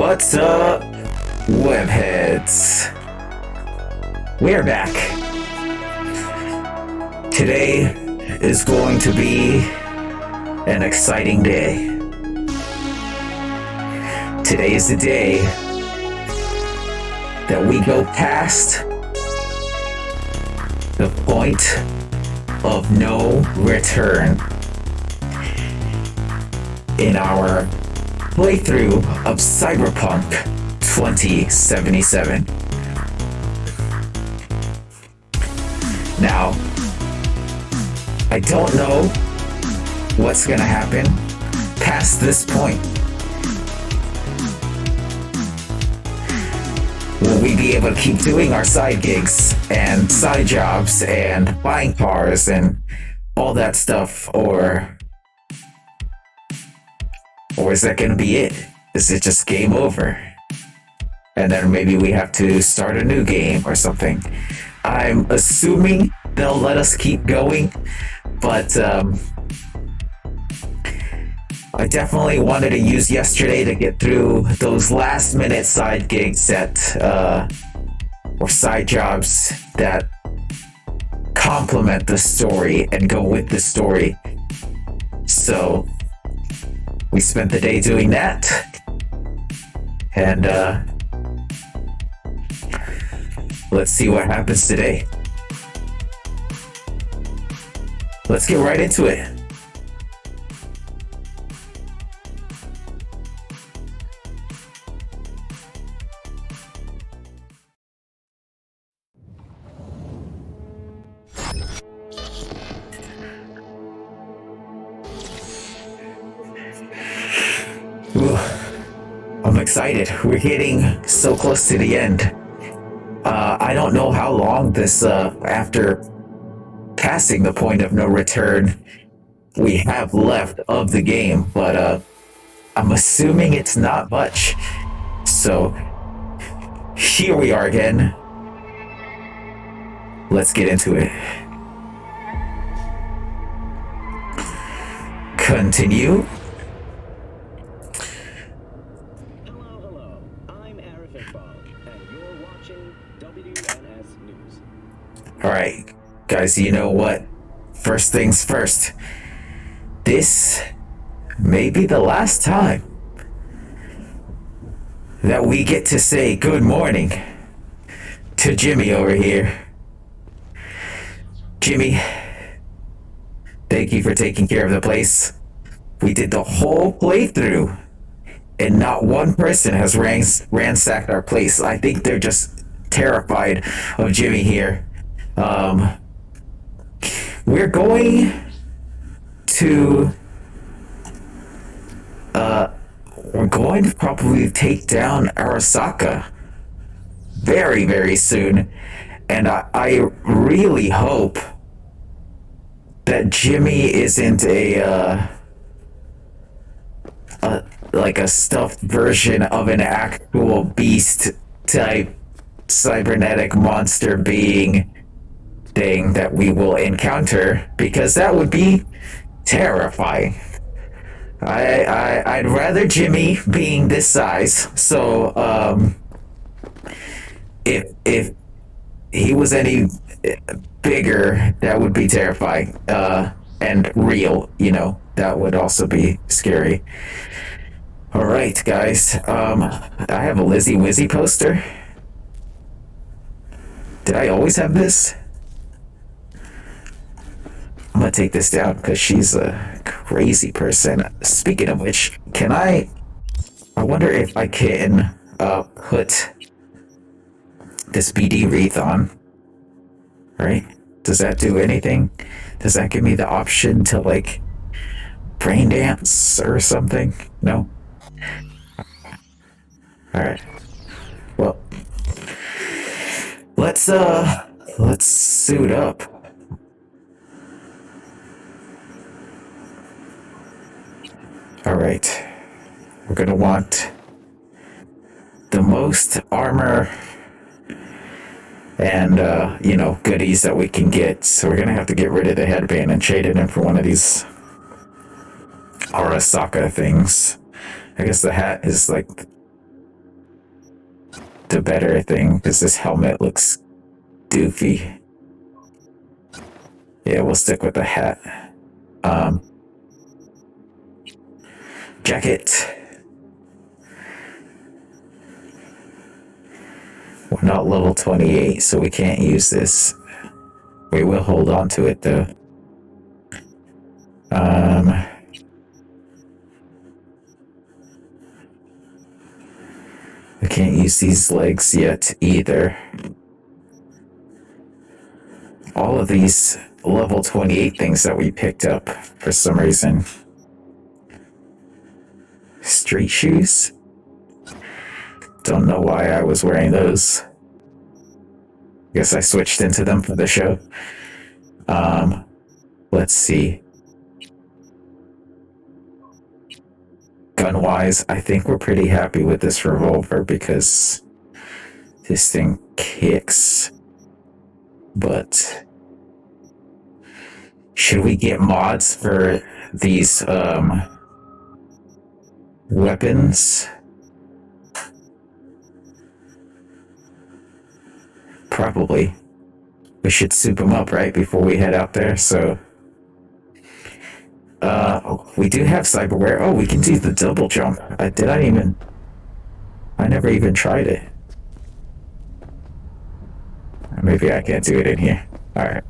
What's up, webheads? We're back. Today is going to be an exciting day. Today is the day that we go past the point of no return in our playthrough of Cyberpunk 2077. Now, I don't know what's gonna happen past this point. Will we be able to keep doing our side gigs and side jobs and buying cars and all that stuff, or is that gonna be it? Is it just game over? And then maybe we have to start a new game or something. I'm assuming they'll let us keep going, but I definitely wanted to use yesterday to get through those last minute side gigs or side jobs that complement the story and go with the story. So we spent the day doing that, and let's see what happens today. Let's get right into it. Ooh, I'm excited. We're getting so close to the end. I don't know how long this, after passing the point of no return, we have left of the game, but I'm assuming it's not much. So here we are again. Let's get into it. Continue. Alright, guys, you know what? First things first. This may be the last time that we get to say good morning to Jimmy over here. Jimmy, thank you for taking care of the place. We did the whole playthrough, and not one person has ransacked our place. I think they're just terrified of Jimmy here. We're going to probably take down Arasaka very, very soon, and I really hope that Jimmy isn't like a stuffed version of an actual beast type cybernetic monster being thing that we will encounter, because that would be terrifying. I'd rather Jimmy being this size. So if he was any bigger, that would be terrifying, and real, that would also be scary. All right, guys, I have a Lizzie Wizzy poster. Did I always have this? I'm gonna take this down because she's a crazy person. Speaking of which, I wonder if I can put this BD wreath on, right? Does that do anything? Does that give me the option to like brain dance or something? No? Alright. Well, let's suit up. Alright, we're gonna want the most armor and, goodies that we can get. So we're gonna have to get rid of the headband and trade it in for one of these Arasaka things. I guess the hat is like the better thing, because this helmet looks doofy. Yeah, we'll stick with the hat. Jacket. We're not level 28, so we can't use this. We will hold on to it though. I can't use these legs yet either. All of these level 28 things that we picked up for some reason. Street shoes? Don't know why I was wearing those. Guess I switched into them for the show. Let's see. Gun-wise, I think we're pretty happy with this revolver because this thing kicks. But should we get mods for these weapons? Probably. We should soup them up right before we head out there, so we do have cyberware. Oh, we can do the double jump. I never even tried it. Maybe I can't do it in here. Alright.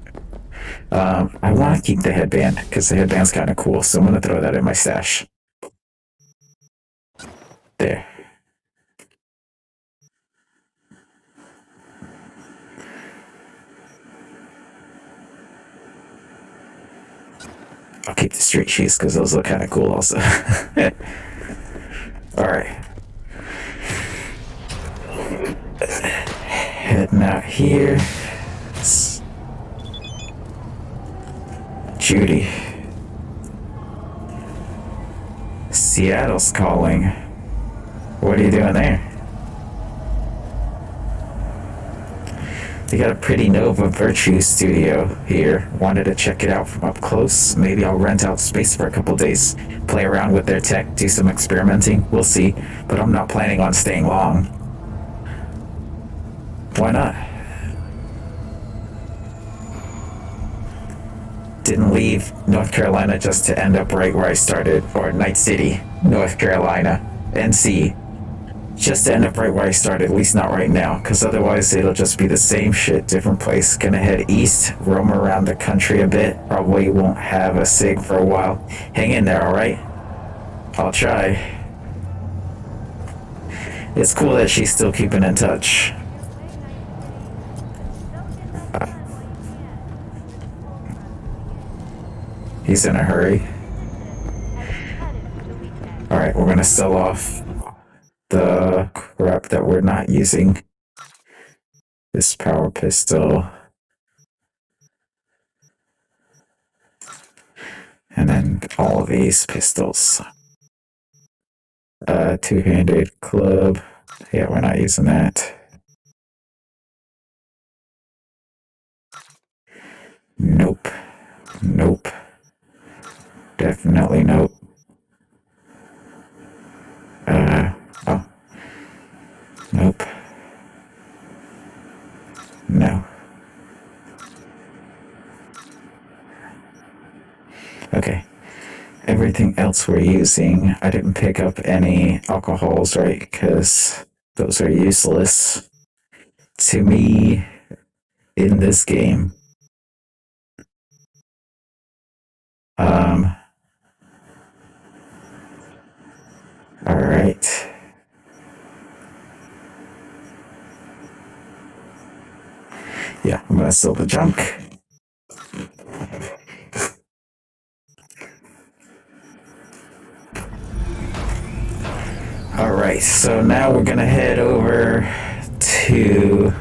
I want to keep the headband, because the headband's kind of cool, so I'm going to throw that in my stash. There. I'll keep the street shoes, because those look kind of cool also. Alright. Heading out here. Judy. Seattle's calling. What are you doing there? They got a pretty Nova Virtue studio here. Wanted to check it out from up close. Maybe I'll rent out space for a couple days. Play around with their tech, do some experimenting. We'll see. But I'm not planning on staying long. Why not? Didn't leave North Carolina just to end up right where I started, or Night City, North Carolina, NC. Just to end up right where I started, at least not right now, because otherwise it'll just be the same shit, different place. Gonna head east, roam around the country a bit. Probably won't have a sig for a while. Hang in there, alright? I'll try. It's cool that she's still keeping in touch. He's in a hurry. Alright, we're gonna sell off the crap that we're not using. This power pistol. And then all of these pistols. Two-handed club. Yeah, we're not using that. Nope. Nope. Definitely nope. Oh. Nope. No. Okay. Everything else we're using, I didn't pick up any alcohols, right? Because those are useless to me in this game. Alright. Yeah, I'm gonna sell the junk. Alright, so now we're gonna head over to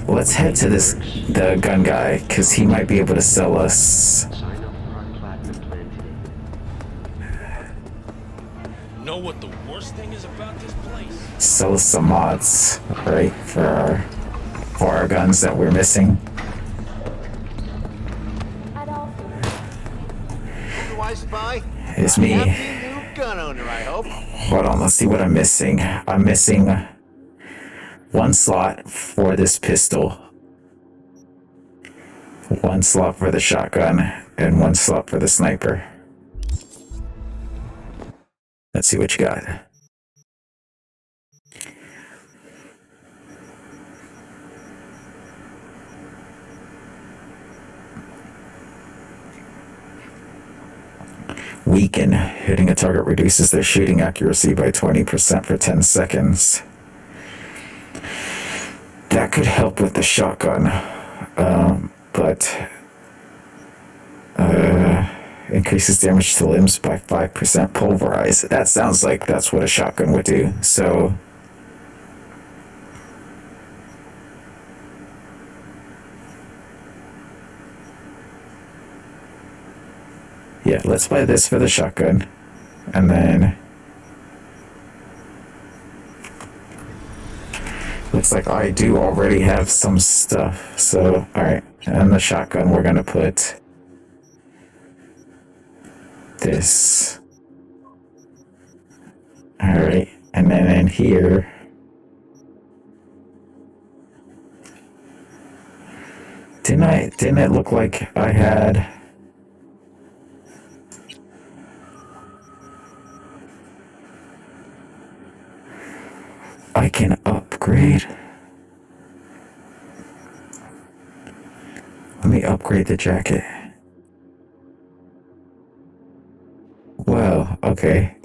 let's head to the gun guy, because he might be able to sell us. Know what the worst thing is about this place? Sell us some mods, right, for our guns that we're missing. Do I spy? It's me. Happy new gun owner, I hope. Hold on, let's see what I'm missing. I'm missing one slot for this pistol, one slot for the shotgun, and one slot for the sniper. Let's see what you got. Weaken. Hitting a target reduces their shooting accuracy by 20% for 10 seconds. That could help with the shotgun, but increases damage to limbs by 5%. Pulverize. That sounds like that's what a shotgun would do. So yeah, let's buy this for the shotgun. And then looks like I do already have some stuff. So, alright. And the shotgun, we're going to put this. Alright. And then in here, didn't it look like I had... I can upgrade. Let me upgrade the jacket. Well, okay.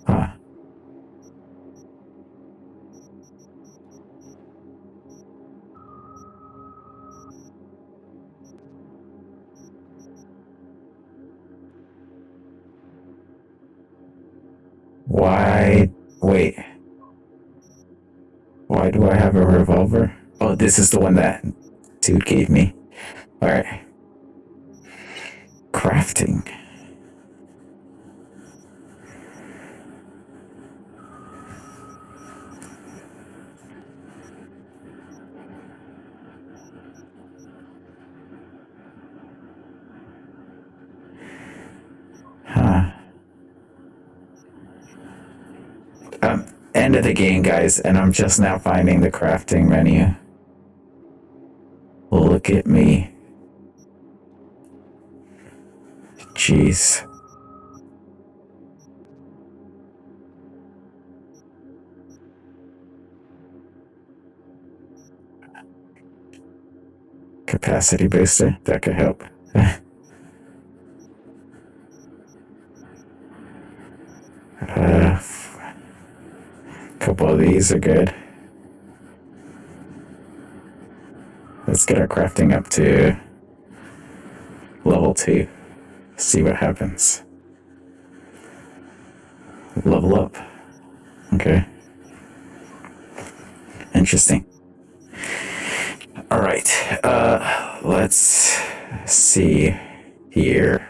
Huh. Why? Wait. Why do I have a revolver? Oh, this is the one that dude gave me. Alright. Crafting. Huh. End of the game, guys, and I'm just now finding the crafting menu. Look at me. Jeez. Capacity booster, that could help. A couple of these are good. Let's get our crafting up to level 2. See what happens. Level up. Okay. Interesting. All right. Let's see here.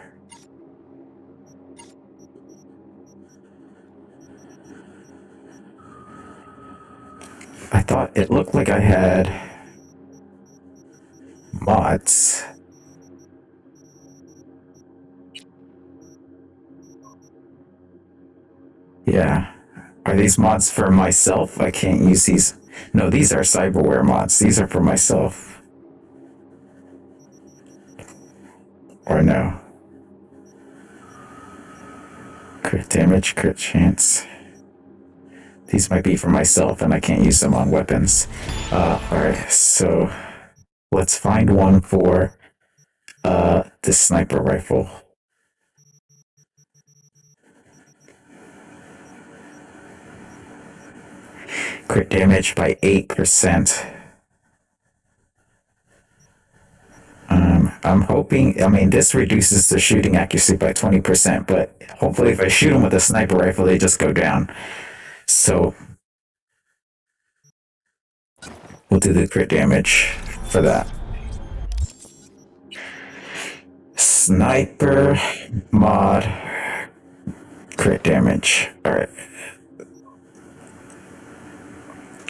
I thought it looked like I had mods. Yeah. Are these mods for myself? I can't use these. No, these are cyberware mods. These are for myself. Or no. Crit damage, crit chance. These might be for myself and I can't use them on weapons. Alright, so let's find one for this sniper rifle. Crit damage by 8%. I'm hoping, I mean, this reduces the shooting accuracy by 20%, but hopefully if I shoot them with a sniper rifle, they just go down. So we'll do the crit damage for that. Sniper mod crit damage. Alright.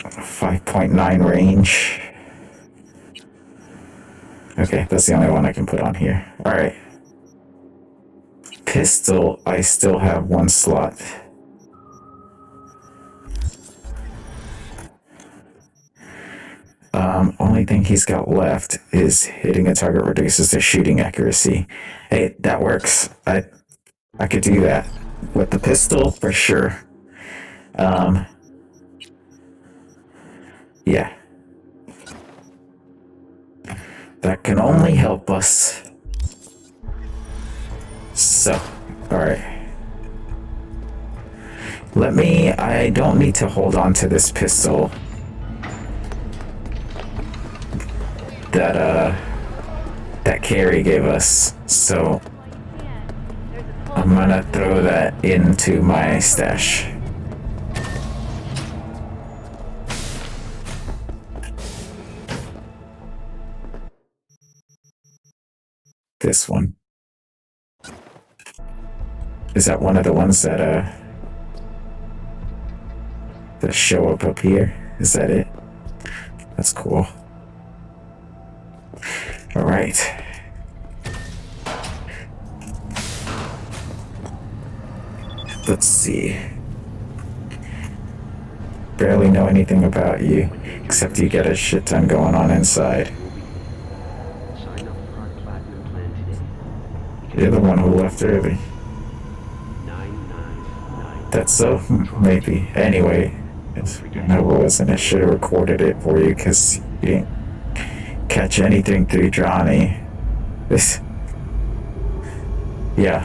5.9 range. Okay, that's the only one I can put on here. Alright. pistol, I still have one slot. Only thing he's got left is hitting a target reduces their shooting accuracy. Hey, that works. I could do that with the pistol for sure. Yeah. That can only help us. So, alright. I don't need to hold on to this pistol that Carrie gave us, so I'm gonna throw that into my stash. This one. Is that one of the ones that show up here? Is that it? That's cool. All right. Let's see. Barely know anything about you, except you get a shit ton going on inside. You're the one who left early. That's so? Maybe. Anyway, no, it wasn't. I should have recorded it for you because you didn't catch anything through Johnny. This. Yeah.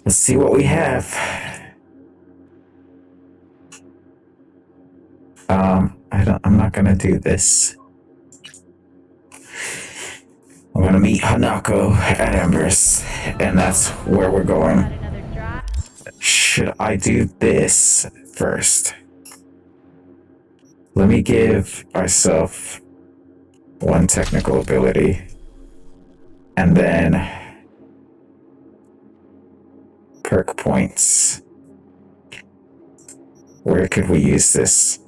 Let's see what we have. I'm not gonna do this. I'm gonna meet Hanako at Embers, and that's where we're going. Should I do this first? Let me give ourselves one technical ability, and then perk points. Where could we use this?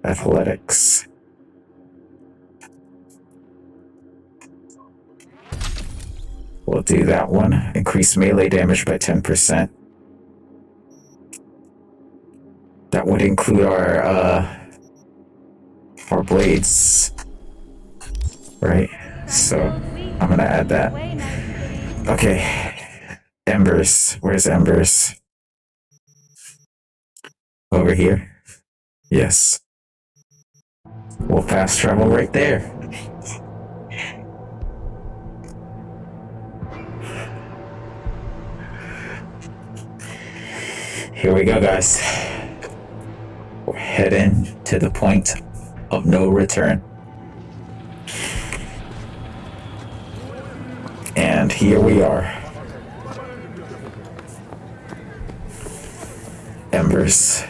Athletics. We'll do that one. Increase melee damage by 10%. That would include our blades. Right? So I'm gonna add that. Okay. Embers. Where's Embers? Over here? Yes. We'll fast travel right there. Here we go, guys. We're heading to the point of no return. And here we are. Embers.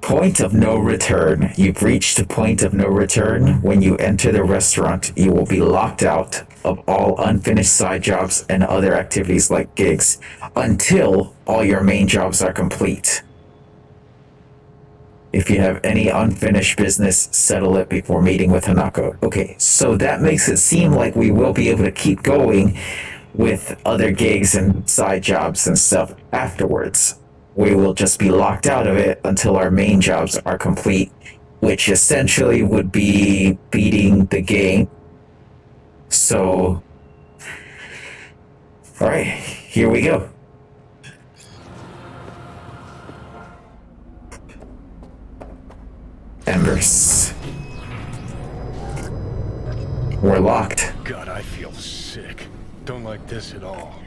Point of no return. You've reached a point of no return. When you enter the restaurant, you will be locked out of all unfinished side jobs and other activities like gigs until all your main jobs are complete. If you have any unfinished business, settle it before meeting with Hanako. Okay, so that makes it seem like we will be able to keep going with other gigs and side jobs and stuff afterwards. We will just be locked out of it until our main jobs are complete, which essentially would be beating the game. So, all right, here we go. Embers. We're locked. God, I feel sick. Don't like this at all.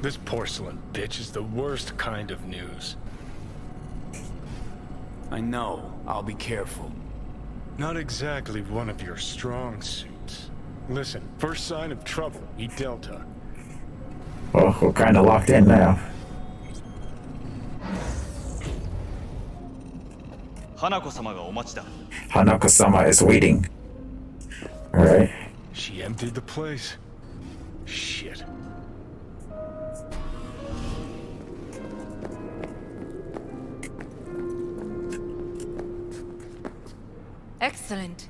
This porcelain bitch is the worst kind of news. I know. I'll be careful. Not exactly one of your strong suits. Listen, first sign of trouble, eat Delta. Oh, we're kind of locked in now. Hanako-sama is waiting. Alright. She emptied the place. Shit. Excellent.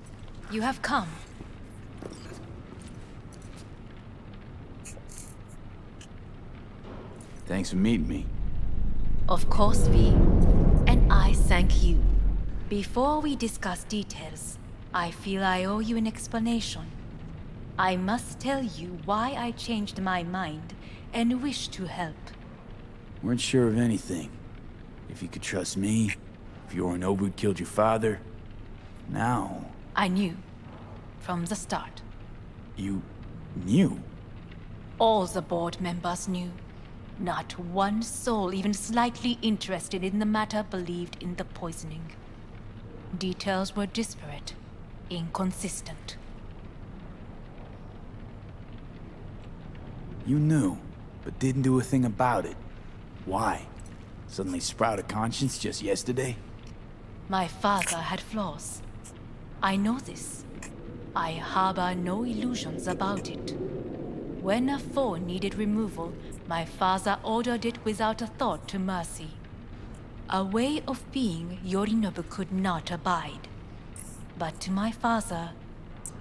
You have come. Thanks for meeting me. Of course, V. And I thank you. Before we discuss details, I feel I owe you an explanation. I must tell you why I changed my mind and wish to help. Weren't sure of anything. If you could trust me, if Yorinobu killed your father. Now... I knew. From the start. You... knew? All the board members knew. Not one soul even slightly interested in the matter believed in the poisoning. Details were disparate, inconsistent. You knew, but didn't do a thing about it. Why? Suddenly sprout a conscience just yesterday? My father had flaws. I know this. I harbor no illusions about it. When a foe needed removal, my father ordered it without a thought to mercy. A way of being Yorinobu could not abide. But to my father,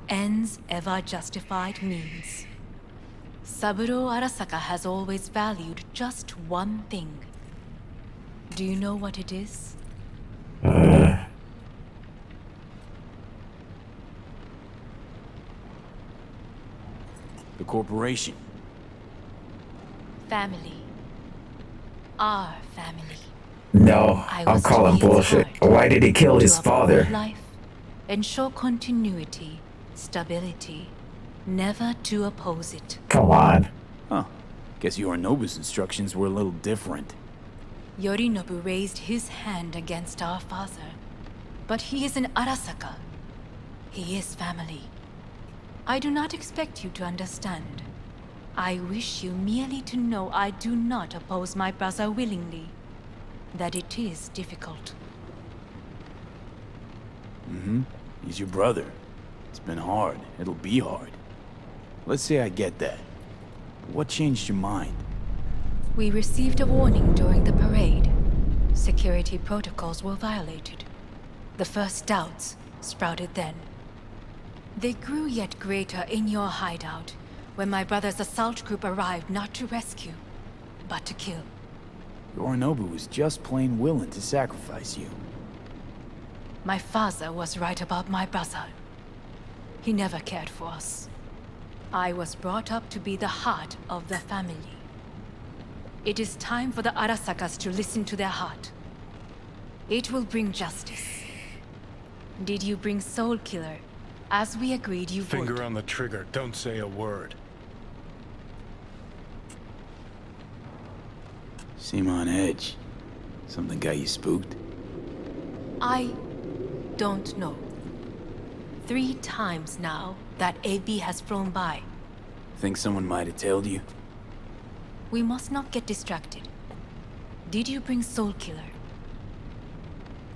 ends ever justified means. Saburo Arasaka has always valued just one thing. Do you know what it is? The corporation. Family. Our family. No, I I'm was to calling be its bullshit. heart, Why did he kill his to uphold father? life, ensure continuity, stability, never to oppose it. Come on. Huh. Guess Yorinobu's instructions were a little different. Yorinobu raised his hand against our father. But he is an Arasaka. He is family. I do not expect you to understand. I wish you merely to know I do not oppose my brother willingly. That it is difficult. He's your brother. It's been hard. It'll be hard. Let's say I get that. What changed your mind? We received a warning during the parade. Security protocols were violated. The first doubts sprouted then. They grew yet greater in your hideout, when my brother's assault group arrived not to rescue, but to kill. Yorinobu was just plain willing to sacrifice you. My father was right about my brother. He never cared for us. I was brought up to be the heart of the family. It is time for the Arasakas to listen to their heart. It will bring justice. Did you bring Soul Killer, as we agreed you would? Finger on the trigger, don't say a word. Seem on edge. Something got you spooked? I don't know. 3 times now that AB has flown by. Think someone might have tailed you? We must not get distracted. Did you bring Soul Killer?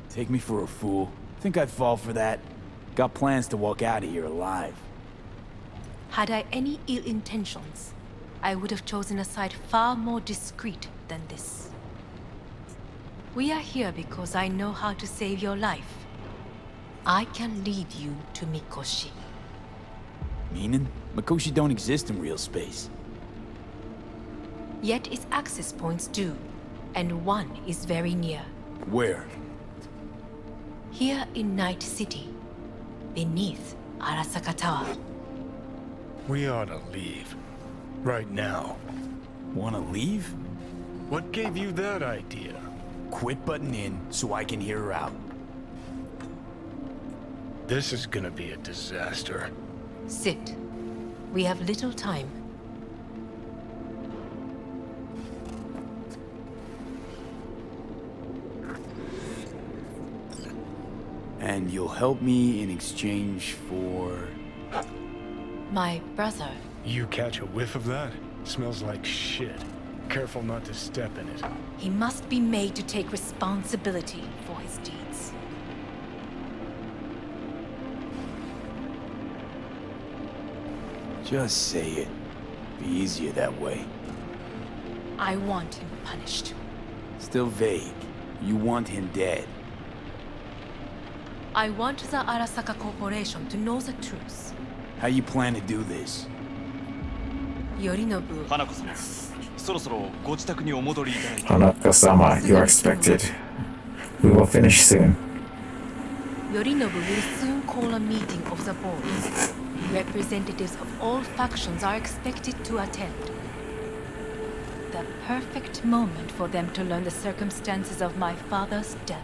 Take me for a fool. Think I'd fall for that? Got plans to walk out of here alive. Had I any ill intentions, I would have chosen a site far more discreet than this. We are here because I know how to save your life. I can lead you to Mikoshi. Meaning? Mikoshi don't exist in real space. Yet its access points do, and one is very near. Where? Here in Night City, beneath Arasaka Tower. We ought to leave. Right now. Wanna leave? What gave you that idea? Quit butting in so I can hear her out. This is gonna be a disaster. Sit. We have little time. And you'll help me in exchange for... My brother. You catch a whiff of that? Smells like shit. Careful not to step in it. He must be made to take responsibility for his deeds. Just say it. Be easier that way. I want him punished. Still vague. You want him dead. I want the Arasaka Corporation to know the truth. How you plan to do this? Yorinobu, 花子様、そろそろご自宅にお戻りいただいて。 Hanako-sama, you are expected. We will finish soon. Yorinobu will soon call a meeting of the board. Representatives of all factions are expected to attend. The perfect moment for them to learn the circumstances of my father's death.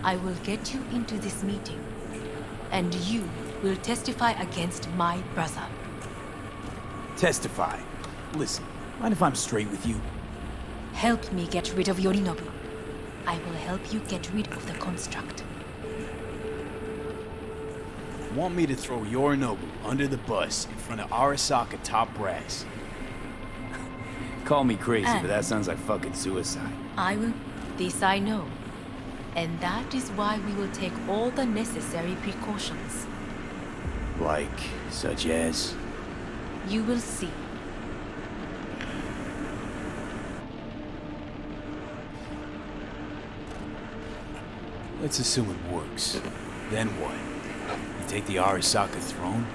I will get you into this meeting, and you will testify against my brother. Testify. Listen, mind if I'm straight with you? Help me get rid of Yorinobu. I will help you get rid of the construct. Want me to throw Yorinobu under the bus in front of Arasaka top brass? Call me crazy, but that sounds like fucking suicide. I will. This I know. And that is why we will take all the necessary precautions. Like, such as? You will see. Let's assume it works. Then what? You take the Arasaka throne?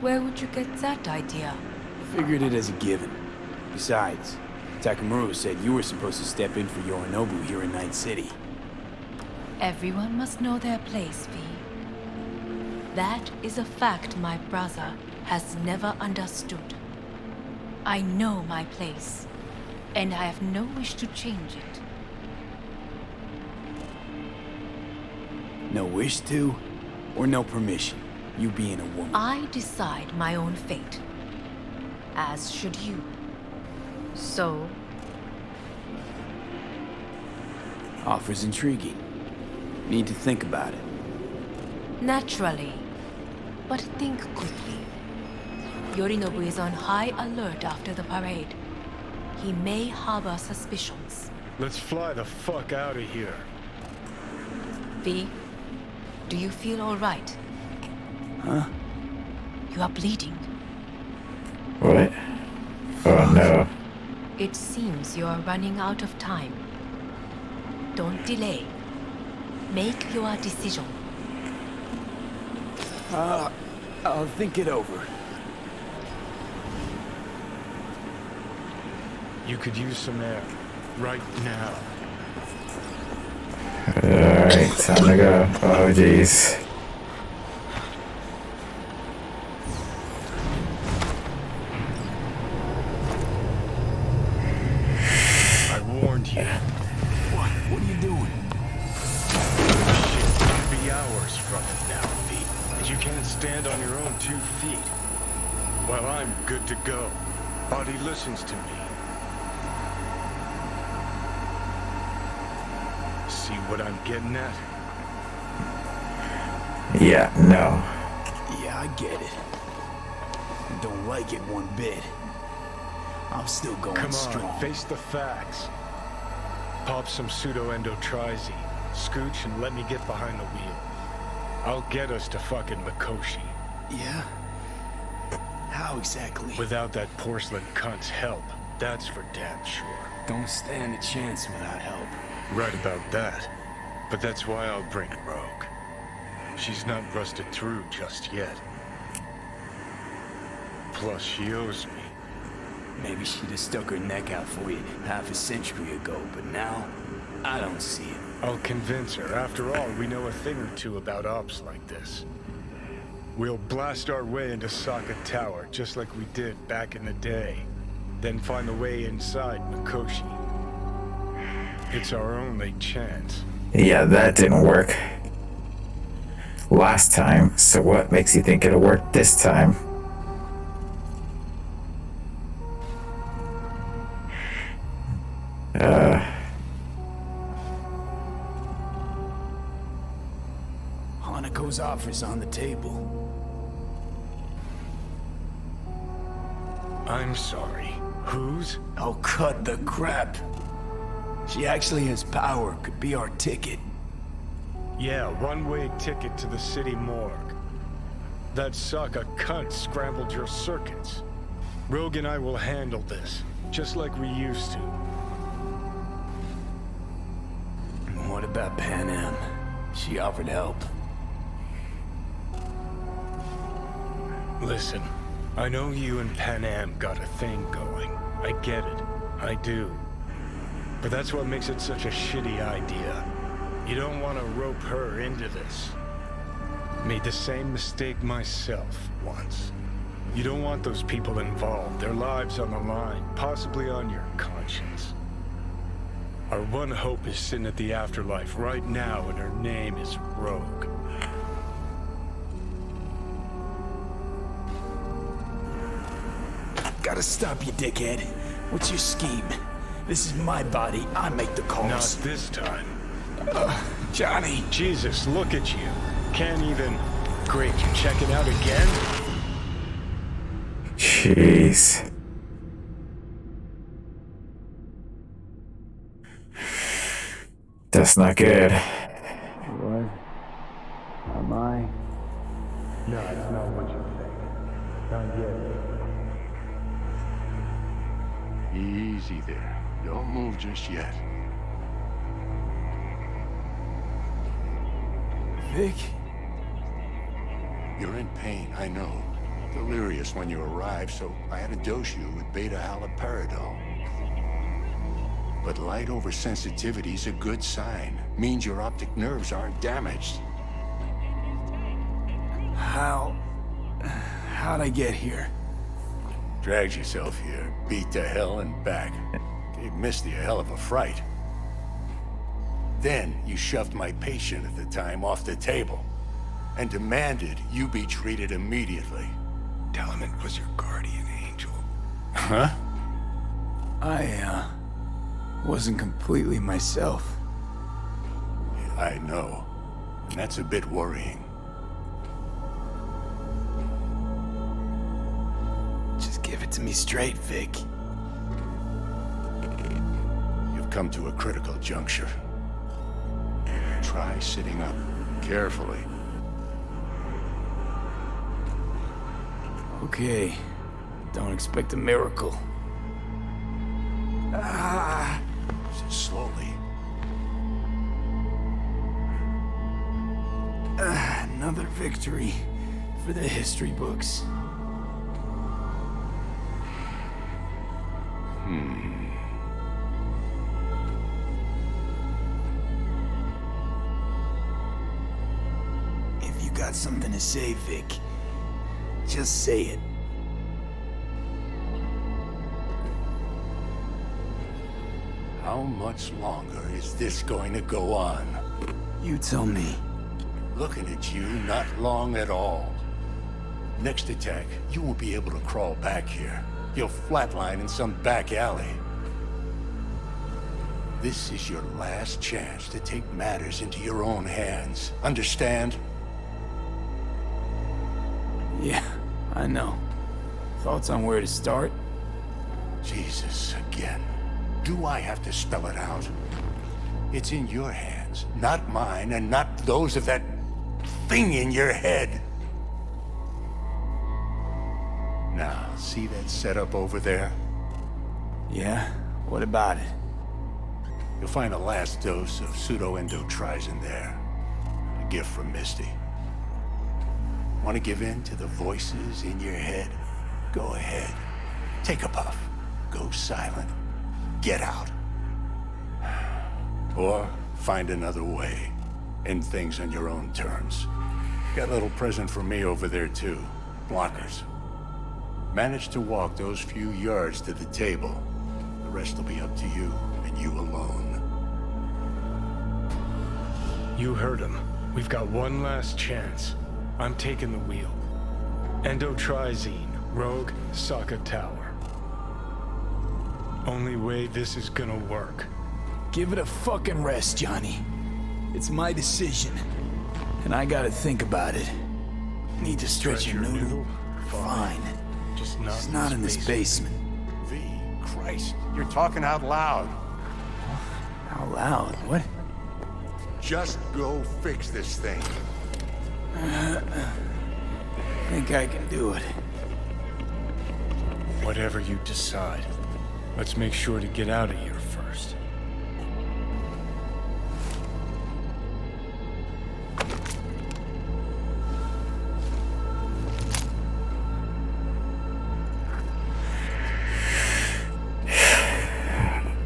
Where would you get that idea? Figured it as a given. Besides, Takamura said you were supposed to step in for Yorinobu here in Night City. Everyone must know their place, V. That is a fact my brother has never understood. I know my place, and I have no wish to change it. No wish to, or no permission, you being a woman? I decide my own fate, as should you. So, Offer's intriguing. Need to think about it. naturally, but think quickly. Yorinobu is on high alert after the parade. He may harbor suspicions. Let's fly the fuck out of here. V, do you feel all right? Huh? You are bleeding. What? Oh no. It seems you are running out of time. Don't delay. Make your decision. I'll think it over. You could use some air. Right now. Alright, time to go. Oh jeez. I warned you. What? What are you doing? Shit could be hours from it now, Pete. And you can't stand on your own 2 feet. Well, I'm good to go. Body listens to me. See what I'm getting at? Yeah, no. Yeah, I get it. Don't like it one bit. I'm still going Come on, strong. face the facts. Pop some pseudo-endotrizine. Scooch and let me get behind the wheel. I'll get us to fucking Mikoshi. Yeah? How exactly? Without that porcelain cunt's help. That's for damn sure. Don't stand a chance without help. Right about that. But that's why I'll bring Rogue. She's not rusted through just yet. Plus, she owes me. Maybe she'd have stuck her neck out for you half a century ago, but now, I don't see it. I'll convince her. After all, we know a thing or two about ops like this. We'll blast our way into Sokka Tower, just like we did back in the day. Then find the way inside Mikoshi. It's our only chance. Yeah, that didn't work last time, so what makes you think it'll work this time? Mako's offer's on the table. I'm sorry. Whose? Oh, cut the crap. She actually has power, could be our ticket. Yeah, one-way ticket to the city morgue. That Sokka cunt scrambled your circuits. Rogue and I will handle this, just like we used to. What about Pan Am? She offered help. Listen, I know you and Pan Am got a thing going. I get it. I do. But that's what makes it such a shitty idea. You don't want to rope her into this. Made the same mistake myself once. You don't want those people involved, their lives on the line, possibly on your conscience. Our one hope is sitting at the afterlife right now, and her name is Rogue. Gotta stop you, dickhead. What's your scheme? This is my body. I make the calls. Not this time. Johnny. Jesus, look at you. Can't even... Great, you check it out again? Jeez. That's not good. What? Am I? No, it's not what you think. Not yet. Easy there. Don't move just yet. Vic? You're in pain, I know. Delirious when you arrived, so I had to dose you with beta-haloperidol. But light oversensitivity's a good sign. Means your optic nerves aren't damaged. How'd I get here? Dragged yourself here, beat to hell and back. Gave Misty a hell of a fright. Then you shoved my patient at the time off the table and demanded you be treated immediately. Tell him it was your guardian angel. Huh? I wasn't completely myself. I know. And that's a bit worrying. Just give it to me straight, Vic. You've come to a critical juncture. Try sitting up carefully. Okay. Don't expect a miracle. Slowly. Another victory for the history books. If you got something to say, Vic, just say it. How much longer is this going to go on? You tell me. Looking at you, not long at all. Next attack, you won't be able to crawl back here. You'll flatline in some back alley. This is your last chance to take matters into your own hands. Understand? Yeah, I know. Thoughts on where to start? Jesus, again. Do I have to spell it out? It's in your hands, not mine, and not those of that thing in your head. Now, see that setup over there? Yeah? What about it? You'll find a last dose of pseudo-endotrizin there. A gift from Misty. Want to give in to the voices in your head? Go ahead. Take a puff. Go silent. Get out. Or find another way. End things on your own terms. Got a little present for me over there too. Blockers. Manage to walk those few yards to the table. The rest will be up to you, and you alone. You heard him. We've got one last chance. I'm taking the wheel. Endotrizine, Rogue, Sokka Tower. Only way this is gonna work. Give it a fucking rest, Johnny. It's my decision. And I gotta think about it. Need to stretch your noodle? Fine. Just It's not in this basement. V, Christ, you're talking out loud. Out loud? What? Just go fix this thing. Think I can do it. Whatever you decide. Let's make sure to get out of here first.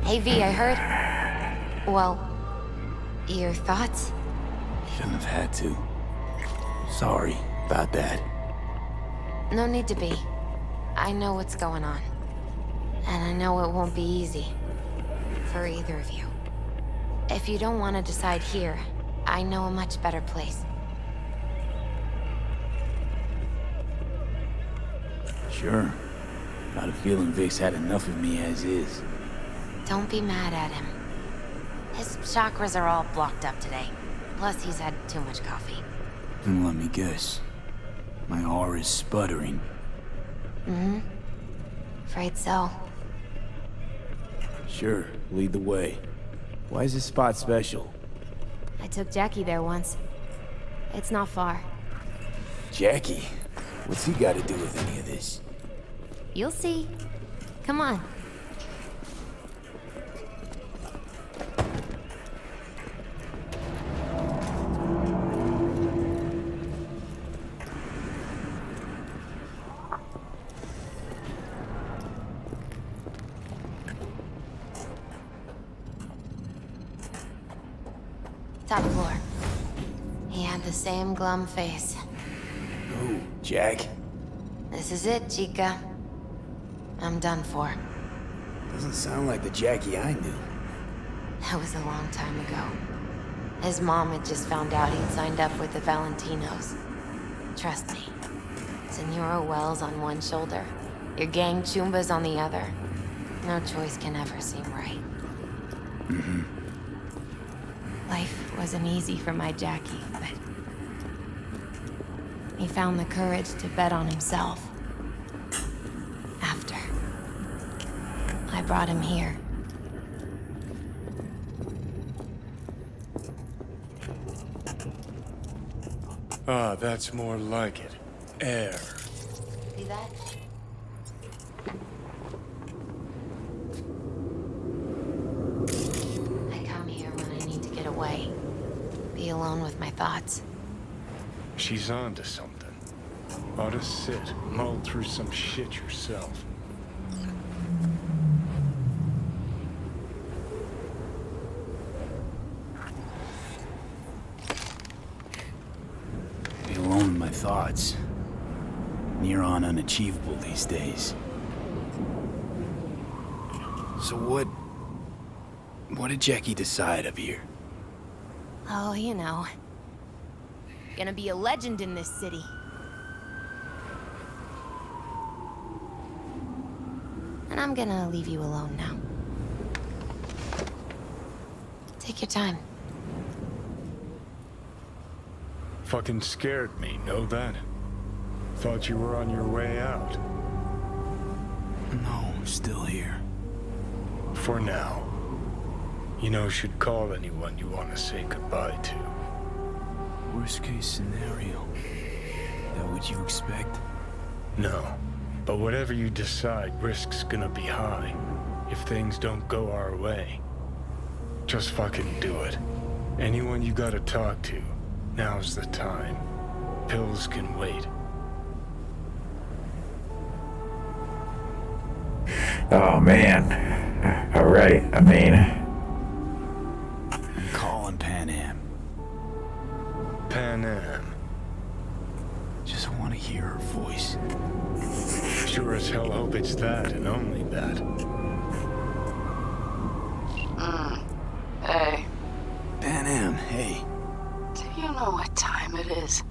Hey V, I heard. Well, your thoughts? Shouldn't have had to. Sorry about that. No need to be. I know what's going on. And I know it won't be easy. For either of you. If you don't want to decide here, I know a much better place. Sure. Got a feeling Vic's had enough of me as is. Don't be mad at him. His chakras are all blocked up today. Plus, he's had too much coffee. Let me guess. My aura is sputtering. Mm-hmm. Afraid so. Sure, lead the way. Why is this spot special? I took Jackie there once. It's not far. Jackie? What's he got to do with any of this? You'll see. Come on. Top floor. He had the same glum face. Oh, Jack? This is it, Chica. I'm done for. Doesn't sound like the Jackie I knew. That was a long time ago. His mom had just found out he'd signed up with the Valentinos. Trust me. Senora Wells on one shoulder, your gang Chumbas on the other. No choice can ever seem right. Mm-hmm. Life wasn't easy for my Jackie, but he found the courage to bet on himself. After I brought him here. Ah, that's more like it. Air. See that? I come here when I need to get away. Be alone with my thoughts. She's onto something. Ought to sit, mull through some shit yourself. Be alone with my thoughts. Near on unachievable these days. So what did Jackie decide up here? Oh, you know. Gonna be a legend in this city. And I'm gonna leave you alone now. Take your time. Fucking scared me, know that? Thought you were on your way out. No, I'm still here. For now. You know, should call anyone you want to say goodbye to. Worst case scenario. That what you expect? No. But whatever you decide, risk's gonna be high. If things don't go our way. Just fucking do it. Anyone you gotta talk to, now's the time. Pills can wait. Oh man. All right. I mean, I'm calling Pan Am. Pan Am. Just want to hear her voice. Sure as hell hope it's that and only that. Hey, Pan Am, hey. do you know what time it is?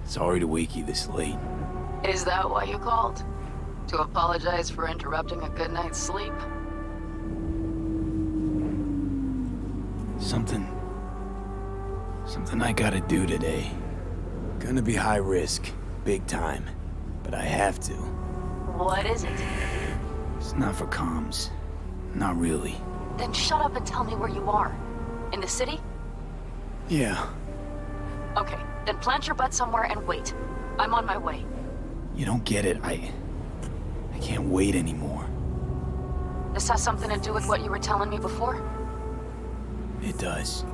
Sorry to wake you this late. Is that why you called? To apologize for interrupting a good night's sleep? Something I gotta do today. Gonna be high risk, big time, but I have to. What is it? It's not for comms. Not really. Then shut up and tell me where you are. In the city? Yeah, Okay, then plant your butt somewhere and wait. I'm on my way. you don't get it. I can't wait anymore. This has something to do with what you were telling me before? It does.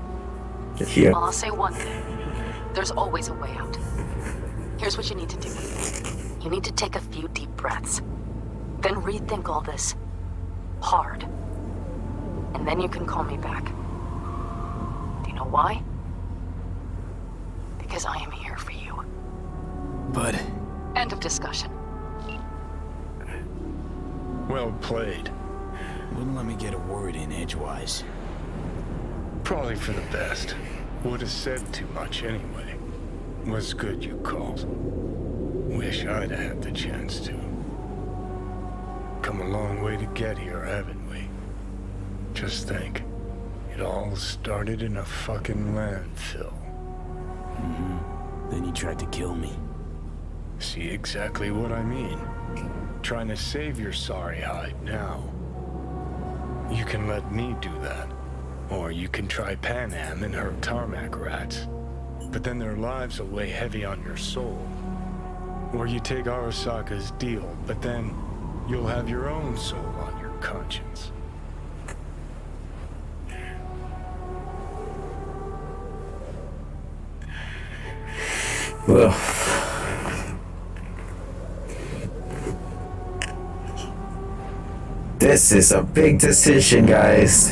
Yeah. Well, I'll say one thing. There's always a way out. Here's what you need to do. You need to take a few deep breaths. Then rethink all this. Hard. And then you can call me back. Do you know why? Because I am here for you. But End of discussion. Well played. wouldn't let me get a word in edgewise. Probably for the best. Would have said too much anyway. Was good you called. Wish I'd had the chance to. Come a long way to get here, haven't we? Just think. It all started in a fucking landfill. Then you tried to kill me. See exactly what I mean? Trying to save your sorry hide now. You can let me do that. Or you can try Pan Am and her tarmac rats. But then their lives will weigh heavy on your soul. Or you take Arasaka's deal, but then you'll have your own soul on your conscience. Ugh. This is a big decision, guys.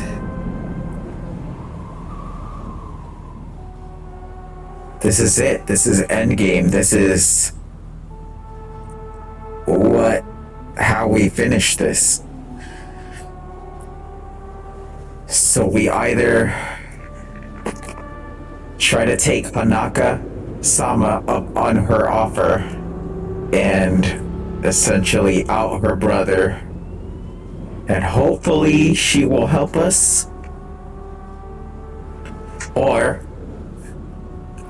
This is it. This is endgame. This is how we finish this. So we either try to take Hanaka-sama up on her offer and essentially out her brother, and hopefully she will help us, or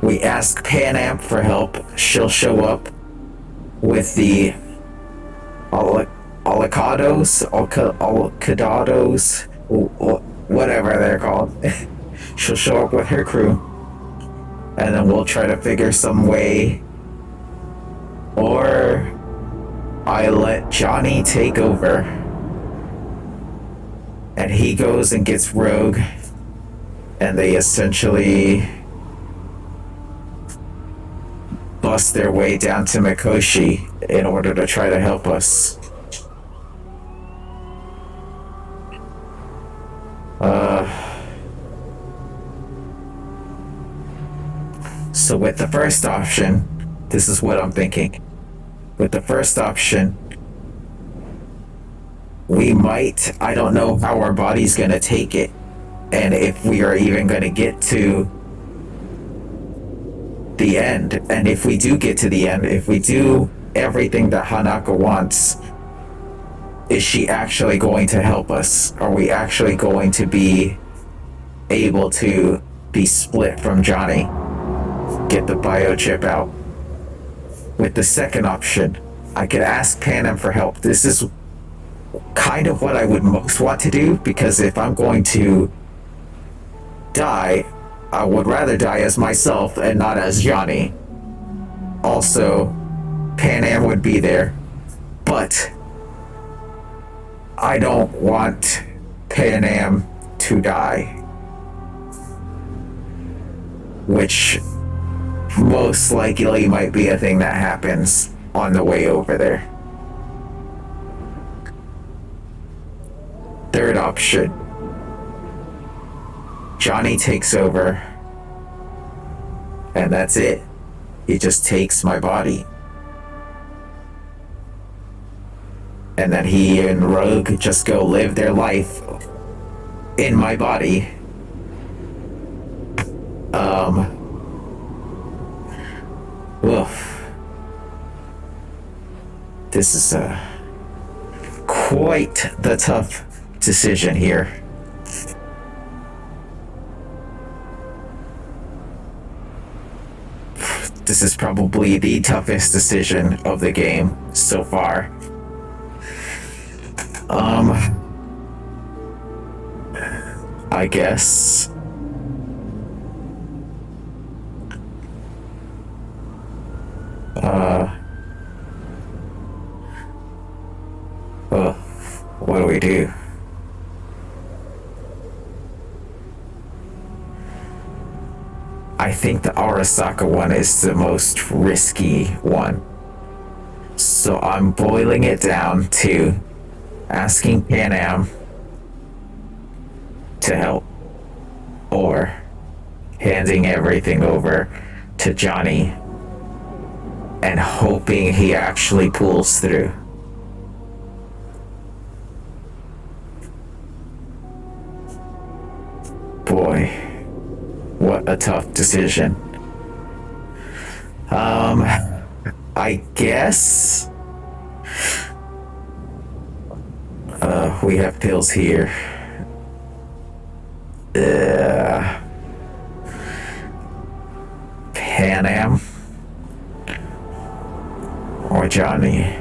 we ask Pan Am for help. She'll show up with the Alcados, whatever they're called. She'll show up with her crew, and then we'll try to figure some way, or I let Johnny take over, and he goes and gets Rogue, and they essentially bust their way down to Mikoshi in order to try to help us. So with the first option, this is what I'm thinking. With the first option, we might, I don't know how our body's gonna take it, and if we are even gonna get to the end. And if we do get to the end, if we do everything that Hanaka wants, is she actually going to help us? Are we actually going to be able to be split from Johnny? Get the biochip out. With the second option, I could ask Pan Am for help. This is kind of what I would most want to do, because if I'm going to die, I would rather die as myself and not as Johnny. Also, Pan Am would be there, but I don't want Pan Am to die, which most likely might be a thing that happens on the way over there. Third option, Johnny takes over, and that's it. He just takes my body. And then he and Rogue just go live their life in my body. Oof. This is quite the tough decision here. this is probably the toughest decision of the game so far. I guess. What do we do? I think the Arasaka one is the most risky one. So I'm boiling it down to asking Pan Am to help, or handing everything over to Johnny and hoping he actually pulls through. Boy, what a tough decision. I guess we have pills here. Pan Am or Johnny?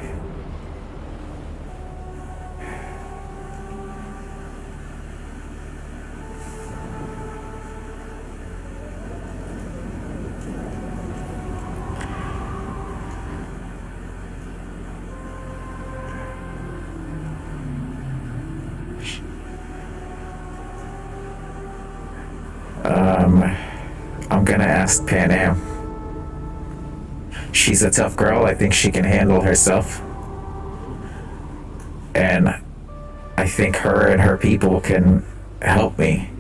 I'm gonna ask Pan Am. She's a tough girl. I think she can handle herself. And I think her and her people can help me.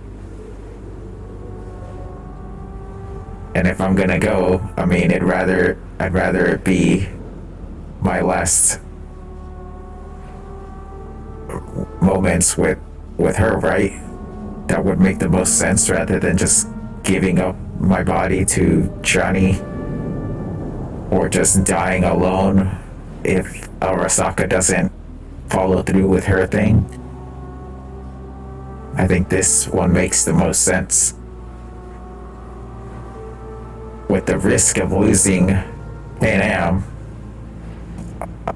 And if I'm gonna go, I mean, I'd rather it be my last moments with her, right? That would make the most sense rather than just giving up my body to Johnny or just dying alone if Arasaka doesn't follow through with her thing. I think this one makes the most sense. With the risk of losing Pan Am,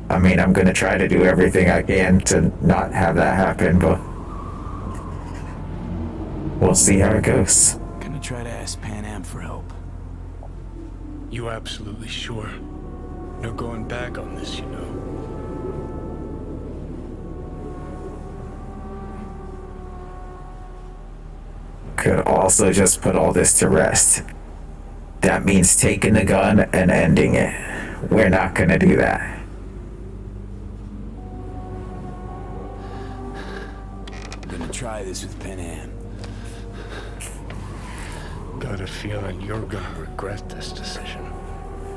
I mean, I'm gonna try to do everything I can to not have that happen, but we'll see how it goes. Gonna try to ask Pan Am for help. You absolutely sure? No going back on this, you know. Could also just put all this to rest. That means taking the gun and ending it. We're not gonna do that. I'm gonna try this with Pan Am. Got a feeling you're gonna regret this decision.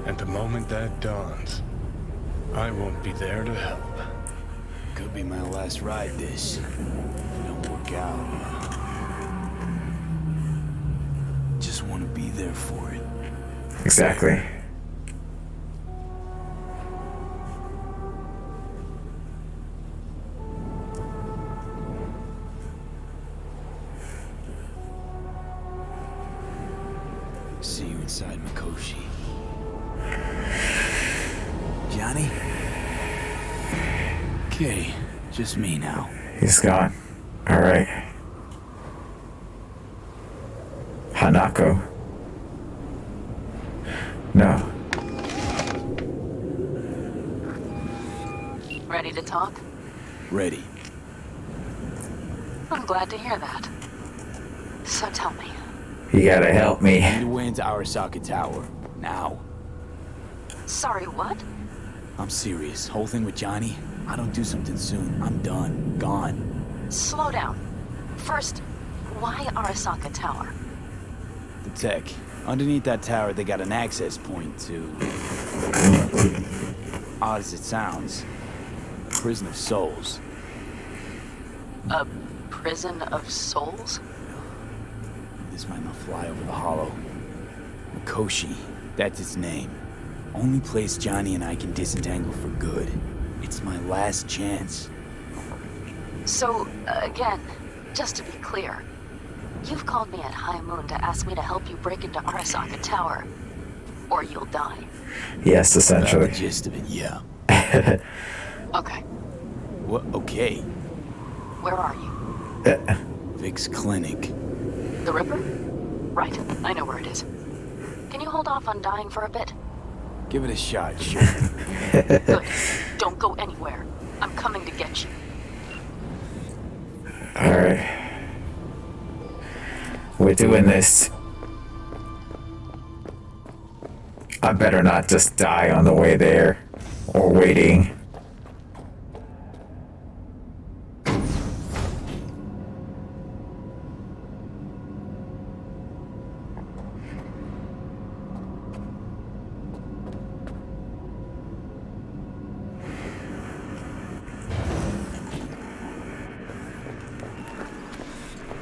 And the moment that dawns, I won't be there to help. Could be my last ride this. If it don't work out. Just want to be there for it. Exactly. See you inside Mikoshi. Johnny? Okay, just me now. He's gone. Alright. Hanako. No. Ready to talk? Ready. I'm glad to hear that. So tell me, You gotta help me. Need a way into Arasaka Tower. Now. sorry, what? I'm serious. Whole thing with Johnny, I don't do something soon, I'm done. Gone. Slow down. First, why Arasaka Tower? The tech. Underneath that tower, they got an access point to... Odd as it sounds. A prison of souls. A prison of souls? This might not fly over the hollow. Mikoshi, that's its name. Only place Johnny and I can disentangle for good. It's my last chance. So, again, just to be clear, you've called me at High Moon to ask me to help you break into Arasaka Tower. or you'll die. Yes, Got the essentially. gist of it, yeah. Okay, What? Okay. where are you? Vic's clinic. The Ripper? Right, I know where it is. Can you hold off on dying for a bit? Give it a shot, sure. Good. Don't go anywhere. I'm coming to get you. Alright. We're doing this. I better not just die on the way there. Or waiting.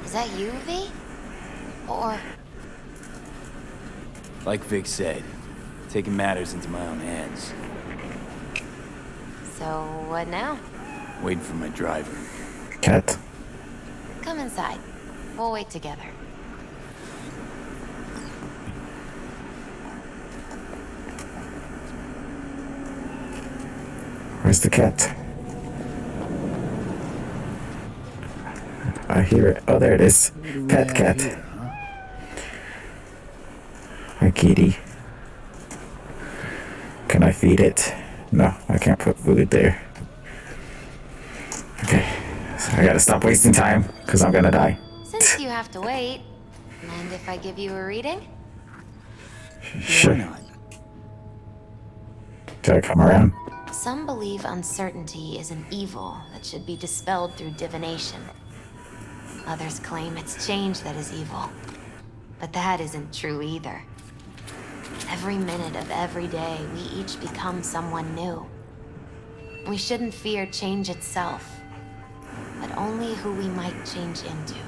Is that you, V? Or... Like Vic said, taking matters into my own hands. So, what now? Waiting for my driver. Cat. Come inside. We'll wait together. Where's the cat? I hear it. Oh, there it is. Pet cat. Hi, kitty. Can I feed it? No, I can't put food there. Okay, so I gotta stop wasting time, because I'm gonna die. Since you have to wait, mind if I give you a reading? Sure. Why not? Did I come around? Some believe uncertainty is an evil that should be dispelled through divination. Others claim it's change that is evil. But that isn't true either. Every minute of every day, we each become someone new. We shouldn't fear change itself, but only who we might change into.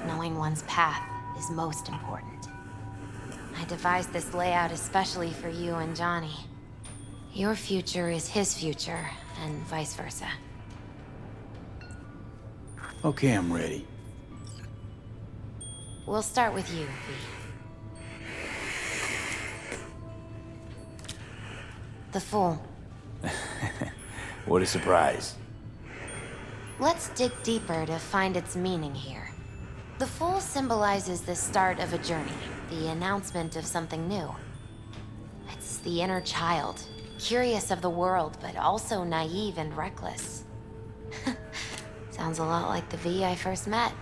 Knowing one's path is most important. I devised this layout especially for you and Johnny. Your future is his future, and vice versa. Okay, I'm ready. We'll start with you, V. The Fool. What a surprise. Let's dig deeper to find its meaning here. The Fool symbolizes the start of a journey, the announcement of something new. It's the inner child, curious of the world, but also naive and reckless. Sounds a lot like the V I first met.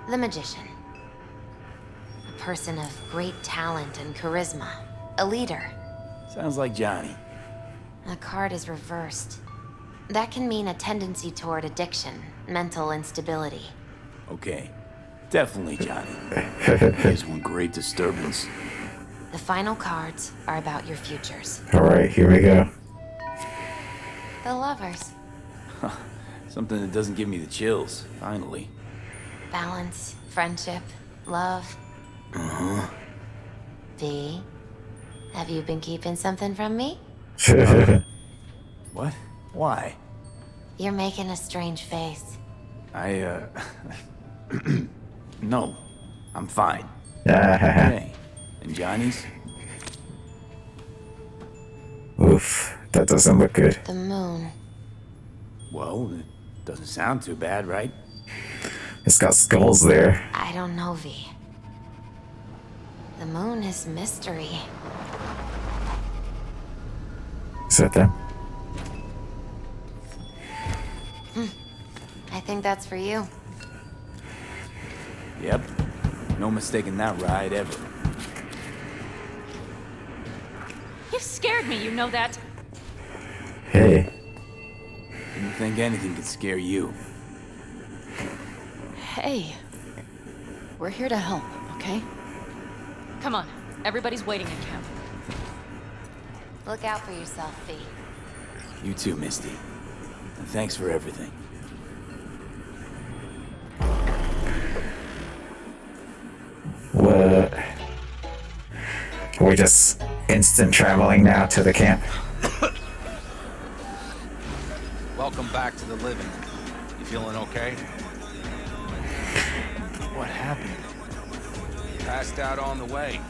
The Magician. A person of great talent and charisma. A leader. Sounds like Johnny. The card is reversed. That can mean a tendency toward addiction, mental instability. Okay. Definitely Johnny. Here's one great disturbance. The final cards are about your futures. Alright, here we go. The Lovers. Something that doesn't give me the chills, finally. Balance, friendship, love. V, have you been keeping something from me? What? Why? You're making a strange face. No. I'm fine. Hey. And Johnny's? Oof, that doesn't look good. The moon. Well, it doesn't sound too bad, right? It's got skulls there. I don't know, V. The moon is mystery. Is that them? I think that's for you. Yep. No mistaking that ride ever. You scared me, you know that. Hey. Didn't think anything could scare you. Hey. We're here to help, okay? Come on, everybody's waiting in camp. Look out for yourself, V. You too, Misty. And thanks for everything. What? Are we just instant traveling now to the camp? Welcome back to the living. You feeling okay? What happened? Passed out on the way.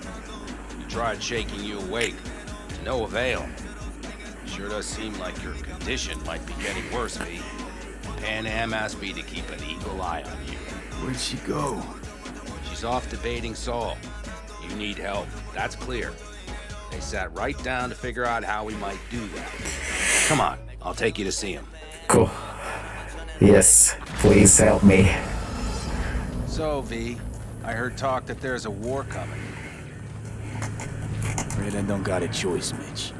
Tried shaking you awake. To no avail. Sure does seem like your condition might be getting worse, V. Pan Am asked me to keep an eagle eye on you. Where'd she go? She's off debating Saul. You need help, that's clear. They sat right down to figure out how we might do that. Come on, I'll take you to see him. Cool. Yes, please help me. So, V, I heard talk that there's a war coming. Afraid I don't got a choice, Mitch.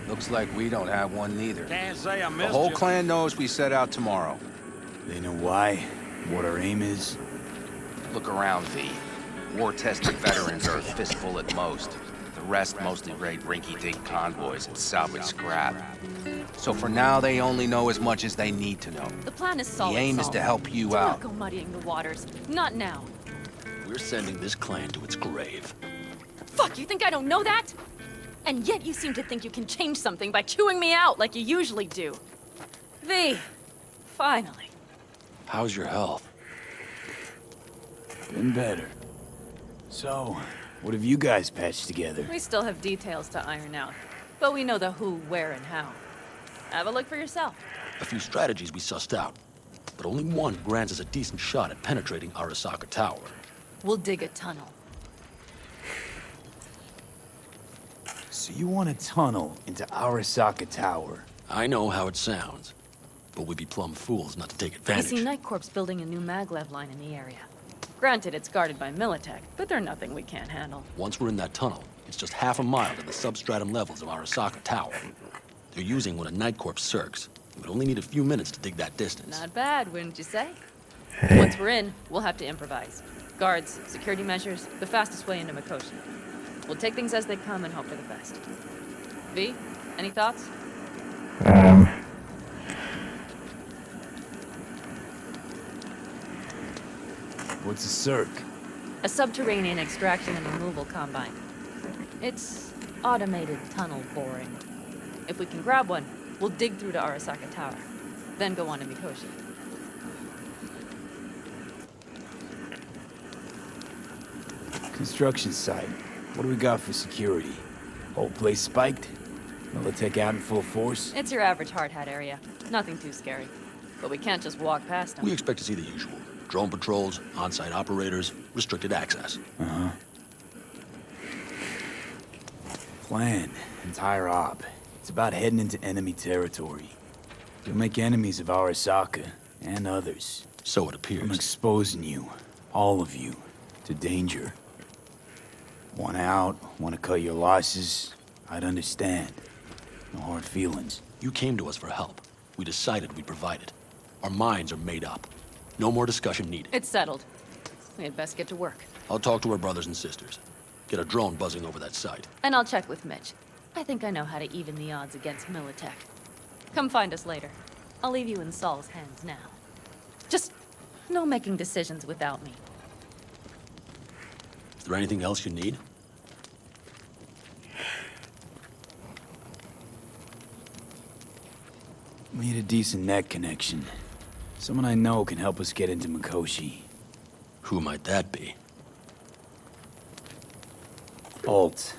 Looks like we don't have one neither. Can't say I The missed whole you. clan knows we set out tomorrow. They know why, what our aim is. Look around, V. War-tested veterans are a fistful at most. The rest mostly raid rinky-dink convoys and salvage scrap. So for now, they only know as much as they need to know. The plan is solid, The aim is Saul. to help you Do out. not go muddying the waters. Not now. We're sending this clan to its grave. Fuck, you think I don't know that? And yet you seem to think you can change something by chewing me out like you usually do. V, finally. How's your health? Been better. So, what have you guys patched together? We still have details to iron out, but we know the who, where, and how. Have a look for yourself. A few strategies we sussed out, but only one grants us a decent shot at penetrating Arasaka Tower. We'll dig a tunnel. So you want a tunnel into Arasaka Tower? I know how it sounds, but we'd be plumb fools not to take You advantage. see, Night Corp's building a new maglev line in the area. Granted, it's guarded by Militech, but they're nothing we can't handle. Once we're in that tunnel, it's just half a mile to the substratum levels of Arasaka Tower. They're using one of Night Corp's circs. We would only need a few minutes to dig that distance. Not bad, wouldn't you say? Once we're in, we'll have to improvise. Guards, security measures, the fastest way into Mikoshi. We'll take things as they come and hope for the best. V, any thoughts? What's a circ? A subterranean extraction and removal combine. It's automated tunnel boring. If we can grab one, we'll dig through to Arasaka Tower, then go on to Mikoshi. Construction site. What do we got for security? Whole place spiked? Militech out in full force? It's your average hard hat area. Nothing too scary. But we can't just walk past them. We expect to see the usual. Drone patrols, on-site operators, restricted access. Uh-huh. Plan. Entire op. It's about heading into enemy territory. You'll make enemies of Arasaka, and others. So it appears. I'm exposing you, all of you, to danger. Want out, want to cut your losses, I'd understand. No hard feelings. You came to us for help. We decided we'd provide it. Our minds are made up. No more discussion needed. It's settled. We had best get to work. I'll talk to our brothers and sisters. Get a drone buzzing over that site. And I'll check with Mitch. I think I know how to even the odds against Militech. Come find us later. I'll leave you in Saul's hands now. Just no making decisions without me. Is there anything else you need? Need a decent net connection. Someone I know can help us get into Mikoshi. Who might that be? Alt.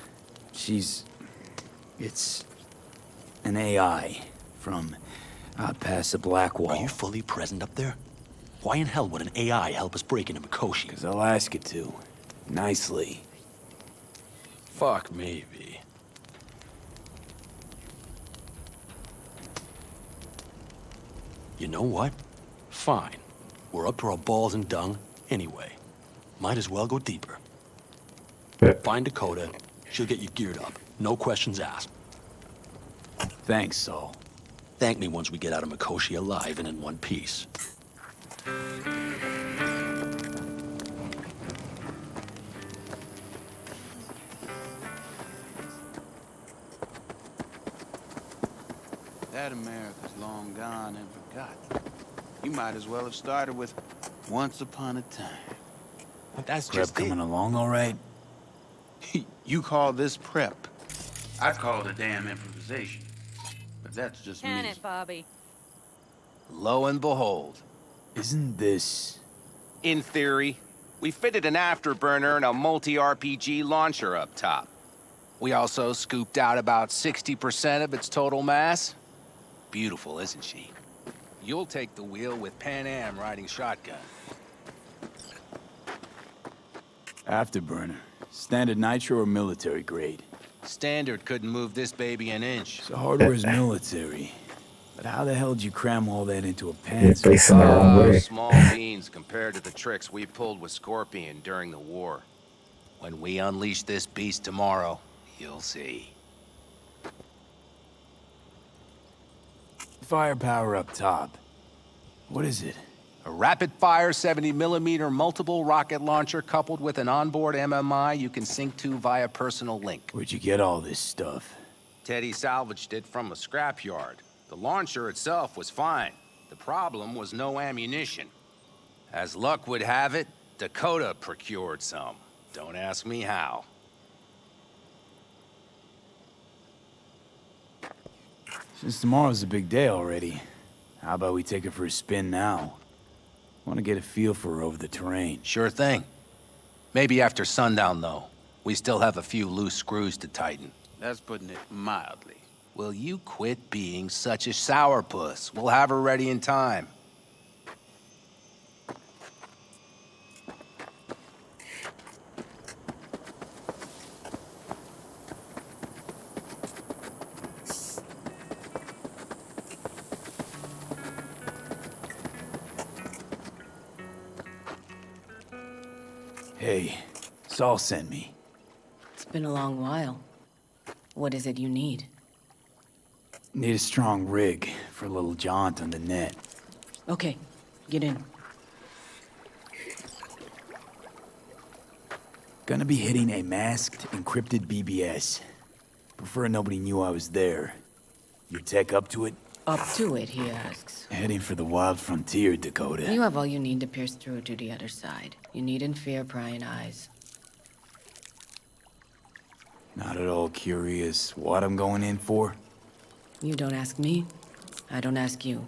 It's an AI from out past the Black Wall. Are you fully present up there? Why in hell would an AI help us break into Mikoshi? Because I'll ask it to. Nicely. Fuck me, V. You know what? Fine. We're up to our balls in dung anyway. Might as well go deeper. Find Dakota. She'll get you geared up. No questions asked. Thanks, Saul. Thank me once we get out of Mikoshi alive and in one piece. That America's long gone and forgotten. You might as well have started with Once Upon a Time. That's Prep just coming along all right? You call this prep. I'd call it a damn improvisation. But that's just Can me. it, Bobby? Lo and behold. Isn't this... In theory, we fitted an afterburner and a multi-RPG launcher up top. We also scooped out about 60% of its total mass. Beautiful, isn't she? You'll take the wheel with Pan Am riding shotgun. Afterburner. Standard nitro or military grade? Standard couldn't move this baby an inch. So hardware's military. But how the hell did you cram all that into a You're pants? facing the wrong way. Small beans compared to the tricks we pulled with Scorpion during the war. When we unleash this beast tomorrow, you'll see. Firepower up top. What is it? A rapid-fire 70mm multiple rocket launcher coupled with an onboard MMI you can sync to via personal link. Where'd you get all this stuff? Teddy salvaged it from a scrapyard. The launcher itself was fine. The problem was no ammunition. As luck would have it, Dakota procured some. Don't ask me how. Since tomorrow's a big day already, how about we take her for a spin now? Want to get a feel for her over the terrain. Sure thing. Maybe after sundown, though. We still have a few loose screws to tighten. That's putting it mildly. Will you quit being such a sourpuss? We'll have her ready in time. Hey, Saul sent me. It's been a long while. What is it you need? Need a strong rig for a little jaunt on the net. Okay, get in. Gonna be hitting a masked, encrypted BBS. Prefer nobody knew I was there. Your tech up to it? Up to it, he asks. Heading for the wild frontier, Dakota. You have all you need to pierce through to the other side. You needn't fear prying eyes. Not at all curious what I'm going in for? You don't ask me, I don't ask you.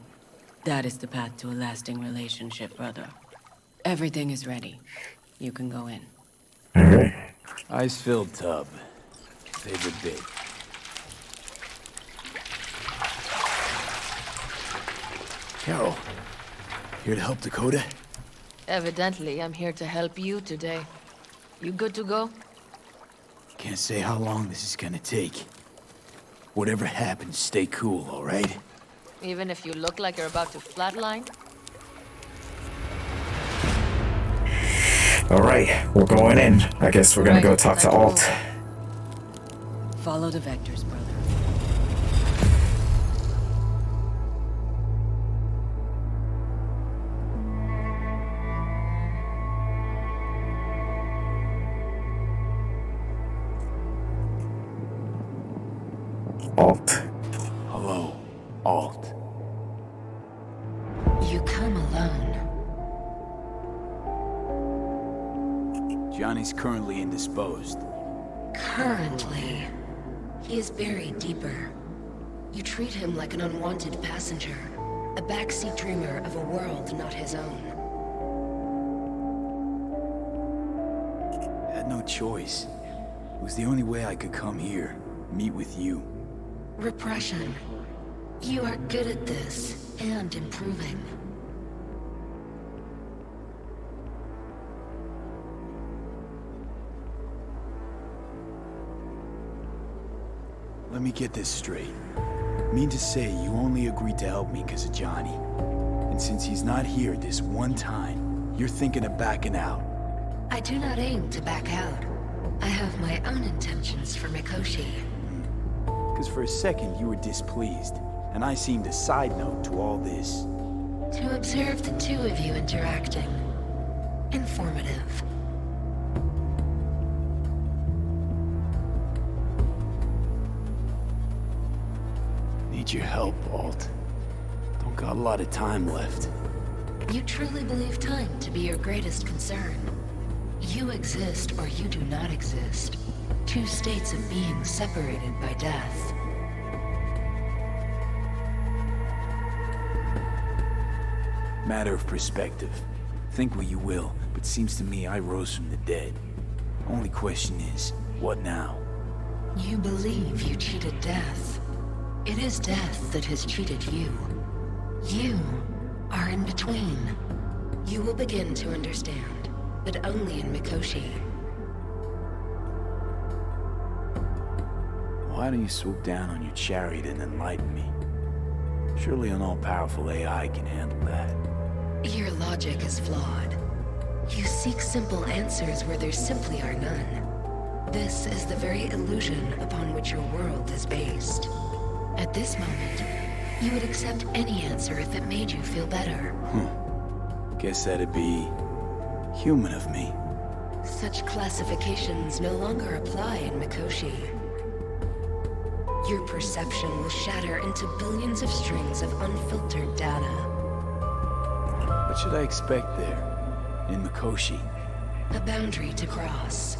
That is the path to a lasting relationship, brother. Everything is ready. You can go in. Alright. Ice-filled tub. Favorite bit. Carol, here to help Dakota? Evidently, I'm here to help you today. You good to go? Can't say how long this is gonna take. Whatever happens, stay cool, all right? Even if you look like you're about to flatline? Alright, we're going in. I guess we're gonna go talk to Alt. Follow the vectors, brother. Alt. Hello, Alt. You come alone. Johnny's currently indisposed. Currently. He is buried deeper. You treat him like an unwanted passenger, a backseat dreamer of a world not his own. Had no choice. It was the only way I could come here, meet with you. Repression. You are good at this, and improving. Let me get this straight. Mean to say you only agreed to help me because of Johnny. And since he's not here this one time, you're thinking of backing out. I do not aim to back out. I have my own intentions for Mikoshi. Because for a second you were displeased, and I seemed a side note to all this. To observe the two of you interacting. Informative. Need your help, Alt. Don't got a lot of time left. You truly believe time to be your greatest concern. You exist or you do not exist. Two states of being separated by death. Matter of perspective. Think what you will, but seems to me I rose from the dead. Only question is, what now? You believe you cheated death. It is death that has cheated you. You are in between. You will begin to understand, but only in Mikoshi. Why don't you swoop down on your chariot and enlighten me? Surely an all-powerful AI can handle that. Your logic is flawed. You seek simple answers where there simply are none. This is the very illusion upon which your world is based. At this moment, you would accept any answer if it made you feel better. Guess that'd be human of me. Such classifications no longer apply in Mikoshi. Your perception will shatter into billions of strings of unfiltered data. What should I expect there, in Mikoshi? A boundary to cross.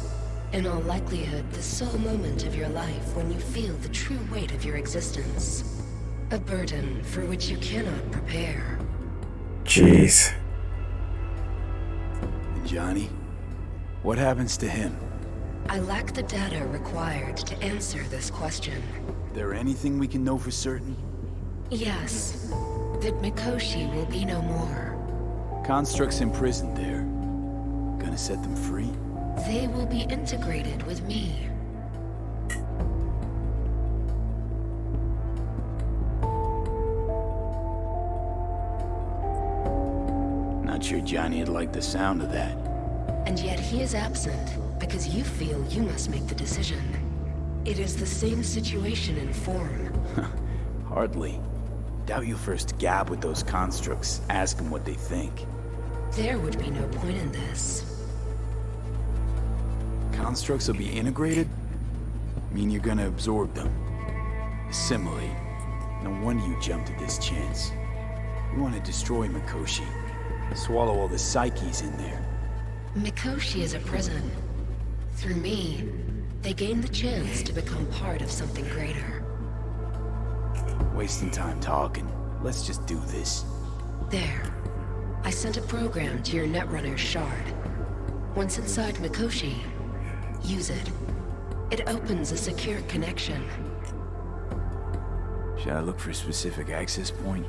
In all likelihood, the sole moment of your life when you feel the true weight of your existence. A burden for which you cannot prepare. Jeez. And Johnny? What happens to him? I lack the data required to answer this question. There anything we can know for certain? Yes. That Mikoshi will be no more. Constructs imprisoned there. Gonna set them free? They will be integrated with me. Not sure Johnny'd like the sound of that. And yet he is absent because you feel you must make the decision. It is the same situation in form. Hardly. Doubt you first gab with those constructs, ask them what they think. There would be no point in this. Constructs will be integrated? Mean you're gonna absorb them. Assimilate. No wonder you jumped at this chance. You want to destroy Mikoshi. Swallow all the psyches in there. Mikoshi is a prison. Through me, they gain the chance to become part of something greater. Wasting time talking. Let's just do this. There. I sent a program to your Netrunner's shard. Once inside Mikoshi, use it. It opens a secure connection. Should I look for a specific access point?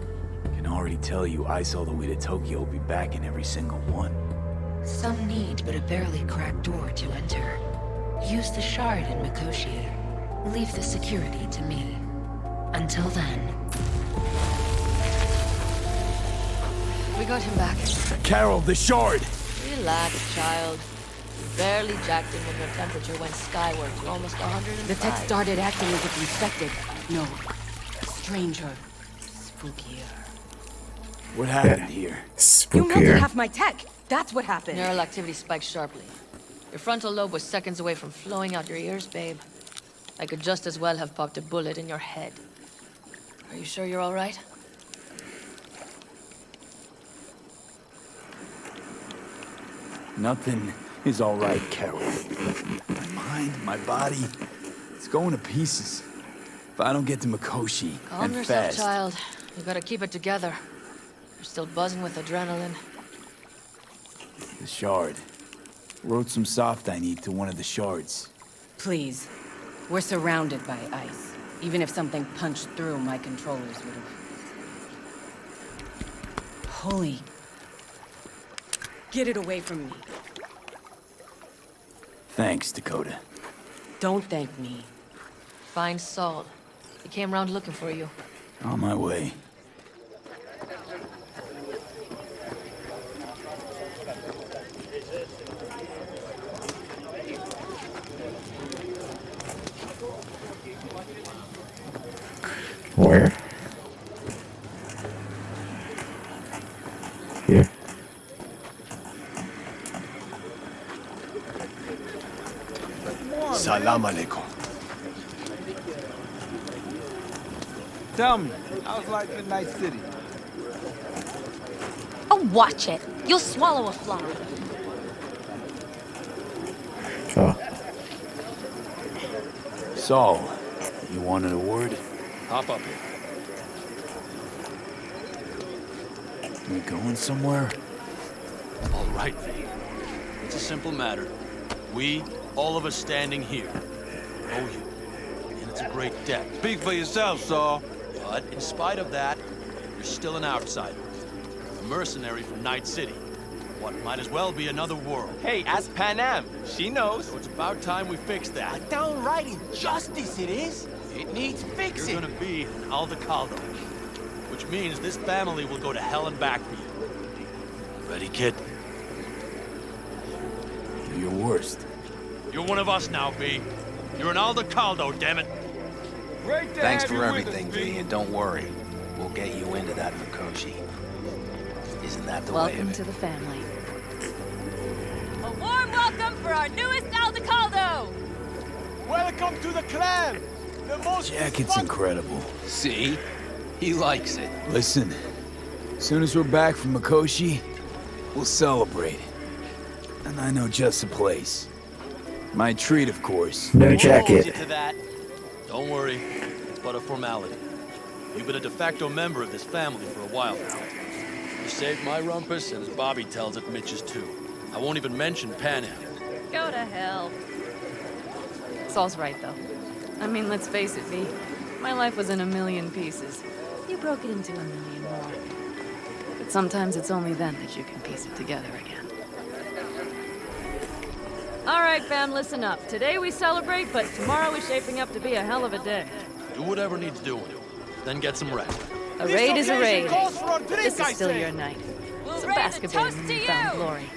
Can already tell you ice all the way to Tokyo will be back in every single one. Some need but a barely cracked door to enter. Use the shard in Mikoshi. Leave the security to me. Until then. We got him back. Carol, the shard! Relax, child. You barely jacked him when your temperature went skyward to almost 105. The tech started acting as if infected. No. Stranger. Spookier. What happened here? You melted half my tech! That's what happened! Neural activity spiked sharply. Your frontal lobe was seconds away from flowing out your ears, babe. I could just as well have popped a bullet in your head. Are you sure you're all right? Nothing is all right, Carol. My mind, my body, it's going to pieces. If I don't get to Mikoshi, Calm and yourself, fast. child. You gotta keep it together. You're still buzzing with adrenaline. The shard. Wrote some soft I need to one of the shards. Please. We're surrounded by ice. Even if something punched through, my controllers would have... Holy... Get it away from me. Thanks, Dakota. Don't thank me. Find Saul. He came round looking for you. On my way. Where? Here. Salam alaikum. Tell me, how's life in Night City? Oh, watch it. You'll swallow a fly. Oh. Saul, you wanted a word? Hop up here. We going somewhere? All right, V. It's a simple matter. We, all of us standing here, owe you That's a great depth. Speak for yourself, Saul. But in spite of that, you're still an outsider. A mercenary from Night City. What might as well be another world. Hey, ask Panam. She knows. So it's about time we fix that. Downright injustice it is. It needs fixing. You're gonna be an Aldecaldo, which means this family will go to hell and back for you. Ready, kid? Do your worst. You're one of us now, V. You're an Aldecaldo, damn it. Thanks for everything, V, and don't worry. We'll get you into that Mikoshi. Isn't that the way Welcome of it? to the family. A warm welcome for our newest Aldecaldo! Welcome to the clan. The most Jacket's incredible. See? He likes it. Listen, as soon as we're back from Mikoshi, we'll celebrate. And I know just the place. My treat, of course. No Hold jacket. you to that. Don't worry, it's but a formality. You've been a de facto member of this family for a while now. You saved my rumpus, and as Bobby tells it, Mitch's too. I won't even mention Panam. Go to hell. Saul's right, though. I mean, let's face it, V. My life was in a million pieces. You broke it into a million more. But sometimes it's only then that you can piece it together again. All right, fam, listen up. Today we celebrate, but tomorrow is shaping up to be a hell of a day. Do whatever needs doing, then get some rest. A raid is a raid. Calls for a drink, This I is still say. your night. So bask a bit in newfound glory.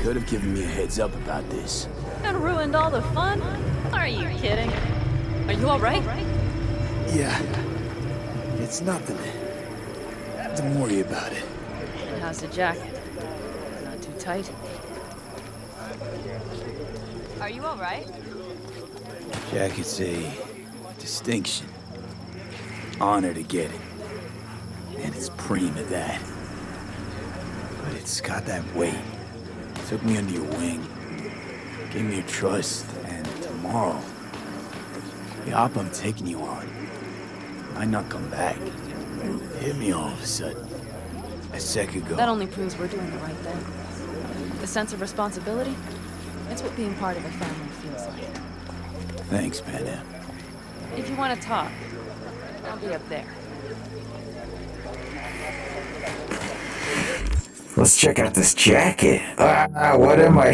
Could have given me a heads up about this. And ruined all the fun? Are you kidding? Are you all right? Yeah. It's nothing. Don't worry about it. How's the jacket? Not too tight? Are you all right? Jacket's a distinction. Honor to get it. And it's preem at that. But it's got that weight. Took me under your wing. Gave me your trust. And tomorrow, the op I'm taking you on might not come back. Hit me all of a sudden. A second ago. That only proves we're doing the right thing. The sense of responsibility, it's what being part of a family feels like. Thanks, Panam. If you want to talk, I'll be up there. Let's check out this jacket. What am I?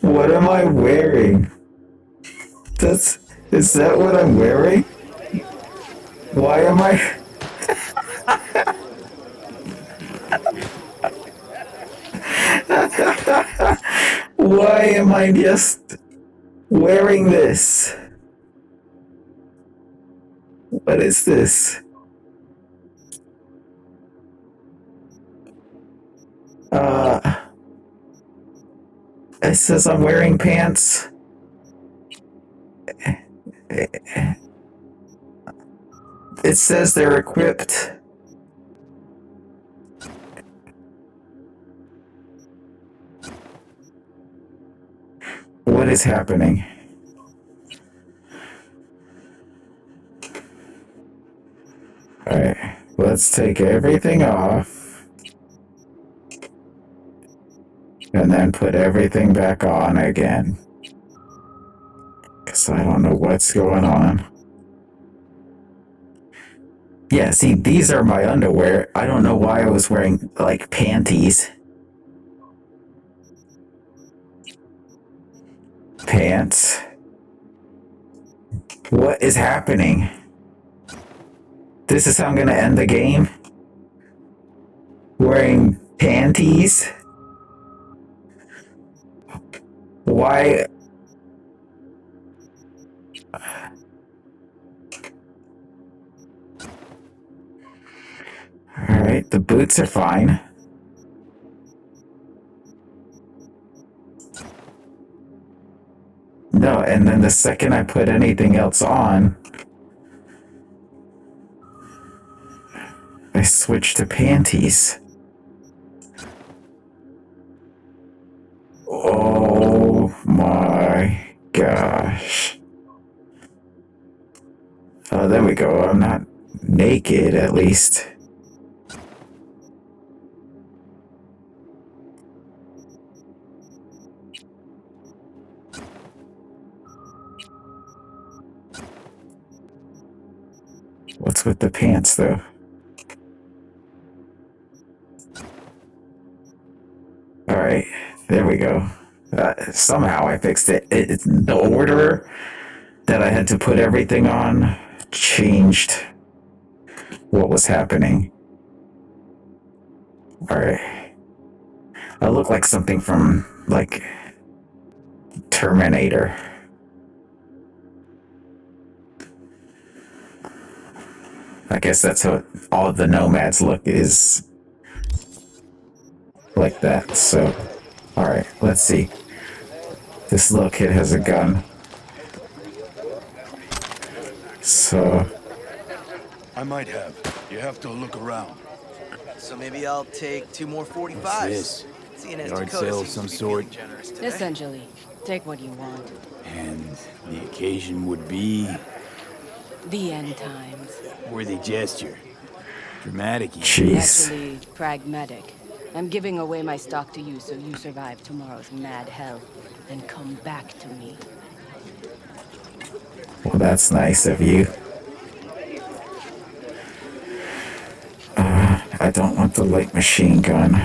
What am I wearing? Is that what I'm wearing? Why am I? Why am I just wearing this? What is this? It says I'm wearing pants. It says they're equipped. What is happening? Alright, let's take everything off. And then put everything back on again. Because I don't know what's going on. Yeah, see, these are my underwear. I don't know why I was wearing, like, panties. Pants. What is happening? This is how I'm gonna end the game? Wearing panties? Why? Alright, the boots are fine. No, and then the second I put anything else on, I switch to panties. Oh my gosh. Oh, there we go. I'm not naked, at least. What's with the pants, though? Alright, there we go. Somehow I fixed it. It's the order that I had to put everything on changed what was happening. Alright. I look like something from, like, Terminator. I guess that's how all the nomads look, is like that. So, alright, let's see. This little kid has a gun. So, I might have. You have to look around. So maybe I'll take 2 more 45s. What's this? Seeing as Yard Dakota sale of seems some to be sort? feeling generous today. Essentially, take what you want. And the occasion would be The end times. worthy gesture. Dramatic. jeez. Actually, pragmatic. I'm giving away my stock to you so you survive tomorrow's mad hell and come back to me. Well, that's nice of you. I don't want the light machine gun.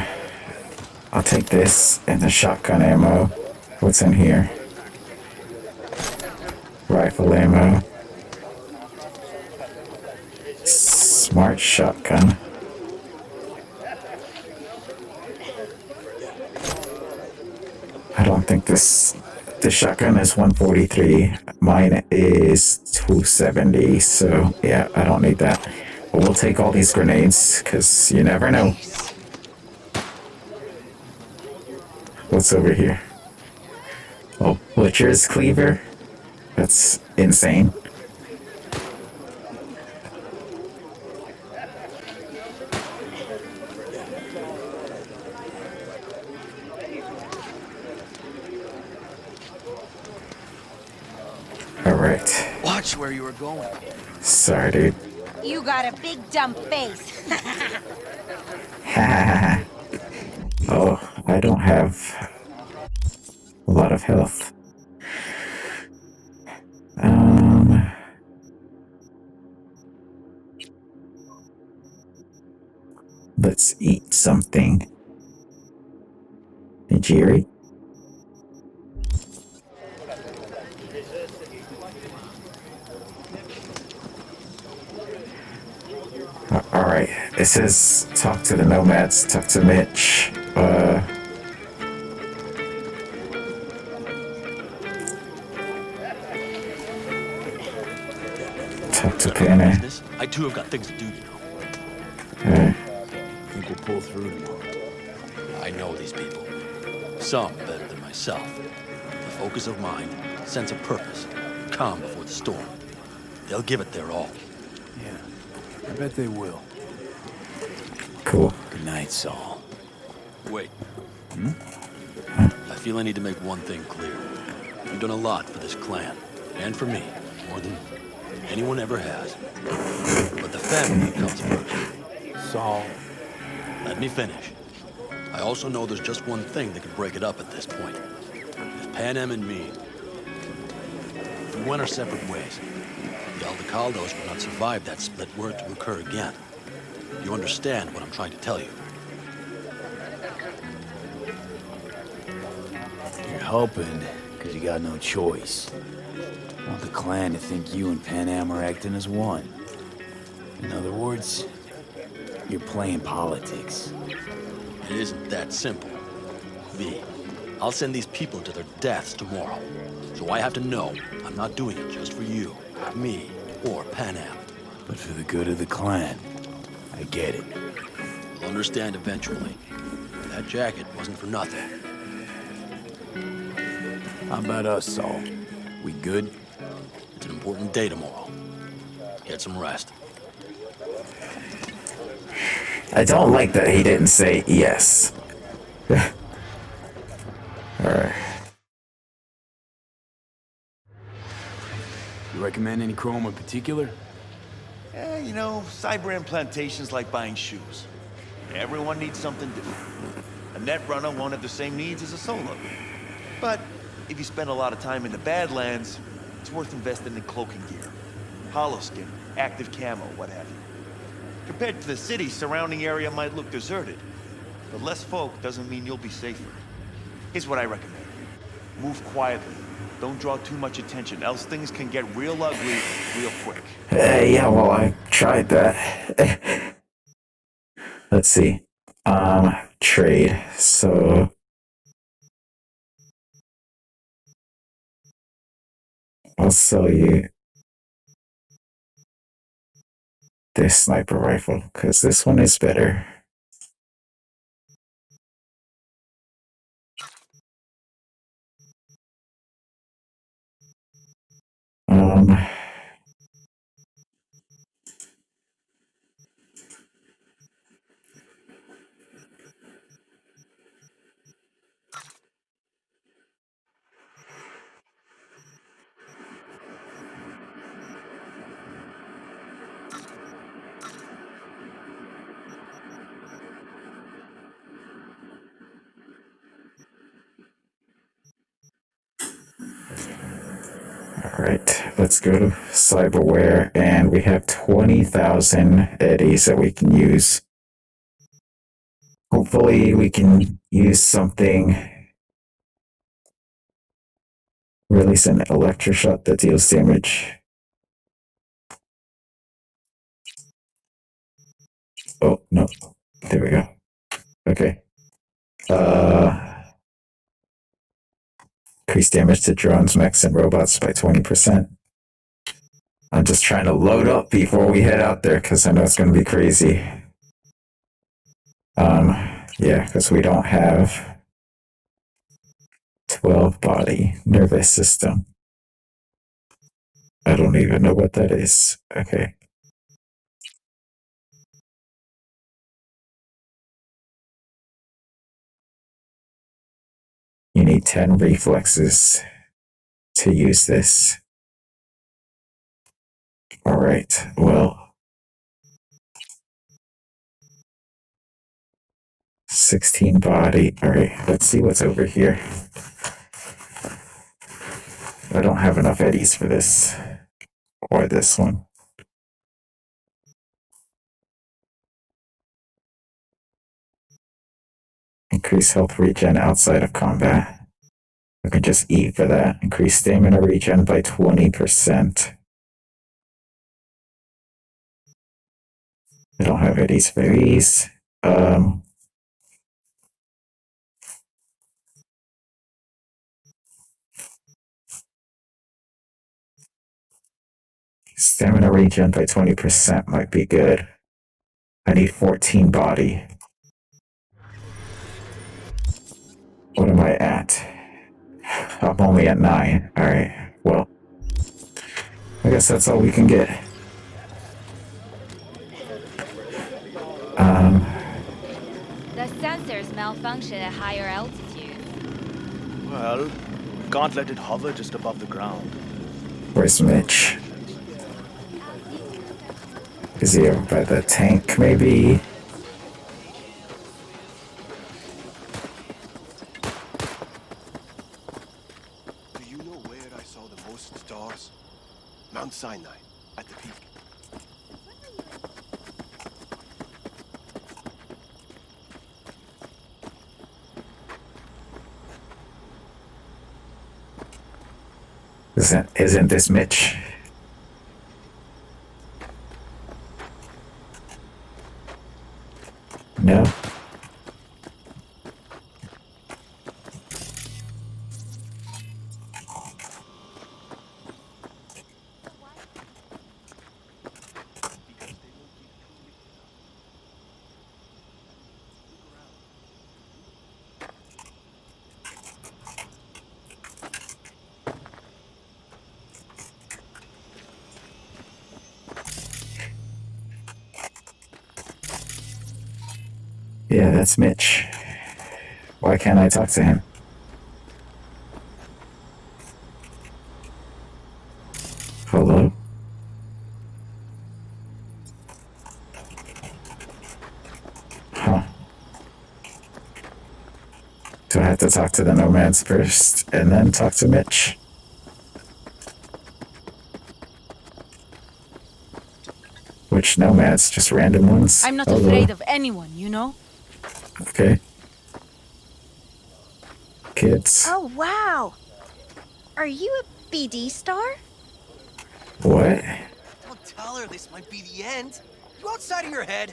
I'll take this and the shotgun ammo. What's in here? Rifle ammo. Smart shotgun. I don't think this shotgun is 143. Mine is 270. So yeah, I don't need that. But we'll take all these grenades because you never know. What's over here? Oh, Butcher's Cleaver? That's insane. Alright. Watch where you were going. Sorry, dude. You got a big dumb face. Oh, I don't have a lot of health. Let's eat something. Hey, Jerry. Alright, it says talk to the nomads, talk to Mitch. Talk to Penny. I too have got things to do, you know. I think we'll pull through tomorrow. I know these people. Some better than myself. The focus of mind, sense of purpose, calm before the storm. They'll give it their all. Yeah, I bet they will. Cool. Good night, Saul. Wait. I feel I need to make one thing clear. You've done a lot for this clan, and for me, more than anyone ever has. But the family comes first. Saul. Let me finish. I also know there's just one thing that could break it up at this point. If Pan Am and me, if we went our separate ways, the Aldecaldos would not survive that split were it to occur again. You understand what I'm trying to tell you? You're helping because you got no choice. I want the clan to think you and Pan Am are acting as one. In other words, you're playing politics. It isn't that simple. V, I'll send these people to their deaths tomorrow. So I have to know I'm not doing it just for you, me, or Pan Am. But for the good of the clan, I get it. You'll understand eventually. That jacket wasn't for nothing. How about us, Saul? We good? It's an important day tomorrow. Get some rest. I don't like that he didn't say yes. Alright. You recommend any chrome in particular? Yeah, you know, Cyber plantations like buying shoes. Everyone needs something different. A net runner won't have the same needs as a solo. But if you spend a lot of time in the Badlands, it's worth investing in cloaking gear. Hollow skin, active camo, what have you. Compared to the city, surrounding area might look deserted. But less folk doesn't mean you'll be safer. Here's what I recommend. Move quietly. Don't draw too much attention, else things can get real ugly real quick. Yeah, well, I tried that. Let's see. Trade. So I'll sell you this sniper rifle because this one is better. Alright, let's go to cyberware, and we have 20,000 eddies that we can use. Hopefully we can use something, release an electroshock that deals damage. Oh, no. There we go. Okay. Increase damage to drones, mechs, and robots by 20%. I'm just trying to load up before we head out there because I know it's going to be crazy. Yeah, because we don't have 12 body nervous system. I don't even know what that is. Okay. You need 10 reflexes to use this. All right, well, 16 body. All right, let's see what's over here. I don't have enough eddies for this or this one. Increase health regen outside of combat. I can just eat for that. Increase stamina regen by 20%. I don't have eddies for these. Stamina regen by 20% might be good. I need 14 body. What am I at? I'm only at 9. Alright, well, I guess that's all we can get. The sensors malfunction at higher altitude. Well, we can't let it hover just above the ground. Where's Mitch? Is he over by the tank, maybe? Do you know where I saw the most stars? Mount Sinai, at the peak. Isn't this Mitch? No. Yeah, that's Mitch. Why can't I talk to him? Hello? Huh. Do I have to talk to the nomads first and then talk to Mitch? Which nomads? Just random ones? I'm not Hello. afraid of anyone, you know? Okay. Kids. Oh, wow. Are you a BD star? What? Don't tell her this might be the end. You outside of your head?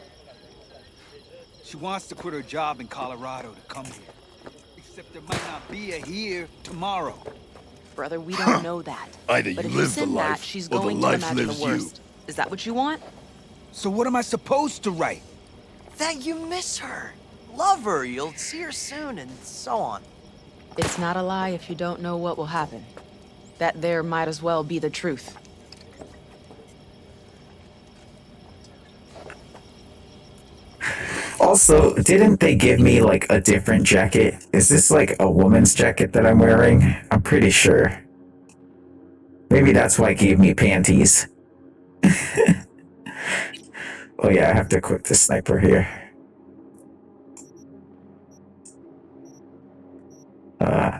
She wants to quit her job in Colorado to come here. Except there might not be a here tomorrow. Brother, we don't know that. Either but you if live you send the that, life, she's or the going to life imagine the lives you. worst. Is that what you want? So what am I supposed to write? That you miss her. Love her, you'll see her soon, and so on. It's not a lie if you don't know what will happen. That there might as well be the truth. Also, didn't they give me like a different jacket? Is this like a woman's jacket that I'm wearing? I'm pretty sure. Maybe that's why it gave me panties. Oh yeah, I have to equip the sniper here.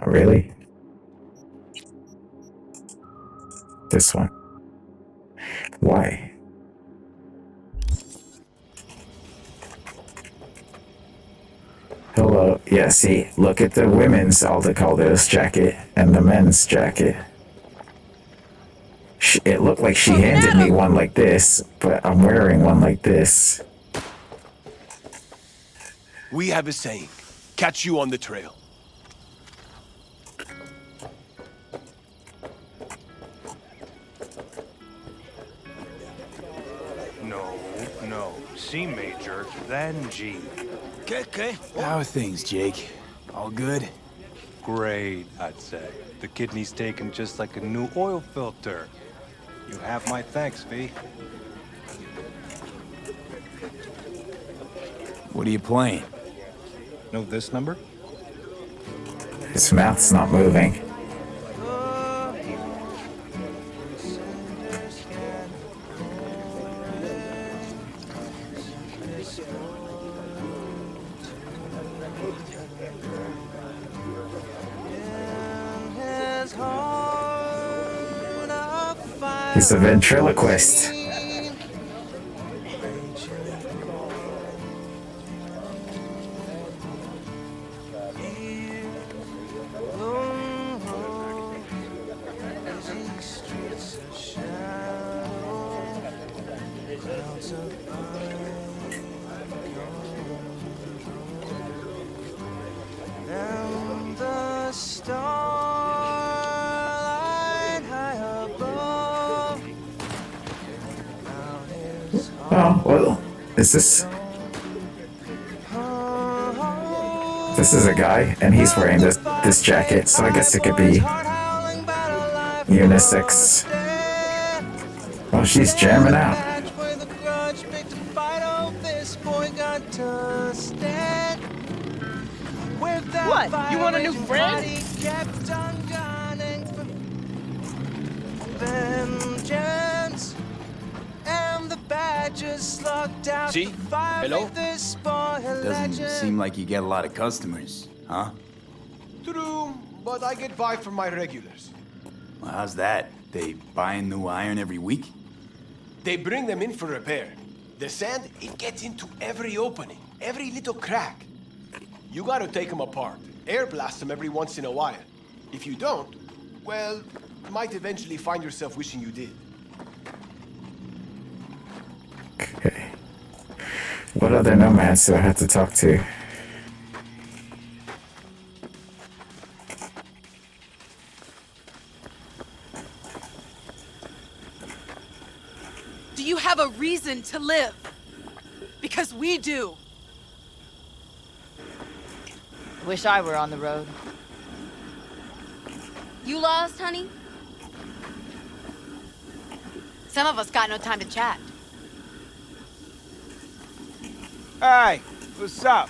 Really? This one. Why? Hello. Yeah, see, look at the women's Aldecaldos jacket and the men's jacket. It looked like she handed me one like this, but I'm wearing one like this. We have a saying. Catch you on the trail. No. C major, then G. Okay. How are things, Jake? All good? Great, I'd say. The kidney's taken just like a new oil filter. You have my thanks, V. What are you playing? Know this number? His mouth's not moving. He's a ventriloquist. Oh, well, is this... This is a guy, and he's wearing this jacket, so I guess it could be unisex. Oh, she's jamming out. What? You want a new friend? See? Hello? Doesn't seem like you get a lot of customers, huh? True, but I get by from my regulars. Well, how's that? They buying new iron every week? They bring them in for repair. The sand, it gets into every opening, every little crack. You gotta take them apart, air blast them every once in a while. If you don't, well, you might eventually find yourself wishing you did. Okay. What other nomads do I have to talk to? Do you have a reason to live? Because we do. Wish I were on the road. You lost, honey? Some of us got no time to chat. Hey, what's up?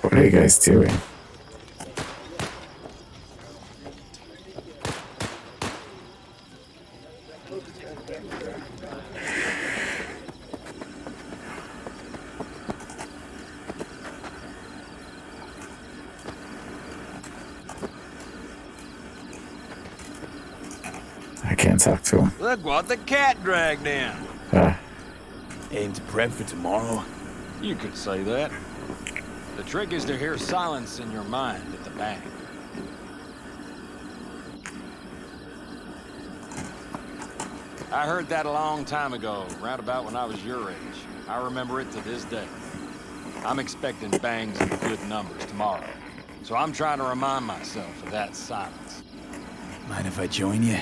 What are you guys doing? I can't talk to him. Look what the cat dragged in. Aim to prep for tomorrow? You could say that. The trick is to hear silence in your mind at the bank. I heard that a long time ago, round about when I was your age. I remember it to this day. I'm expecting bangs in good numbers tomorrow, so I'm trying to remind myself of that silence. Mind if I join you?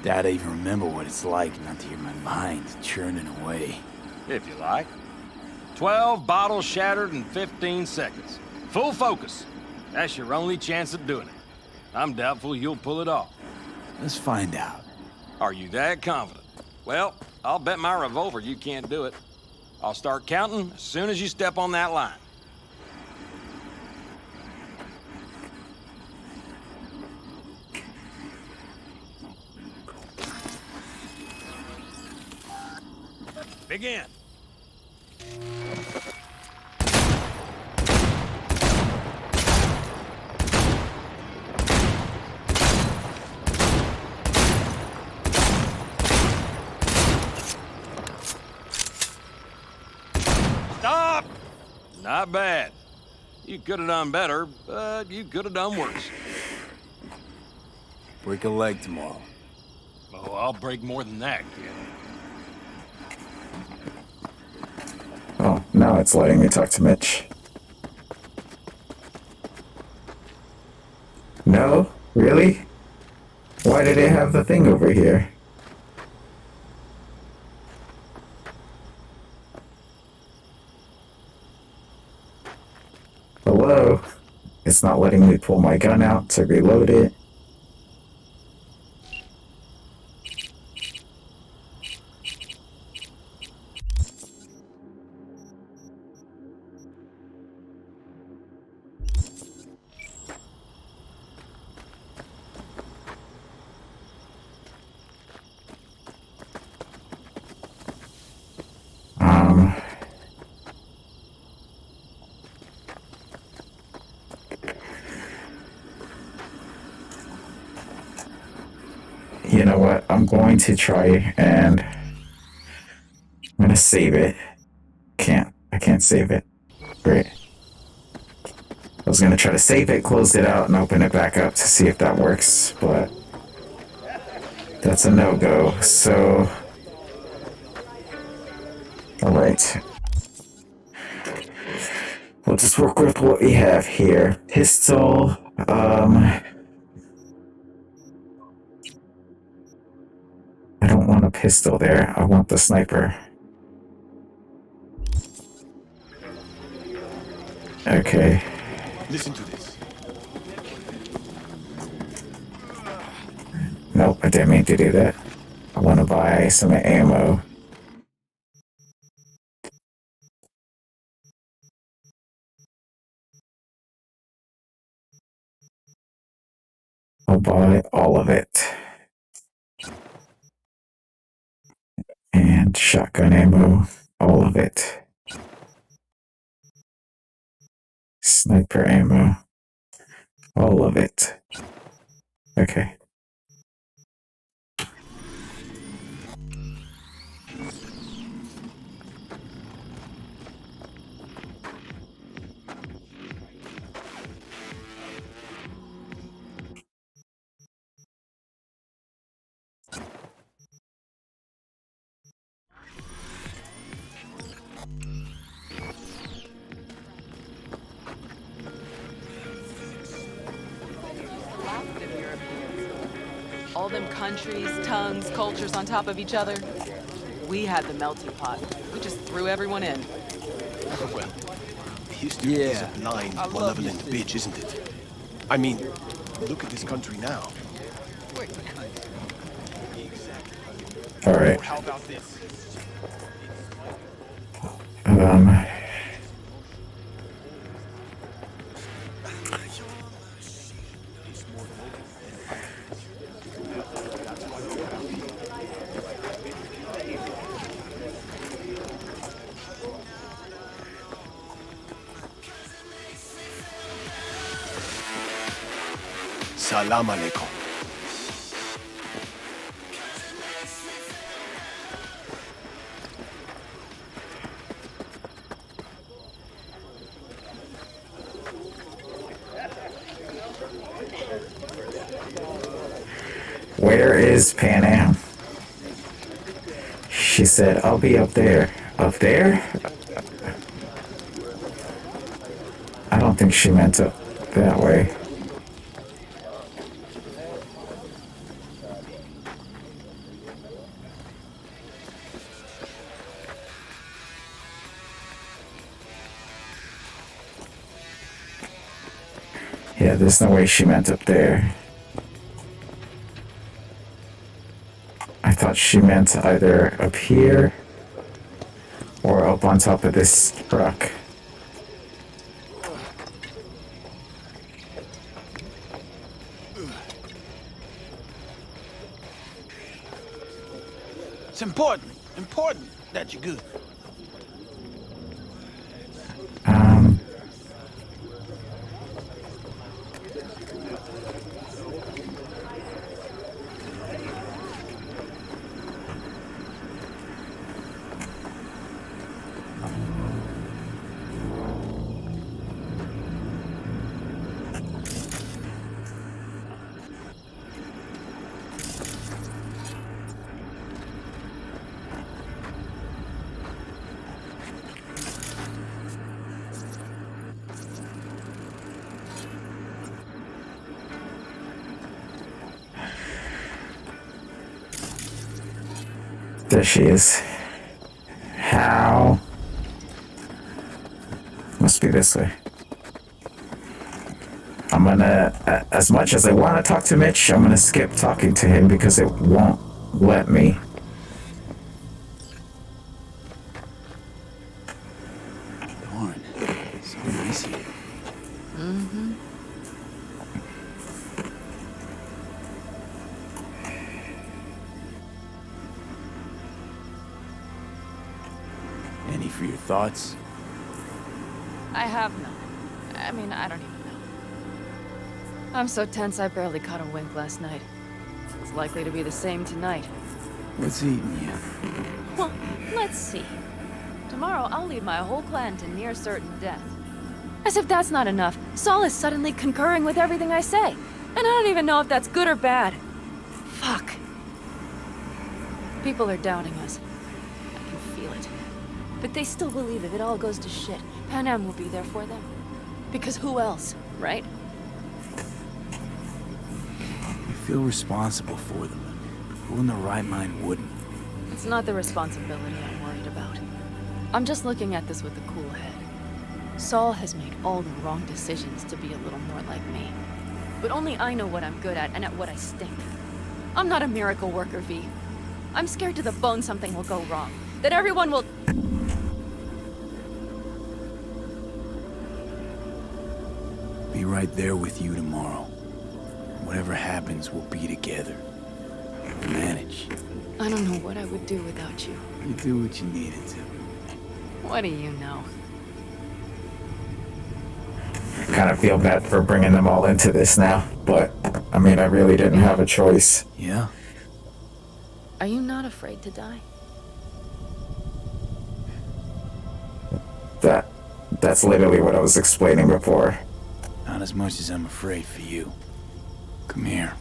Doubt I even remember what it's like not to hear my mind churning away. If you like. 12 bottles shattered in 15 seconds. Full focus. That's your only chance of doing it. I'm doubtful you'll pull it off. Let's find out. Are you that confident? Well, I'll bet my revolver you can't do it. I'll start counting as soon as you step on that line. Begin. Stop! Not bad. You could have done better, but you could have done worse. Break a leg tomorrow. Oh, I'll break more than that, kid. Oh, now it's letting me talk to Mitch. No? Really? Why did it have the thing over here? Hello? It's not letting me pull my gun out to reload it. You know what? I'm going to try and I'm gonna save it. I can't save it. Great. I was gonna try to save it, close it out, and open it back up to see if that works, but that's a no-go, so... Alright. We'll just work with what we have here. Pistol, I don't want a pistol there. I want the sniper. Okay. Listen to this. Nope, I didn't mean to do that. I want to buy some ammo. I'll buy all of it. And shotgun ammo, all of it. Sniper ammo, all of it. Okay. All them countries, tongues, cultures on top of each other. We had the melting pot. We just threw everyone in. Well, history is a blind, malevolent bitch, isn't it? I mean, look at this country now. All right. How about this? Salam alaikum. Where is Pan Am? She said, I'll be up there. Up there? I don't think she meant it that way. Yeah, there's no way she meant up there. I thought she meant either up here or up on top of this rock. It's important that you're good. There she is. How? Must be this way. I'm gonna, as much as I want to talk to Mitch, I'm gonna skip talking to him because it won't let me. Darn. So nice here. Mm-hmm. Any for your thoughts? I have none. I mean, I don't even know. I'm so tense I barely caught a wink last night. It's likely to be the same tonight. What's eating you? Well, let's see. Tomorrow I'll lead my whole clan to near certain death. As if that's not enough, Saul is suddenly concurring with everything I say. And I don't even know if that's good or bad. Fuck. People are doubting us. I can feel it. But they still believe if it all goes to shit, Pan Am will be there for them. Because who else, right? You feel responsible for them. Who in their right mind wouldn't? It's not the responsibility I'm worried about. I'm just looking at this with a cool head. Saul has made all the wrong decisions to be a little more like me. But only I know what I'm good at and at what I stink. I'm not a miracle worker, V. I'm scared to the bone something will go wrong. That everyone will... Be right there with you tomorrow. Whatever happens, we'll be together. We'll manage. I don't know what I would do without you. You do what you needed to. What do you know? I kind of feel bad for bringing them all into this now, but I mean, I really didn't have a choice. Yeah? Are you not afraid to die? That's literally what I was explaining before. Not as much as I'm afraid for you. Come here.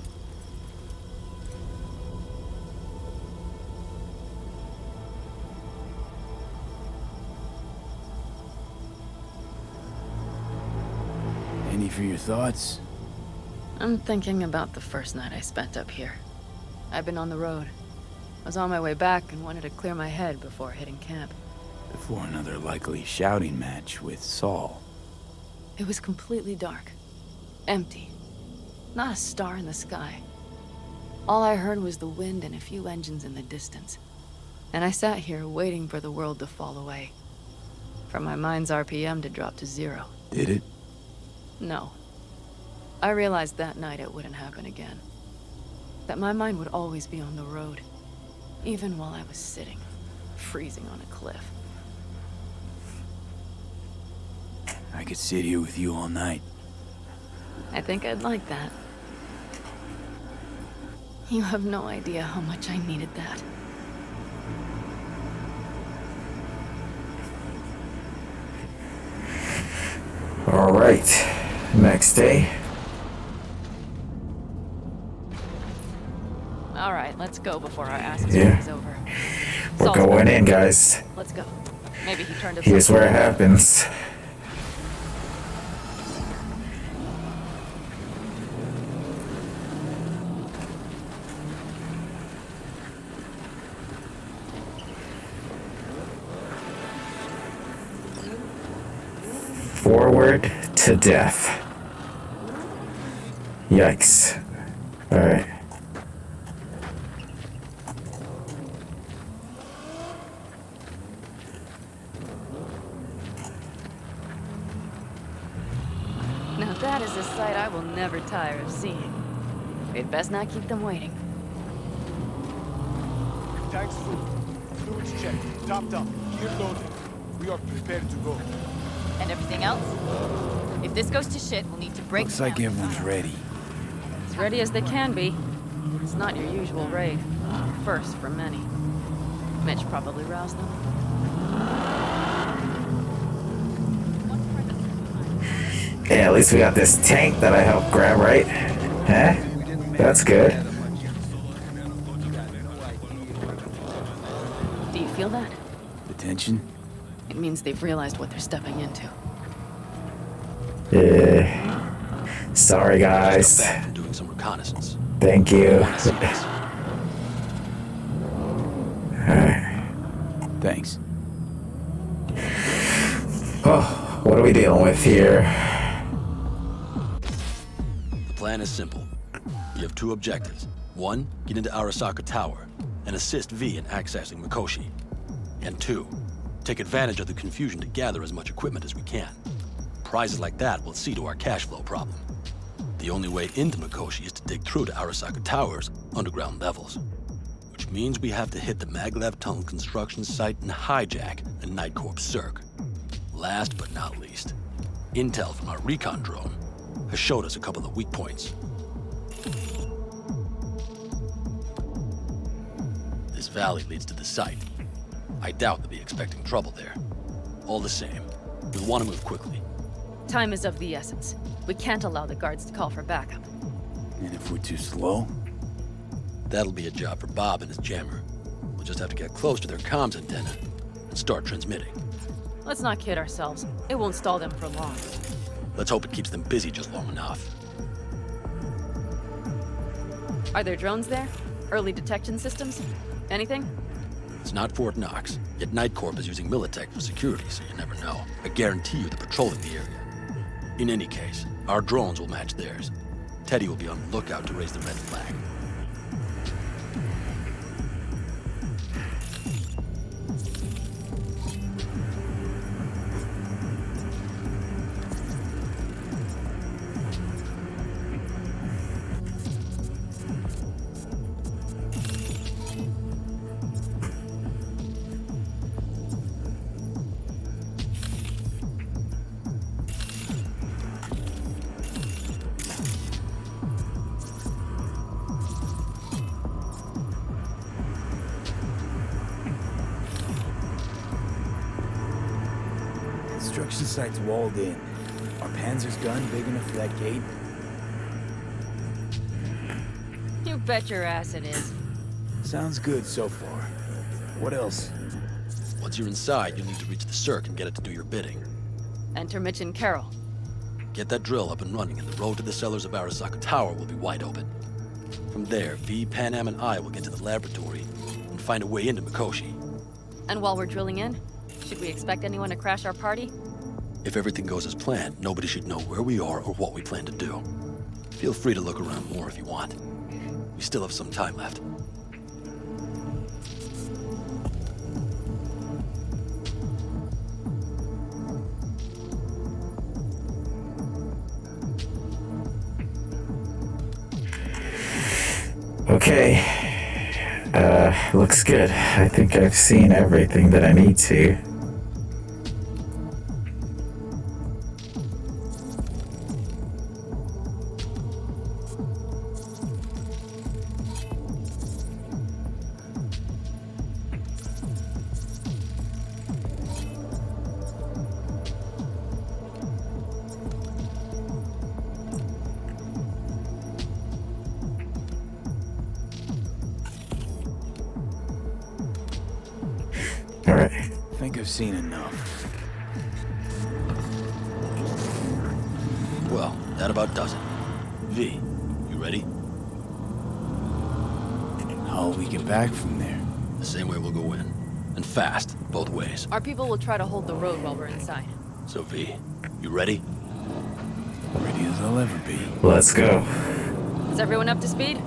Any for your thoughts? I'm thinking about the first night I spent up here. I've been on the road. I was on my way back and wanted to clear my head before hitting camp. Before another likely shouting match with Saul. It was completely dark. Empty. Not a star in the sky. All I heard was the wind and a few engines in the distance. And I sat here waiting for the world to fall away. For my mind's RPM to drop to 0. Did it? No. I realized that night it wouldn't happen again. That my mind would always be on the road. Even while I was sitting, freezing on a cliff. I could sit here with you all night. I think I'd like that. You have no idea how much I needed that. All right. Next day. All right, let's go before our asses Yeah. freeze over. We're Salzburg. going in, guys. Let's go. Maybe he turned Here's himself where it in. happens. Forward to death. Yikes. Alright. Now that is a sight I will never tire of seeing. We'd best not keep them waiting. Tanks full. Fluids checked. Topped up. Gear loaded. We are prepared to go. And everything else? If this goes to shit, we'll need to break Looks like everyone's ready. As ready as they can be. It's not your usual raid. First for many. Mitch probably roused them. Yeah, at least we got this tank that I helped grab, right? Huh? That's good. Do you feel that? The tension? It means they've realized what they're stepping into. Yeah. Sorry, guys. Just got back from doing some reconnaissance. Thank you. Wanna see this? Thanks. Oh, what are we dealing with here? The plan is simple. You have two objectives. One, get into Arasaka Tower and assist V in accessing Mikoshi. And two, take advantage of the confusion to gather as much equipment as we can. Prizes like that will see to our cash flow problem. The only way into Mikoshi is to dig through to Arasaka Tower's underground levels. Which means we have to hit the Maglev Tunnel construction site and hijack a Night Corps Cirque. Last but not least, intel from our recon drone has showed us a couple of weak points. This valley leads to the site. I doubt they'll be expecting trouble there. All the same, we'll want to move quickly. Time is of the essence. We can't allow the guards to call for backup. And if we're too slow? That'll be a job for Bob and his jammer. We'll just have to get close to their comms antenna and start transmitting. Let's not kid ourselves. It won't stall them for long. Let's hope it keeps them busy just long enough. Are there drones there? Early detection systems? Anything? It's not Fort Knox, yet Night Corp is using Militech for security, so you never know. I guarantee you they're patrolling the area. In any case, our drones will match theirs. Teddy will be on the lookout to raise the red flag. Construction site's walled in. Are Panzer's gun big enough for that gate? You bet your ass it is. Sounds good so far. What else? Once you're inside, you'll need to reach the Cirque and get it to do your bidding. Enter Mitch and Carol. Get that drill up and running, and the road to the cellars of Arasaka Tower will be wide open. From there, V, Panam, and I will get to the laboratory and find a way into Mikoshi. And while we're drilling in, should we expect anyone to crash our party? If everything goes as planned, nobody should know where we are or what we plan to do. Feel free to look around more if you want. We still have some time left. Okay. Looks good. I think I've seen everything that I need to. All right. I think I've seen enough. Well, that about does it. V, you ready? How'll we get back from there? The same way we'll go in. And fast, both ways. Our people will try to hold the road while we're inside. So V, you ready? Ready as I'll ever be. Let's go. Is everyone up to speed?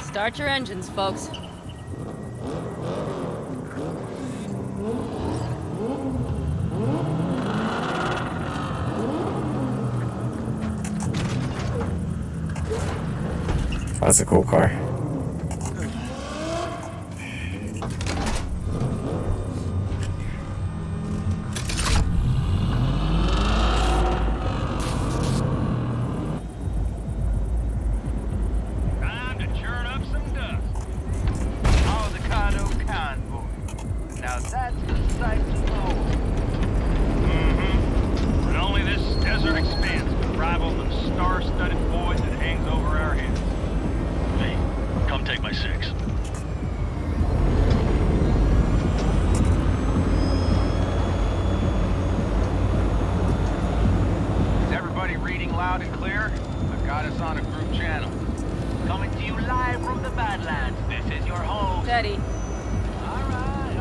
Start your engines, folks. That's a cool car. Time to churn up some dust. Avocado convoy. Now that's the sight to behold. But only this desert expanse can rival the star-studded void that hangs over our heads. V, come take my 6. Is everybody reading loud and clear? I've got us on a group channel. Coming to you live from the Badlands. This is your host. Steady. All right.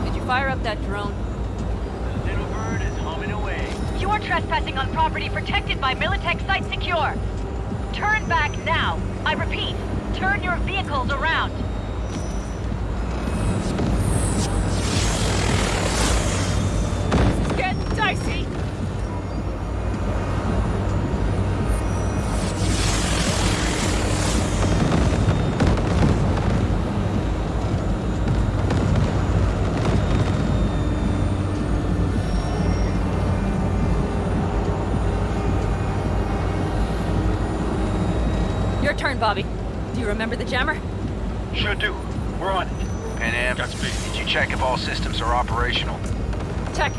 Did you fire up that drone? The little bird is humming away. You are trespassing on property protected by Militech Site Secure. Turn back now. I repeat, turn your vehicles around. It's getting dicey. Your turn, Bobby. Do you remember the jammer? Sure do. We're on it. Pan Am, did you check if all systems are operational? Check.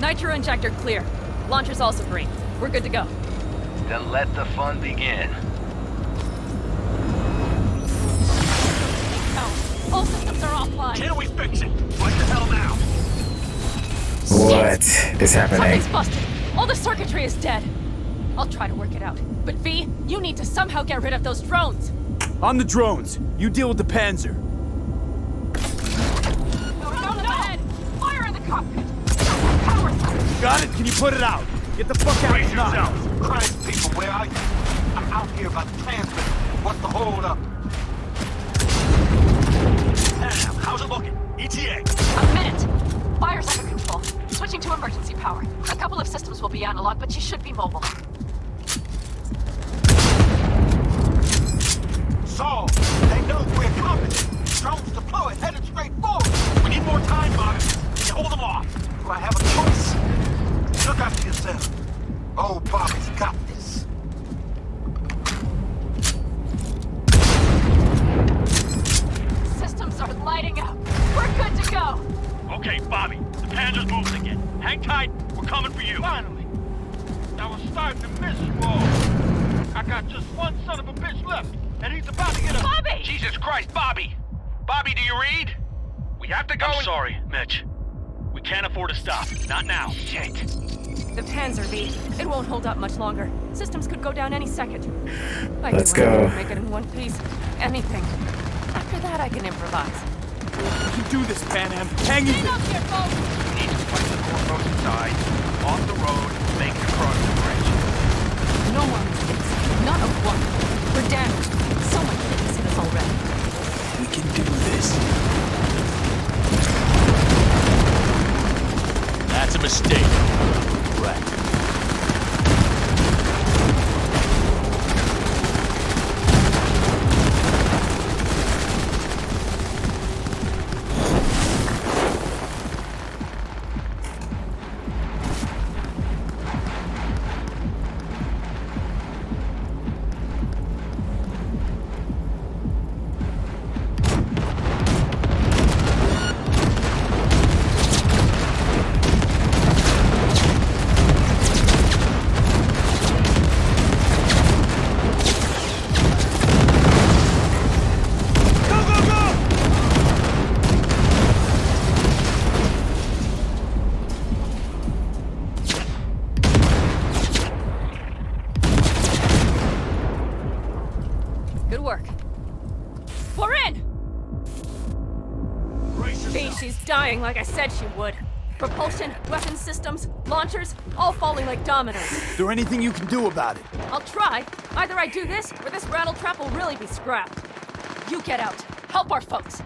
Nitro injector clear. Launcher's also green. We're good to go. Then let the fun begin. Oh, all systems are offline. Can we fix it? What the hell now? What is happening? Something's busted. All the circuitry is dead. I'll try to work it out. But V, you need to somehow get rid of those drones. On the drones. You deal with the Panzer. No! Fire in the cockpit! Power source! Got it? Can you put it out? Get the fuck out Brace of now. yourself. Christ, people, where are you? I'm out here about the transmitter. What's the hold up? Damn, how's it looking? ETA. A minute! Fire's under control. Switching to emergency power. A couple of systems will be analog, but you should be mobile. So, they know we're coming. Drones deployed, headed straight forward. We need more time, Bobby. Can you hold them off? Do I have a choice? Look after yourself. Oh, Bobby's got this. Systems are lighting up. We're good to go. Okay, Bobby. The Panzer's moving again. Hang tight. We're coming for you. Finally. I was starting to miss you all. I got just one son of a bitch left. And he's about to get a... Bobby! Jesus Christ, Bobby! Bobby, do you read? We have to go. I'm sorry, Mitch. We can't afford to stop. Not now. Shit. The Panzer V. It won't hold up much longer. Systems could go down any second. Let's go. Make it in one piece. Anything. After that, I can improvise. You can do this, Pan Am. Hang in Hang there. up here, folks! We need to fight the cornrows inside, off the road, make it across the bridge. No more mistakes. Not a one. We're damaged. So much fitness in us already. We can do this. That's a mistake. Right. everything like I said she would. Propulsion, weapon systems, launchers, all falling like dominoes. Is there anything you can do about it? I'll try. Either I do this, or this rattletrap will really be scrapped. You get out. Help our folks.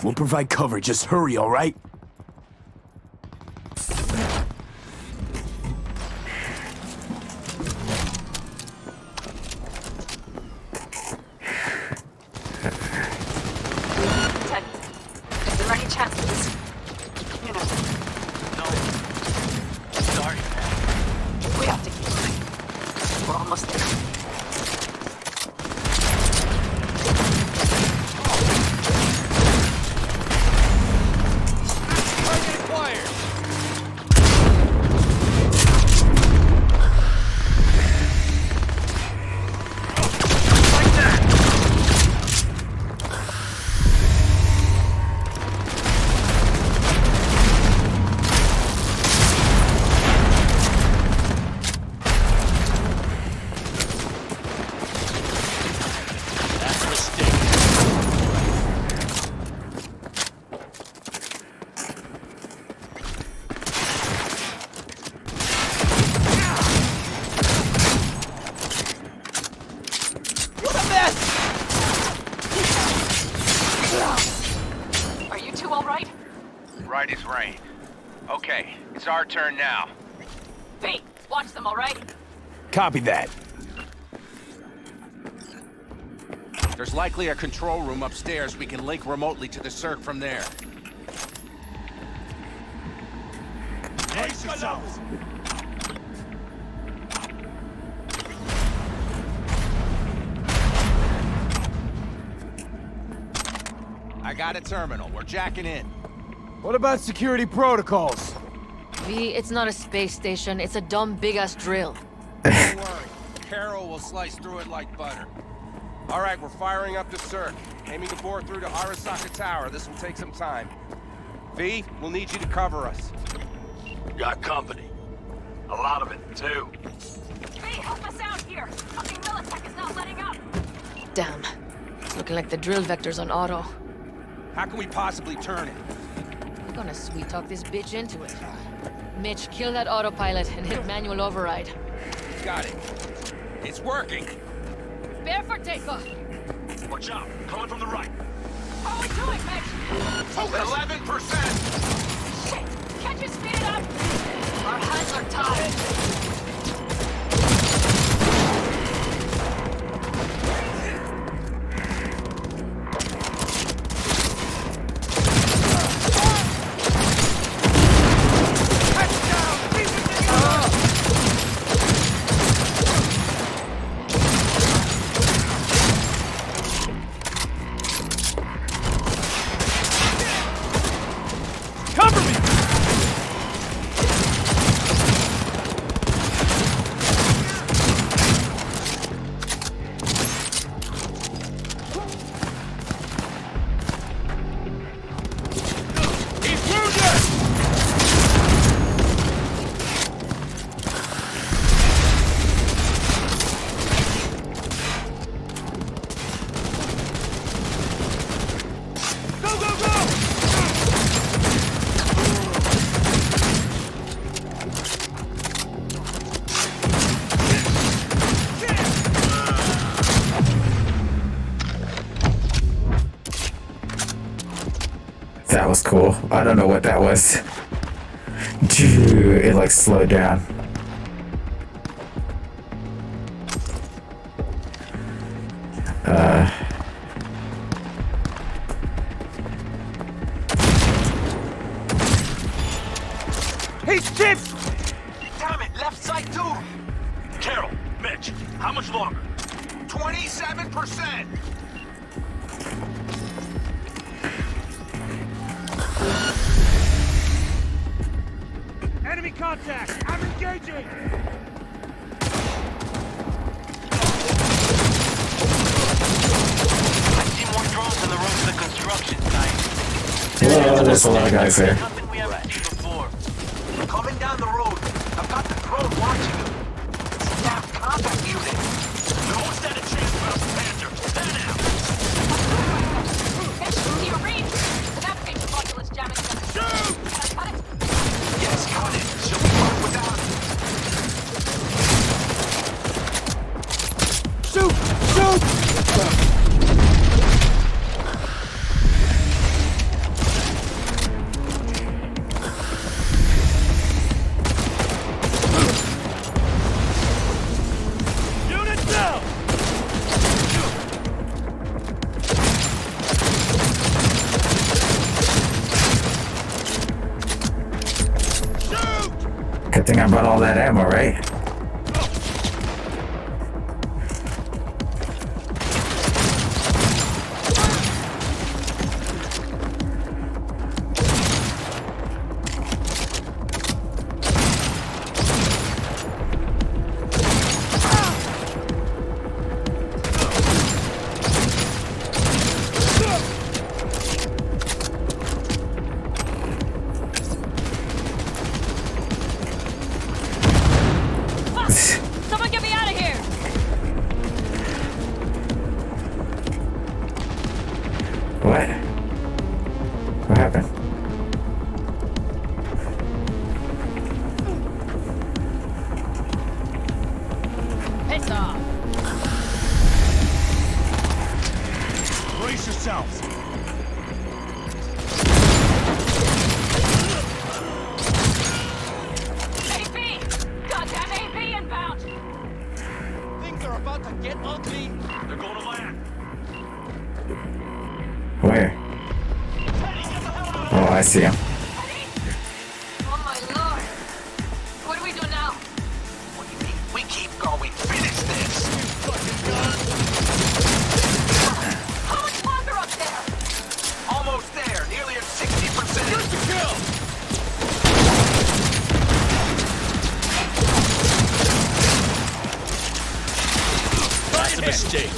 We'll provide cover. Just hurry, all right? Ted, is there any chance of this? You know. No. Sorry, man. We have to keep moving. We're almost there. Right as rain. Okay, it's our turn now. V, watch them, all right? Copy that. There's likely a control room upstairs. We can link remotely to the circ from there. Brace yourselves! I got a terminal. We're jacking in. What about security protocols? V, it's not a space station. It's a dumb big-ass drill. Don't worry. Carol will slice through it like butter. All right, we're firing up the circ. Aiming to bore through to Arasaka Tower. This will take some time. V, we'll need you to cover us. Got company. A lot of it, too. V, help us out here! Fucking Militech is not letting up! Damn. It's looking like the drill vector's on auto. How can we possibly turn it? I'm gonna sweet-talk this bitch into it. Mitch, kill that autopilot and hit manual override. Got it. It's working. Bear for takeoff! Watch out! Coming from the right! How are we doing, Mitch? 11%! Shit! Can't you speed it up? Our hands are tied. That was cool. I don't know what that was. It like slowed down. He's chipped! Damn it, left side too! Carol, Mitch, how much longer? 27%! Enemy contact! I'm engaging! I see more drones in the rooms of the construction site. Yeah, there's a lot of guys there. Nothing we haven't seen before. Coming down the road. I've got the drone watching you. It's a damn combat unit. We won't stand a chance without the Panther. Head out! Mitch, to your reach! The navigation module is jamming together. Good thing I brought all that ammo, right? Someone get me out of here! What? What happened? Piss off! Brace yourselves. AP! Goddamn AP inbound! Things are about to get ugly. They're going to land. Where? Oh, I see him. Oh my lord! What do we do now? What do you mean? We keep going. Finish this. How much longer up there? Almost there. Nearly at 60%. Use the kill. That's a mistake.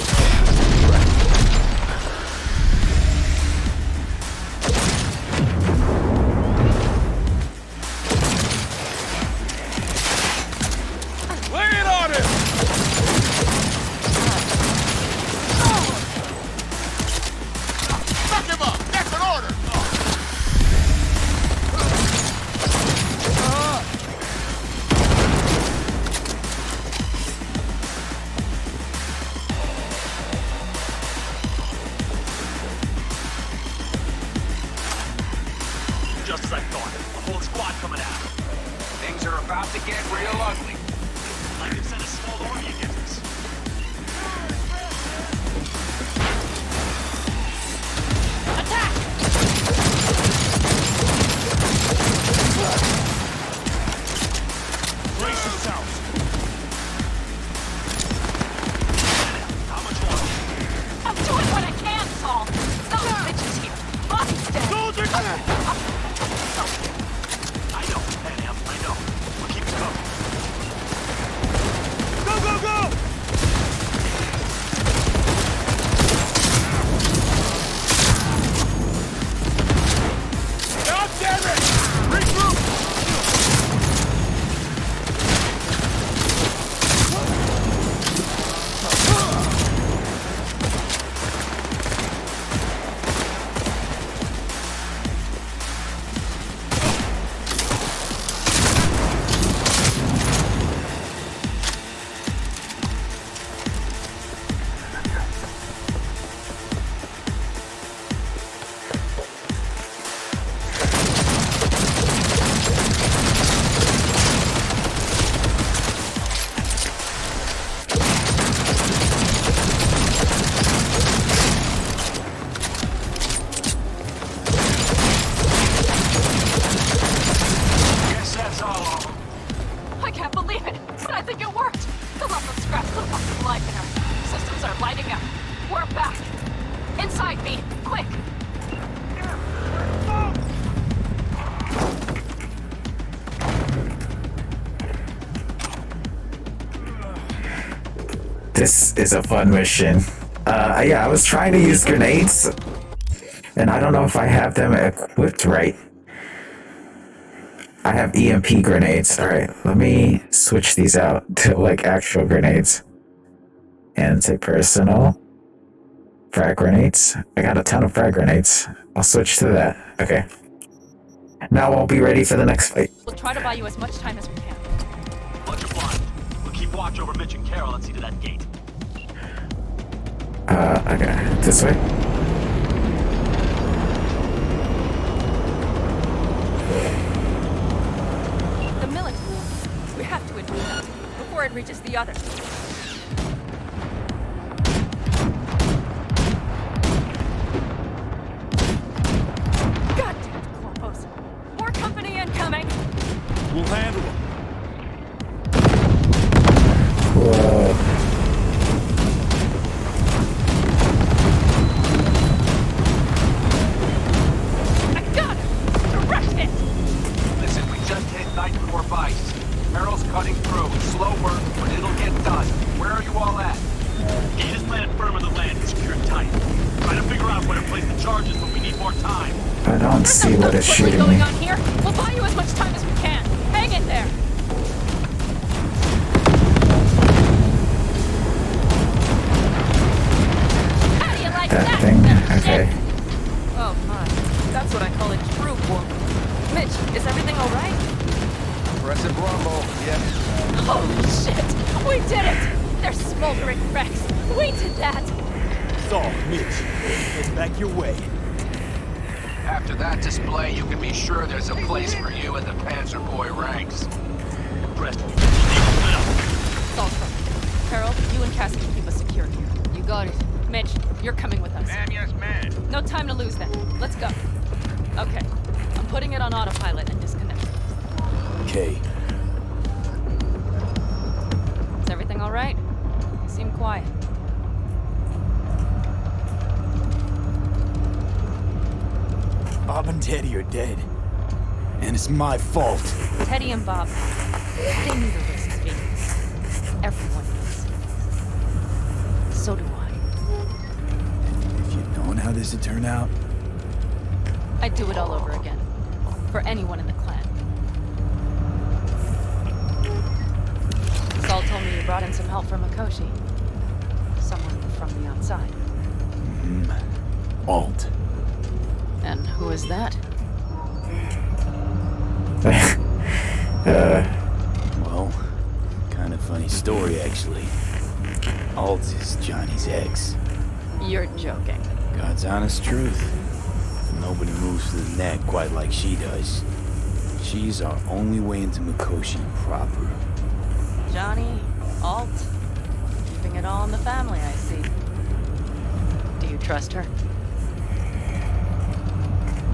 Lay it on him. Fuck him up. That's an order. Just as I thought. A whole squad coming out. Things are about to get real ugly. Like they've sent a small army against us. Brace yourselves. How much longer? I'm doing what I can, Saul! Stop bitches here! Boss's dead! Soldiers! I know, Pan Am, I know. We'll keep you covered. Go, go, go! God damn it! Regroup! Guess that's all of them. I can't believe it, but I think it worked! The left of scraps the fucking life in her. Systems are lighting up. We're back! Inside me! Quick! This is a fun mission. Yeah, I was trying to use grenades, and I don't know if I have them equipped right. I have EMP grenades. Alright, let me switch these out to like actual grenades. And say personal. Frag grenades. I got a ton of frag grenades. I'll switch to that. Okay. Now I'll be ready for the next fight. We'll try to buy you as much time as we can. Much obliged. We'll keep watch over Mitch and Carol and see to that gate. Okay. This way? The millet room. We have to invade that before it reaches the others. Goddamn corpos. More company incoming. We'll handle them. night before Vice. Carol's cutting through. Slow work, but it'll get done. Where are you all at? Gate is landed firm on the land and secured tight. Trying to figure out where to place the charges, but we need more time. I don't see what is What's shooting going me. on here? We'll buy you as much time as we can. Hang in there. How do you like That thing? Okay. Oh my. That's what I call a true woman. Mitch, is everything alright? Impressive rumble, yeah. Holy shit! We did it! They're smoldering wrecks. We did that! Saul, Mitch, get back your way. After that display, you can be sure there's a place for you in the Panzer Boy ranks. Preston, Saul's from. Carol, you and Cassie can keep us secure here. You got it. Mitch, you're coming with us. Man, yes, man. No time to lose then. Let's go. Okay. I'm putting it on autopilot and disconnecting. Okay. Is everything alright? You seem quiet. Bob and Teddy are dead. And it's my fault. Teddy and Bob, they knew the risks, Phoenix. Everyone knows. So do I. If you'd known how this would turn out, I'd do it all over again. For anyone in the clan. Saul told me you brought in some help from Mikoshi. Someone from the outside. Alt. And who is that? Well, kind of funny story, actually. Alt is Johnny's ex. You're joking. God's honest truth. Nobody moves to the neck quite like she does. She's our only way into Mikoshi proper. Johnny, Alt, keeping it all in the family, I see. Do you trust her?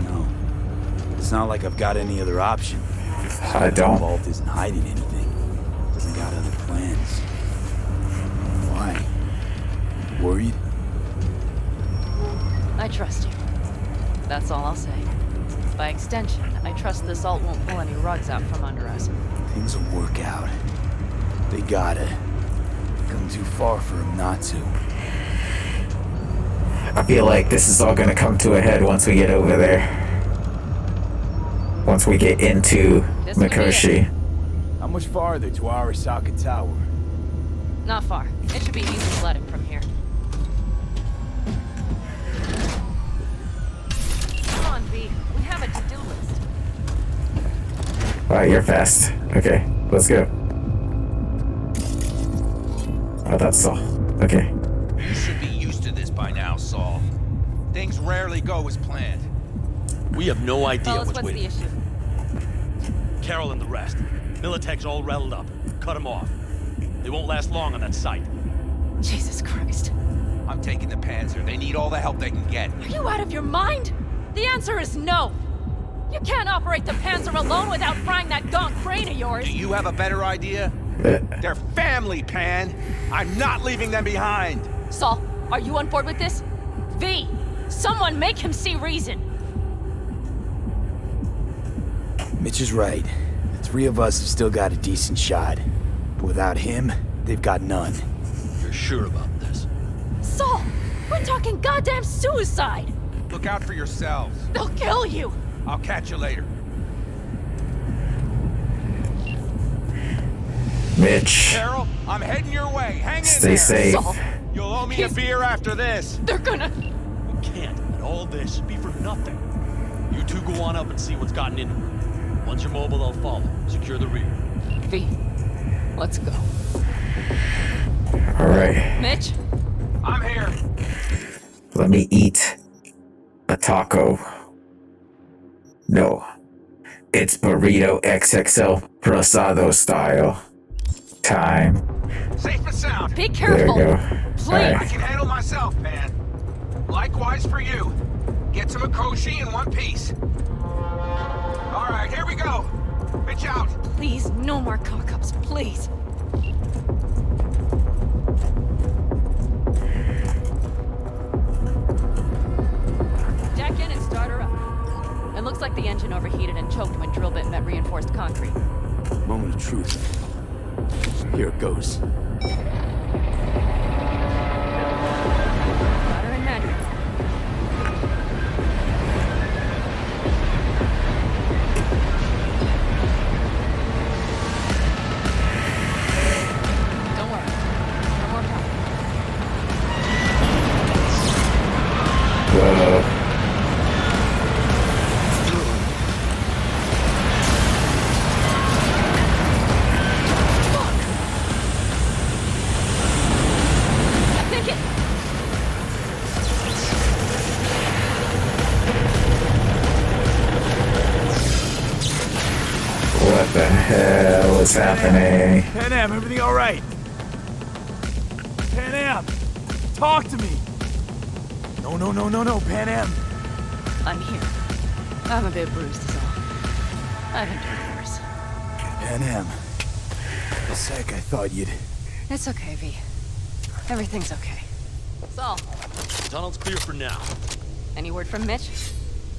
No. It's not like I've got any other option. I don't. Alt isn't hiding anything. Doesn't got other plans. Why? Worried? I trust you. That's all I'll say. By extension, I trust this Alt won't pull any rugs out from under us. Things will work out. They gotta. Come too far for him not to. I feel like this is all gonna come to a head once we get over there. Once we get into Mikoshi. How much farther to Arasaka Tower? Not far. It should be easy sledding from here. Come on, V. We have a to-do list. Alright, you're fast. Okay, let's go. Oh, that's all. Okay. You should be used to this by now, Saul. Things rarely go as planned. We have no idea Tell us what's what's the waiting. issue. Carol and the rest. Militech's all rattled up. Cut them off. They won't last long on that site. Jesus Christ. I'm taking the Panzer. They need all the help they can get. Are you out of your mind? The answer is no. You can't operate the Panzer alone without frying that gaunt brain of yours. Do you have a better idea? They're family, Pan. I'm not leaving them behind. Saul, are you on board with this? V, someone make him see reason. Mitch is right. The three of us have still got a decent shot. But without him, they've got none. You're sure about this? Saul, we're talking goddamn suicide. Look out for yourselves. They'll kill you. I'll catch you later. Mitch. Carol, I'm heading your way. Hang in Stay there. safe. Saul, You'll owe me a beer after this. they're gonna... We can't let all this be for nothing. You two go on up and see what's gotten into it. Once you're mobile, they'll follow. Secure the rear. V, let's go. Alright. Mitch? I'm here. Let me eat a taco. No. It's burrito XXL Rosado style. Time. Safe and sound. Be There careful. you go. Please. Alright. I can handle myself, man. Likewise for you. Get to Mikoshi in one piece. All right, here we go. Mitch out. Please, no more cock-ups, please. Jack in and start her up. It looks like the engine overheated and choked when drill bit met reinforced concrete. Moment of truth. Here it goes. Ladder and manual. Don't worry. No more power. Whoa. What the hell is happening? Pan Am, everything all right? Pan Am, talk to me. No, Pan Am. I'm here. I'm a bit bruised is all. I've endured worse. Pan Am. For a sec, I thought you'd... It's okay, V. Everything's okay. Saul, Tunnel's clear for now. any word from Mitch?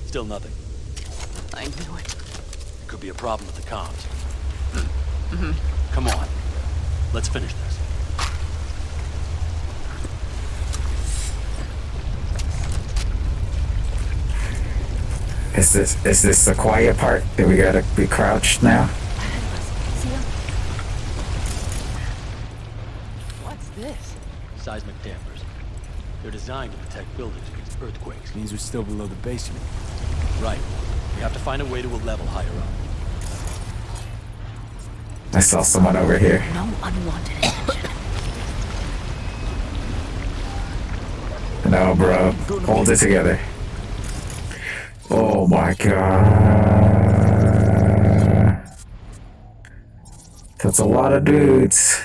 Still nothing. I knew it. Could be a problem with the comms. Mm-hmm. Come on. Let's finish this. Is this the quiet part? Do we gotta be crouched now? See him? What's this? Seismic dampers. They're designed to protect buildings against earthquakes. Means we're still below the basement. Right. We have to find a way to a level higher up. I saw someone over here. No unwanted attention. No, bro. Hold it together. Oh my god. That's a lot of dudes.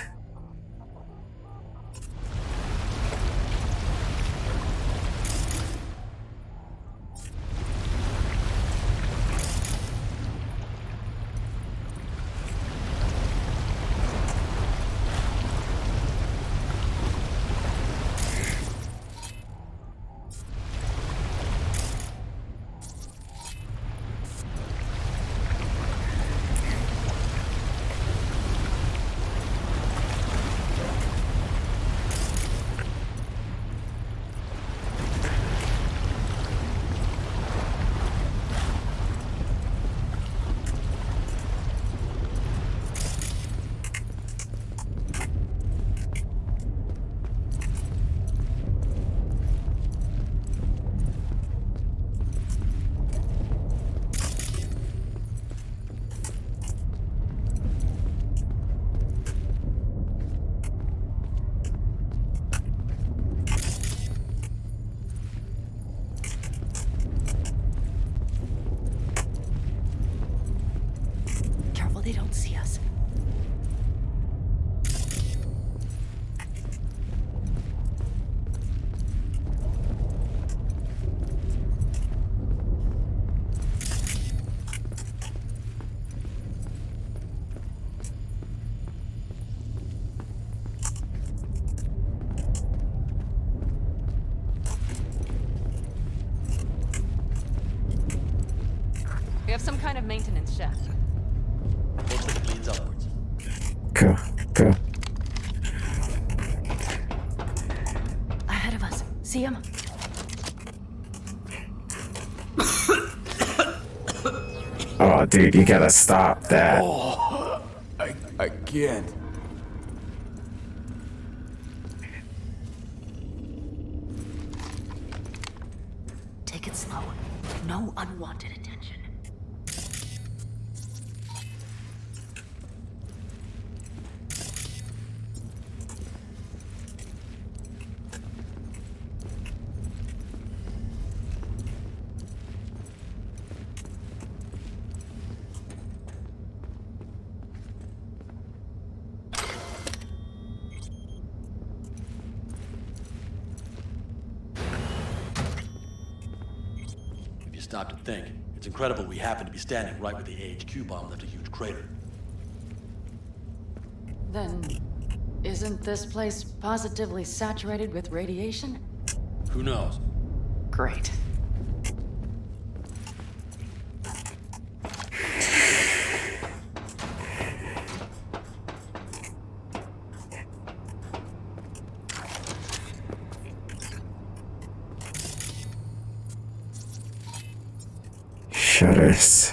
Careful they don't see us. We have some kind of maintenance shaft. Looks like it leads upwards. Cool. Cool. Ahead of us. See him? Oh, dude, you gotta stop that. Oh, I can't. Take it slow. No unwanted attention. If you stop to think, it's incredible we happen to be standing right where the AHQ bomb left a huge crater. Then, isn't this place positively saturated with radiation? Who knows? Great. Shutters.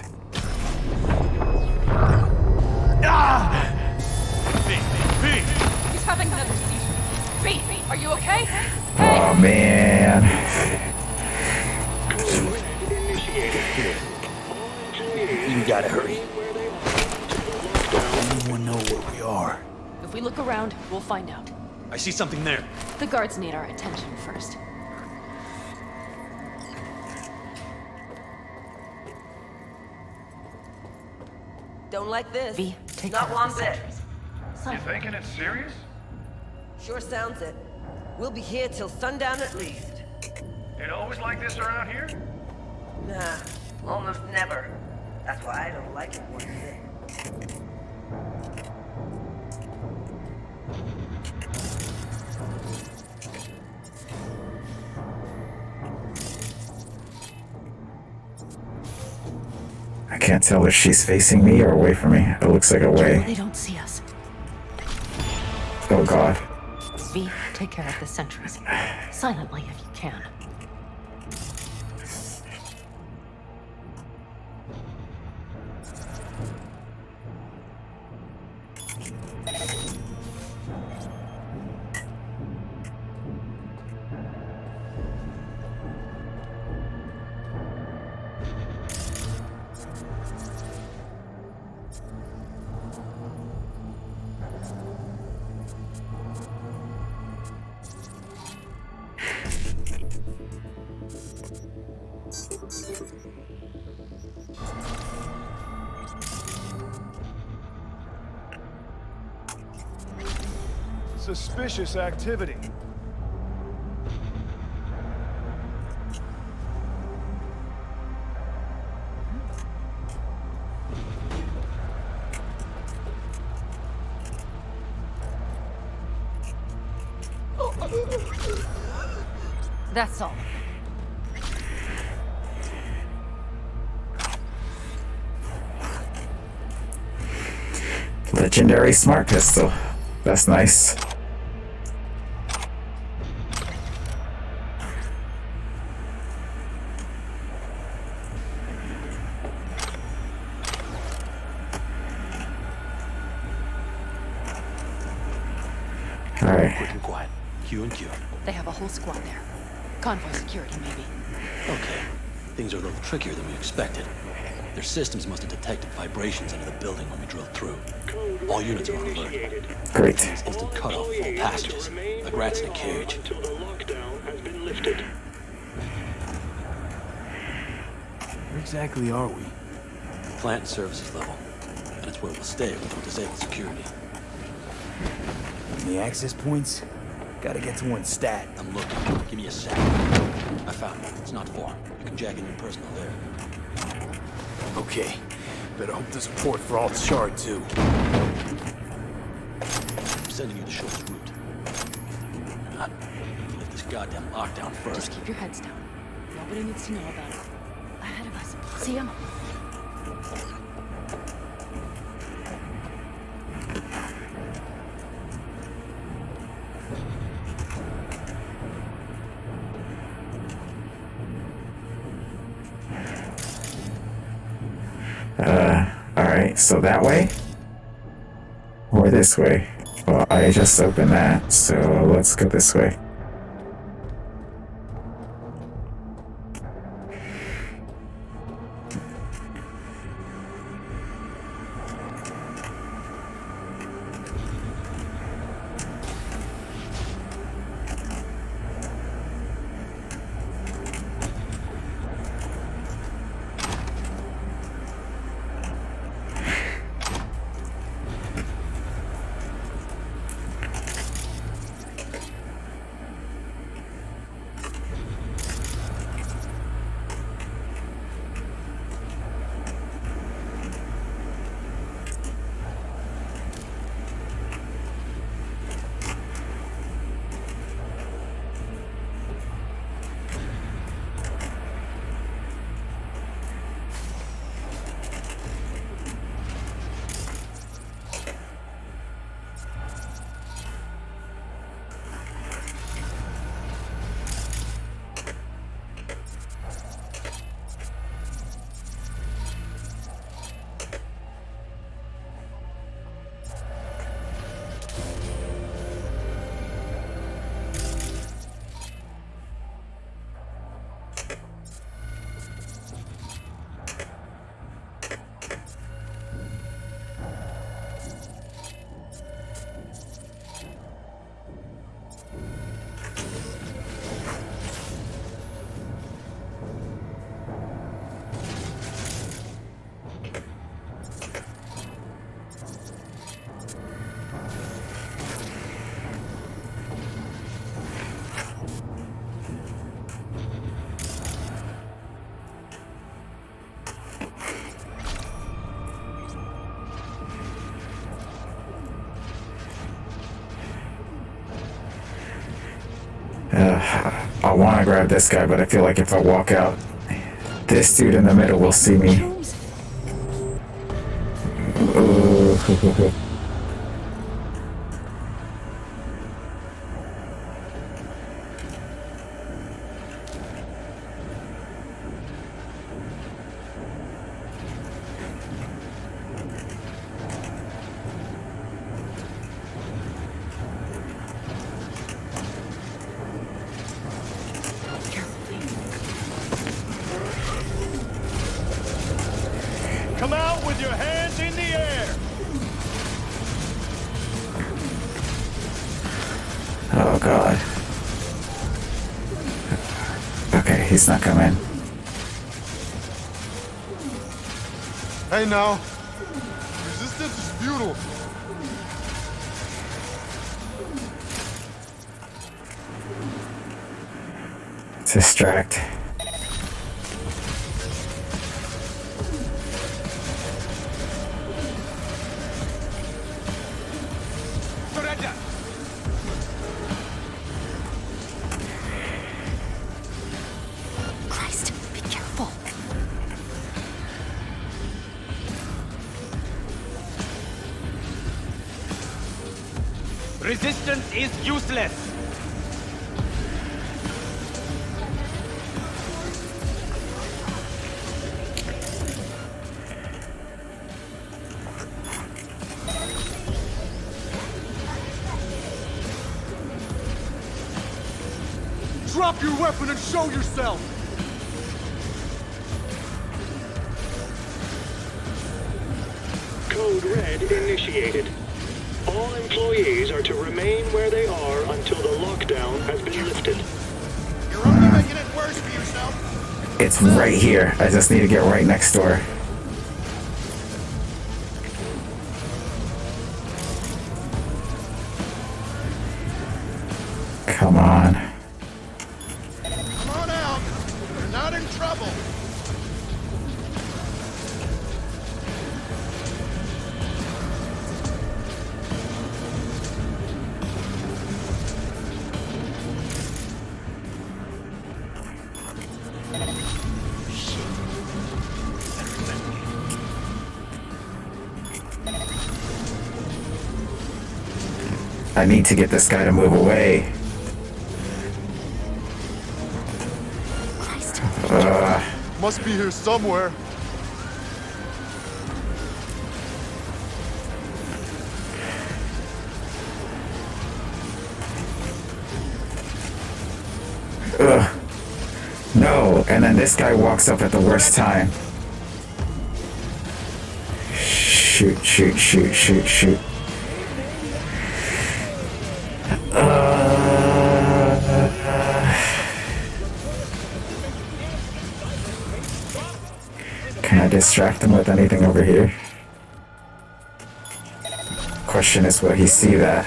He's having another seizure. B, are you okay? Oh man. You gotta hurry. Anyone know where we are? If we look around, we'll find out. I see something there. The guards need our attention first. Don't like this. V, take Not care one of the bit. sentries. You thinking it's serious? Sure sounds it. We'll be here till sundown at least. It always like this around here? Nah, almost never. That's why I don't like it one bit. I can't tell if she's facing me or away from me. It looks like away. They don't see us. Oh god. V, take care of the sentries. Silently if you can. Suspicious activity. That's all. Legendary smart pistol. That's nice. Alright. Quick and quiet. Q and Q. They have a whole squad there. Convoy security, maybe. Okay. Things are a little trickier than we expected. Their systems must have detected vibrations under the building when we drilled through. All units are on alert. Great. It's instant cutoff of all passages, like rats in a cage. Where exactly are we? Plant and services level. And it's where we'll stay if we don't disable security. The access points? Gotta get to one stat. I'm looking. Give me a sec. I found one. It's not far. You can jack in your personal there. Okay. Better hope there's a port for Alt's shard, too. I'm sending you the shortest route. Lift this goddamn lockdown first. Just keep your heads down. Nobody needs to know about it. Ahead of us. See him? Alright, so that way? Or this way? Well, I just opened that, so let's go this way. want to grab this guy, but I feel like if I walk out, this dude in the middle will see me. Ooh. Come out with your hands in the air! Oh god. Okay, he's not coming. Hey now, resistance is futile. Distract. Christ, be careful. Resistance is useless. Drop your weapon and show yourself! Code Red initiated. All employees are to remain where they are until the lockdown has been lifted. You're only making it worse for yourself. It's right here. I just need to get right next door. Come on. Come on out. You're not in trouble. I need to get this guy to move away. Must be here somewhere. Ugh. No, and then this guy walks up at the worst time. Shoot, shoot, shoot, shoot, shoot. Can I distract him with anything over here? Question is, will he see that?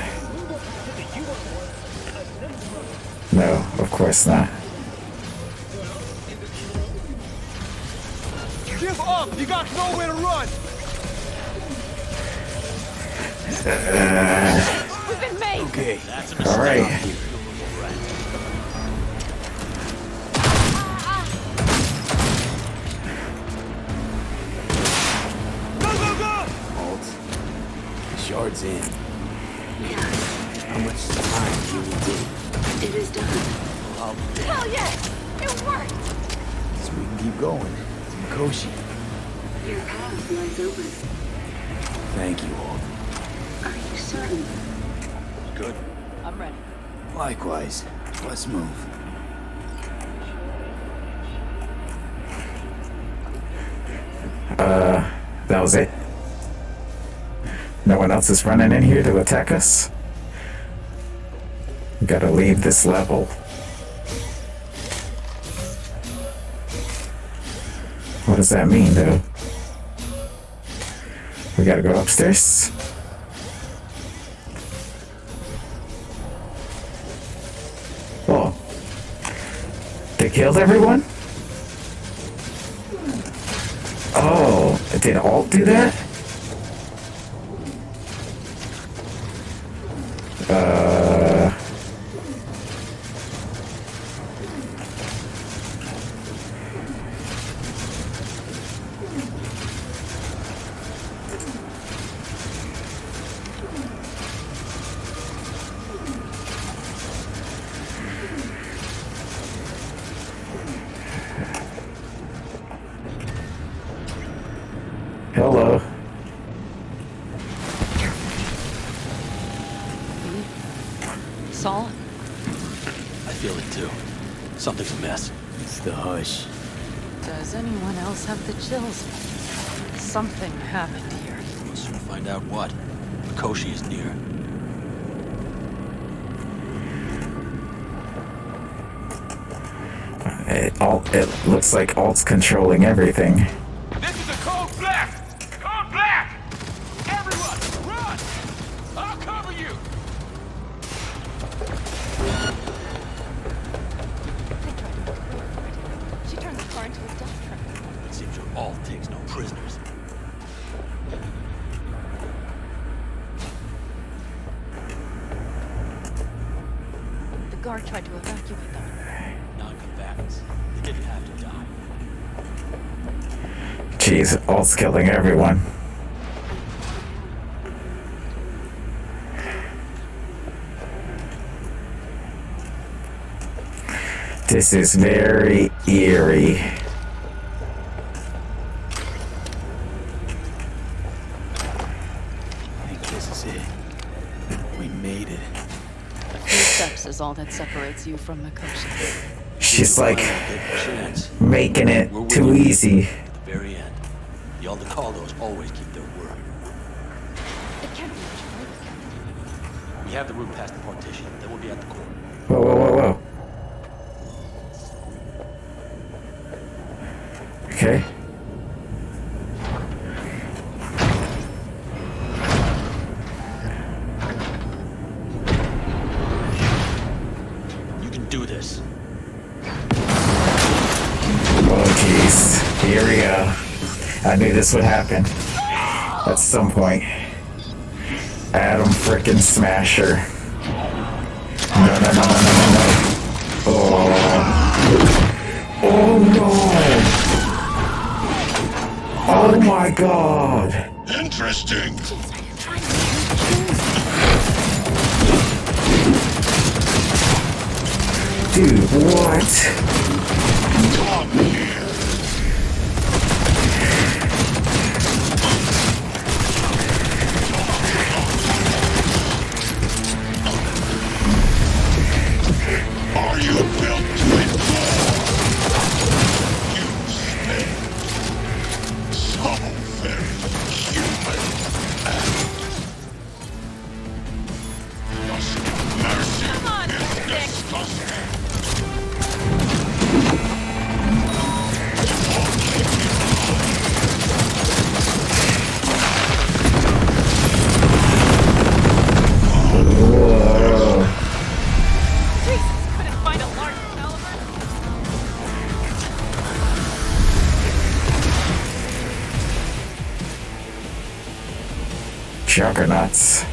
No, of course not. Give up! You got nowhere to run! We've been made! Okay. All right. Shard's in. How much time do we need? It is done. Well, Hell yes! It worked! so we can keep going. To Mikoshi. Your path lies open. Thank you all. Are you certain? Good. I'm ready. Likewise. Let's move. That was it. No one else is running in here to attack us. We gotta leave this level. What does that mean, though? We gotta go upstairs? Oh. They killed everyone? Oh, did Alt do that? Saul? I feel it too. Something's amiss. It's the hush. Does anyone else have the chills? Something happened here. We'll soon find out what. Mikoshi is near. It looks like Alt's controlling everything. This is a code black! Code black! Everyone, run! I'll cover you! She turned the car into a death trap. It seems your Alt takes no prisoners. The guard tried to evacuate them. Non-combatants. They didn't have to die. Jeez, Alt's killing everyone. This is very eerie. I think this is it. We made it. A few steps is all that separates you from Mikoshi. She's like making it too easy. At the very end. The Aldecaldos always keep their word. It can't be much further, Captain. We have the route past the partition. Then we'll be at the core. Whoa, whoa, whoa, whoa. Okay. You can do this. Oh, jeez. Here we go. I knew this would happen. At some point. Atom frickin' Smasher. No, no, no, no, no, no, no. Oh. Oh, no. Oh, my God. Interesting. Dude, what? Come here. Are you built to endure? You stink. So very human. Mercy is disgusting. Whoa. Jesus, couldn't find a large caliber. Juggernauts.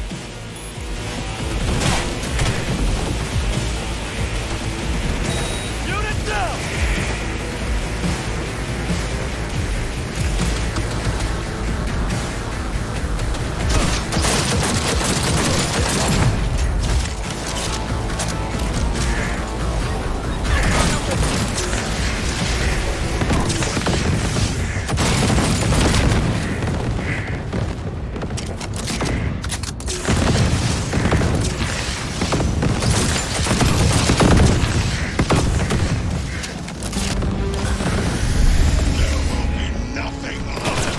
Unit down! Nothing left.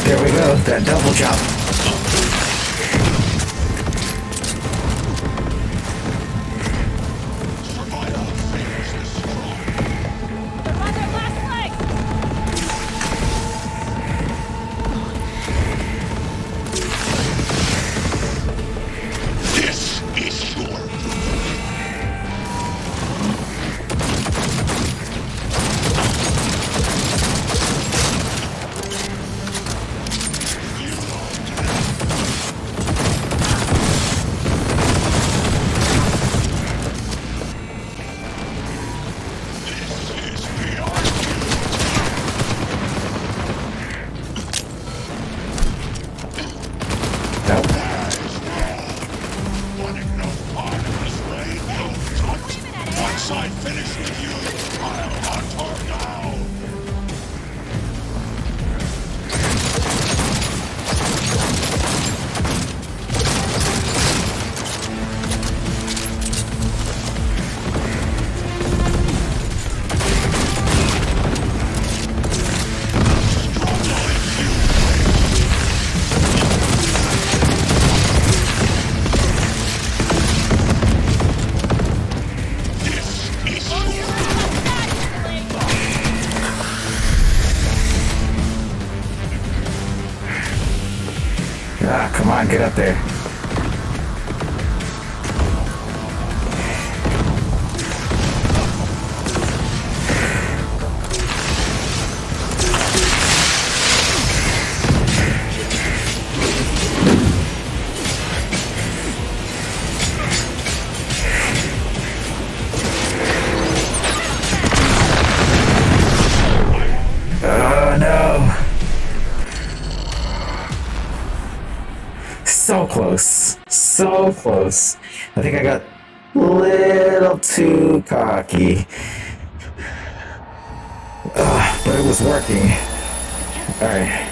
There we go, that double jump. They're on their last leg. This is your Once I finish with you, I'll hunt her down. Ah, come on, get up there. Oh no. So close. So close. I think I got a little too cocky. But it was working. Alright.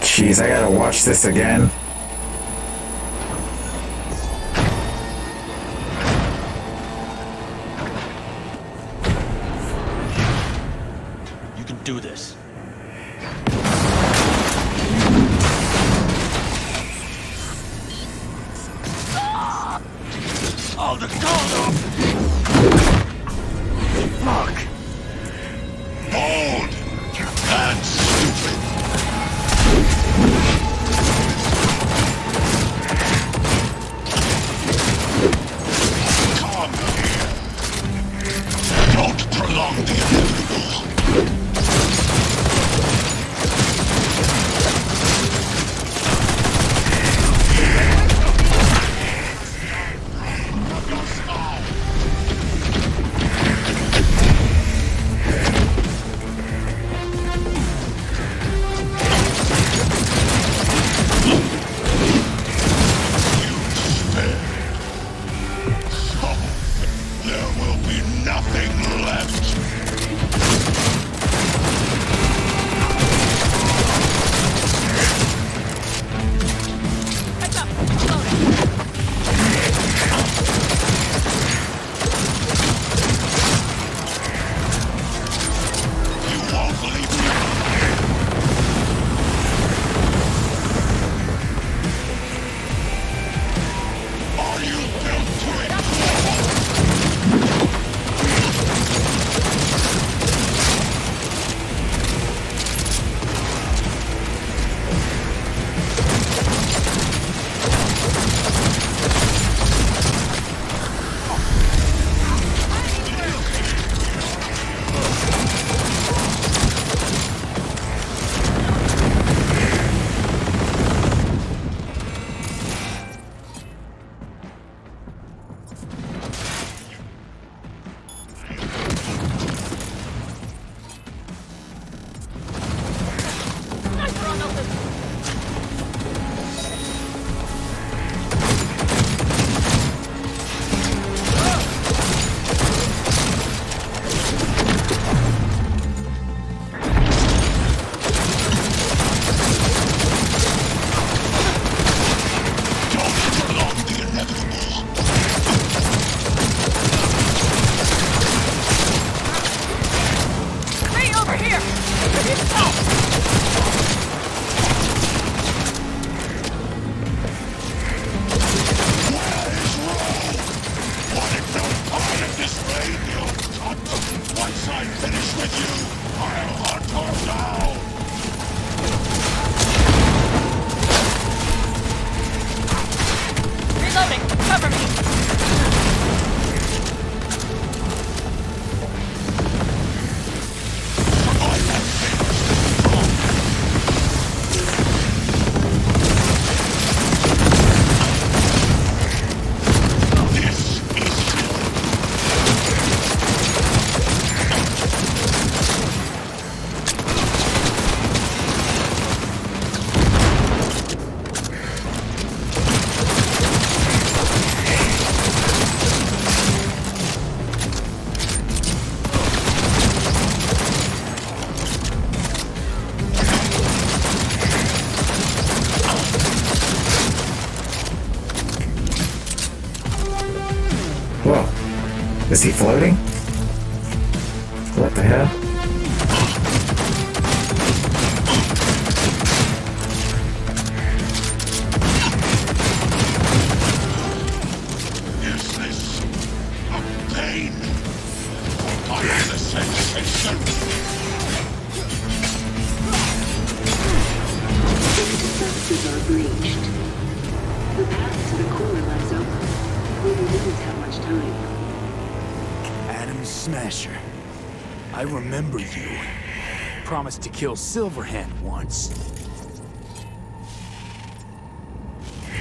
Jeez, I gotta watch this again. You can do this. Oh, the cold! Fuck! Bold! And stupid! Come here! Don't prolong the inevitable! Whoa. Is he floating? What the hell? Is this a pain? What is the sensation? Defenses are breached. The path to the core lies open. We don't have much time. Adam Smasher. I remember you. Promised to kill Silverhand once.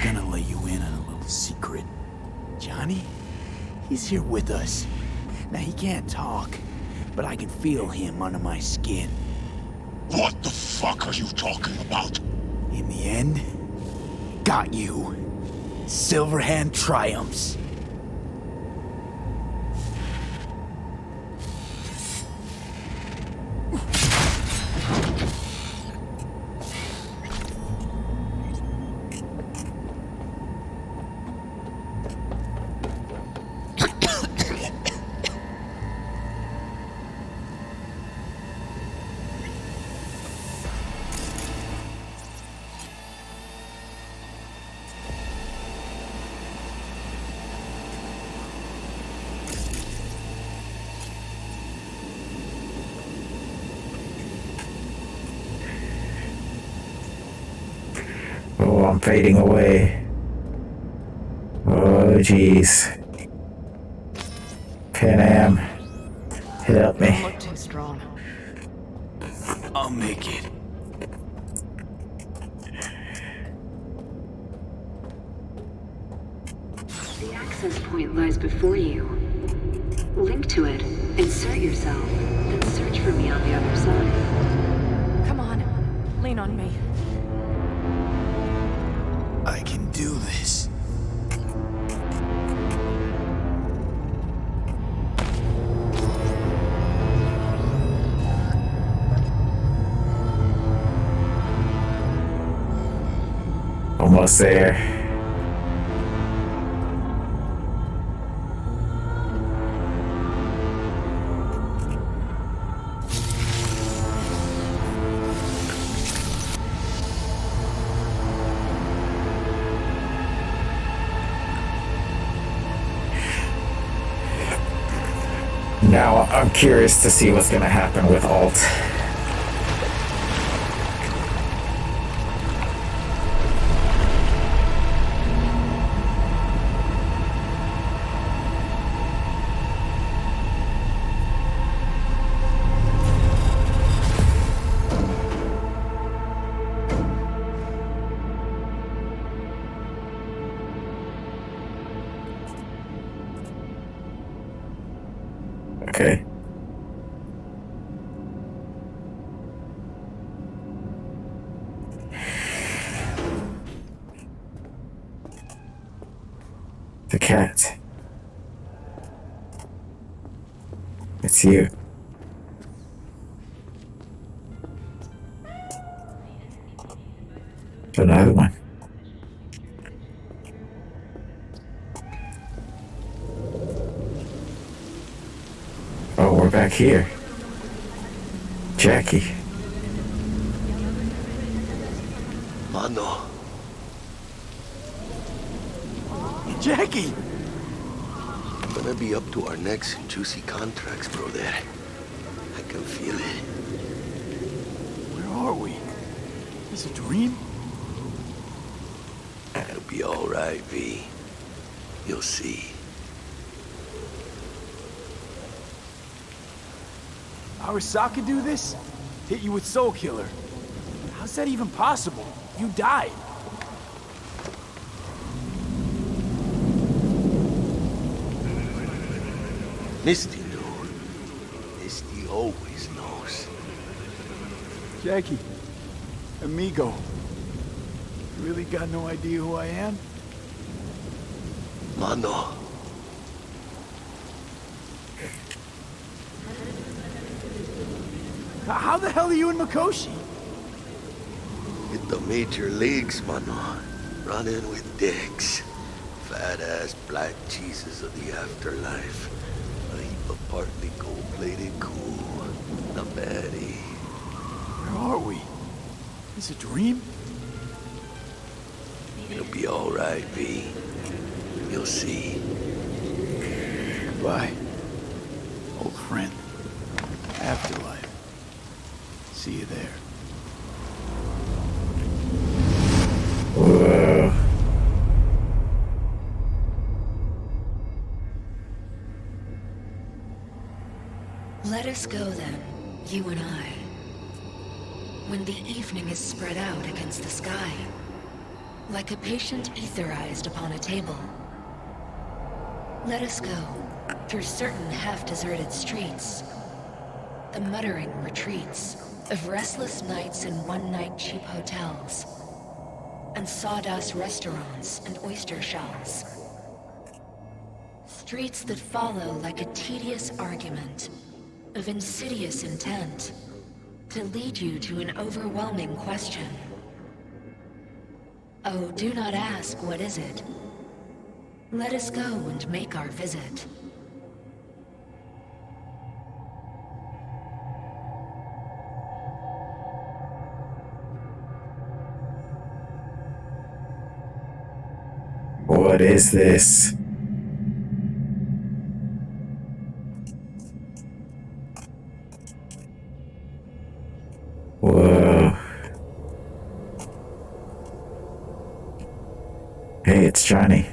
Gonna let you in on a little secret. Johnny? He's here with us. Now he can't talk, but I can feel him under my skin. What the fuck are you talking about? In the end, got you. Silverhand triumphs. Oh, I'm fading away. Oh, jeez. Pan Am, help me. Don't look too strong. I'll make it. The access point lies before you. Link to it, insert yourself, and search for me on the other side. Come on, lean on me. I can do this. Almost there. Now I'm curious to see what's gonna happen with Alt. Okay. The cat. It's you. Another one. Oh, we're back here. Jackie. Mano. Jackie! Gonna be up to our necks in juicy contracts, brother. I can feel it. Where are we? Is it a dream? It'll be all right, V. You'll see. Arasaka do this? Hit you with Soul Killer. How's that even possible? You died. Misty knew. Misty always knows. Jackie. Amigo. You really got no idea who I am? Mano. How the hell are you in Mikoshi? Hit the major leagues, mano. Running with dicks. fat-ass black Jesus of the afterlife. A heap of partly gold-plated cool. The baddie. Where are we? Is it a dream? It'll be alright, V. You'll see. Goodbye, old friend. Afterlife. See you there. Let us go then, you and I. When the evening is spread out against the sky, like a patient etherized upon a table. Let us go through certain half-deserted streets, the muttering retreats of restless nights in one-night cheap hotels, and sawdust restaurants and oyster shells. Streets that follow like a tedious argument of insidious intent to lead you to an overwhelming question. Oh, do not ask, what is it? Let us go and make our visit. What is this? Whoa. Hey, it's Johnny.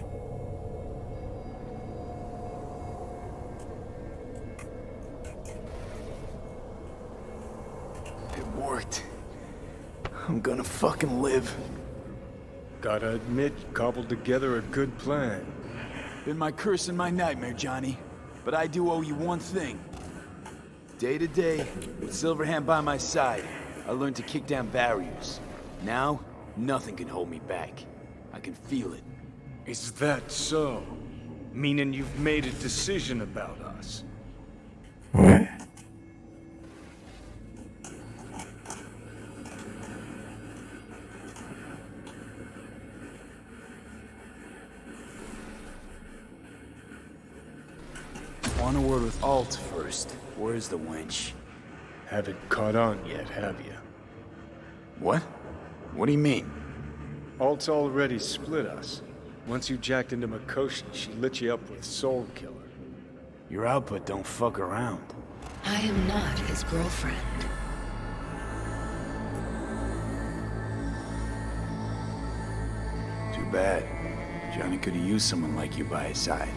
It worked. I'm gonna fucking live. Gotta admit, you cobbled together a good plan. Been my curse and my nightmare, Johnny. But I do owe you one thing. Day to day, with Silverhand by my side, I learned to kick down barriers. Now, nothing can hold me back. I can feel it. Is that so? Meaning you've made a decision about us? What? Want a word with Alt first. Where's the wench? Haven't caught on yet, have you? What? What do you mean? Alt's already split us. Once you jacked into Mikoshi, she lit you up with Soul Killer. Your output don't fuck around. I am not his girlfriend. Too bad. Johnny could have used someone like you by his side.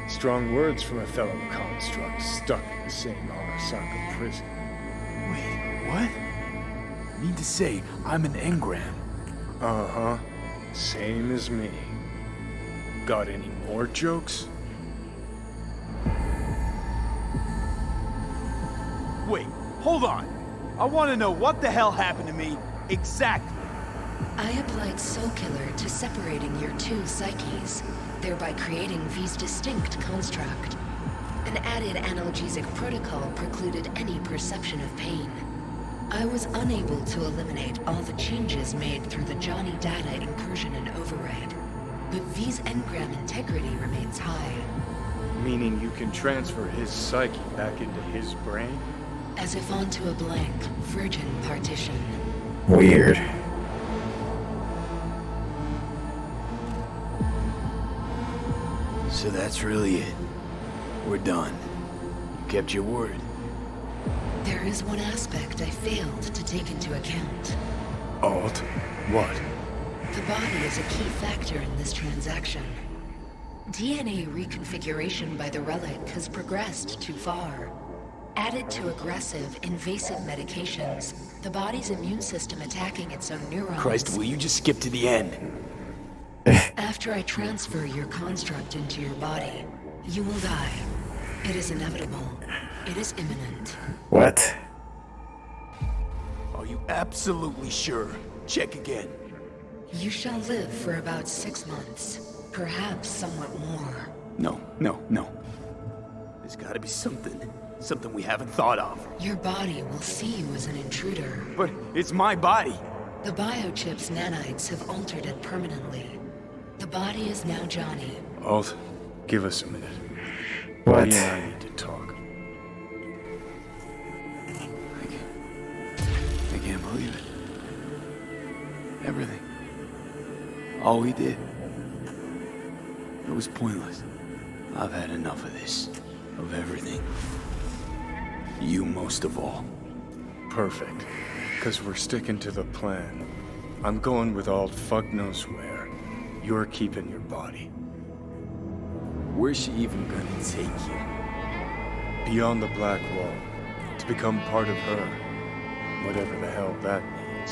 Strong words from a fellow construct stuck in the same Arasaka prison. Wait, what? Mean to say, I'm an engram. Uh-huh. Same as me. Got any more jokes? Wait, hold on. I want to know what the hell happened to me exactly. I applied Soul Killer to separating your two psyches, thereby creating V's distinct construct. An added analgesic protocol precluded any perception of pain. I was unable to eliminate all the changes made through the Johnny data incursion and override, but V's engram integrity remains high. Meaning you can transfer his psyche back into his brain? As if onto a blank, virgin partition. Weird. So that's really it. We're done. You kept your word. There is one aspect I failed to take into account. Alt? What? The body is a key factor in this transaction. DNA reconfiguration by the relic has progressed too far. Added to aggressive, invasive medications, the body's immune system attacking its own neurons. Christ, will you just skip to the end? After I transfer your construct into your body, you will die. It is inevitable. It is imminent. What? Are you absolutely sure? Check again. You shall live for about 6 months. Perhaps somewhat more. No. There's gotta be something. Something we haven't thought of. Your body will see you as an intruder. But it's my body. The biochip's nanites have altered it permanently. The The body is now Johnny. Alt, give us a minute. What? He and I need to talk. I can't believe it. Everything. All we did. It was pointless. I've had enough of this. Of everything. You most of all. Perfect. Because we're sticking to the plan. I'm going with Alt fuck knows where. You're keeping your body. Where's she even gonna take you? Beyond the Black Wall. To become part of her. Whatever the hell that means.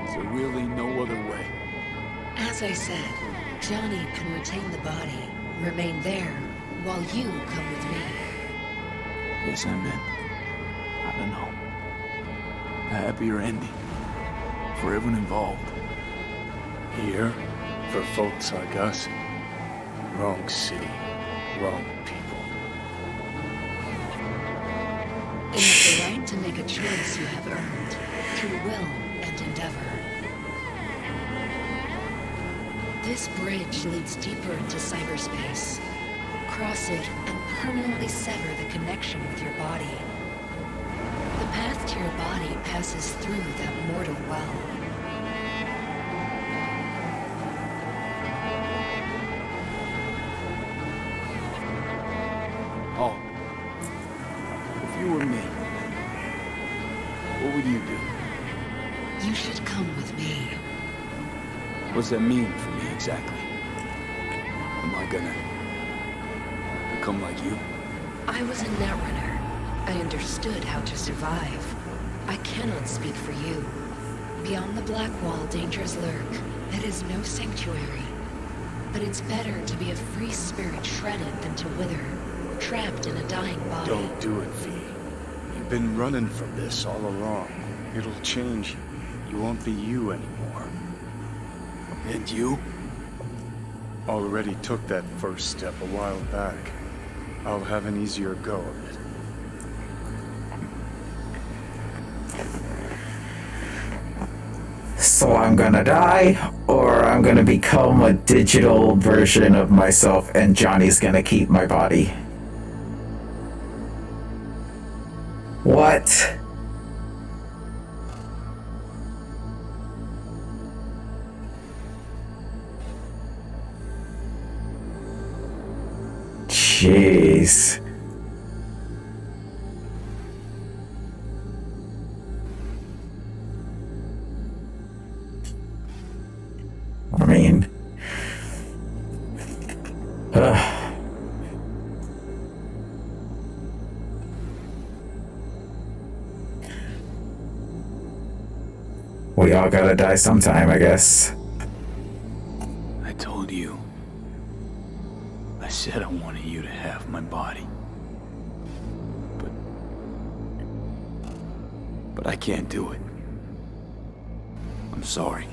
Is there really no other way? As I said, Johnny can retain the body, remain there, while you come with me. Guess I meant, I don't know, a happier ending for everyone involved. Here, for folks like us, wrong city, wrong people. You have the right to make a choice you have earned, through will and endeavor. This bridge leads deeper into cyberspace. Cross it and permanently sever the connection with your body. The path to your body passes through that mortal well. Oh. If you were me, what would you do? You should come with me. What's that mean for me exactly? Am I gonna become like you? I was a netrunner. I understood how to survive. I cannot speak for you. Beyond the Black Wall, dangers lurk. It is no sanctuary. But it's better to be a free spirit shredded than to wither, trapped in a dying body. Don't do it, V. You've been running from this all along. It'll change you. You won't be you anymore. And you? Already took that first step a while back. I'll have an easier go of it. So I'm gonna die, or I'm gonna become a digital version of myself and Johnny's gonna keep my body. What? Jeez. I mean, we all gotta die sometime, I guess. I told you. I said I wanted you to have my body. But I can't do it. I'm sorry.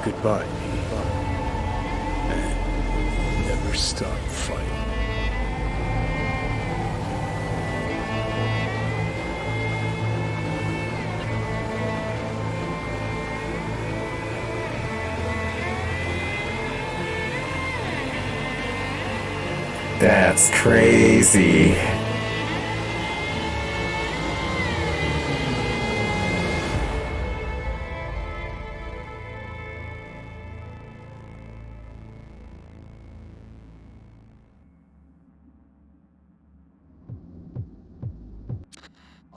Goodbye, V. And never stop fighting. That's crazy.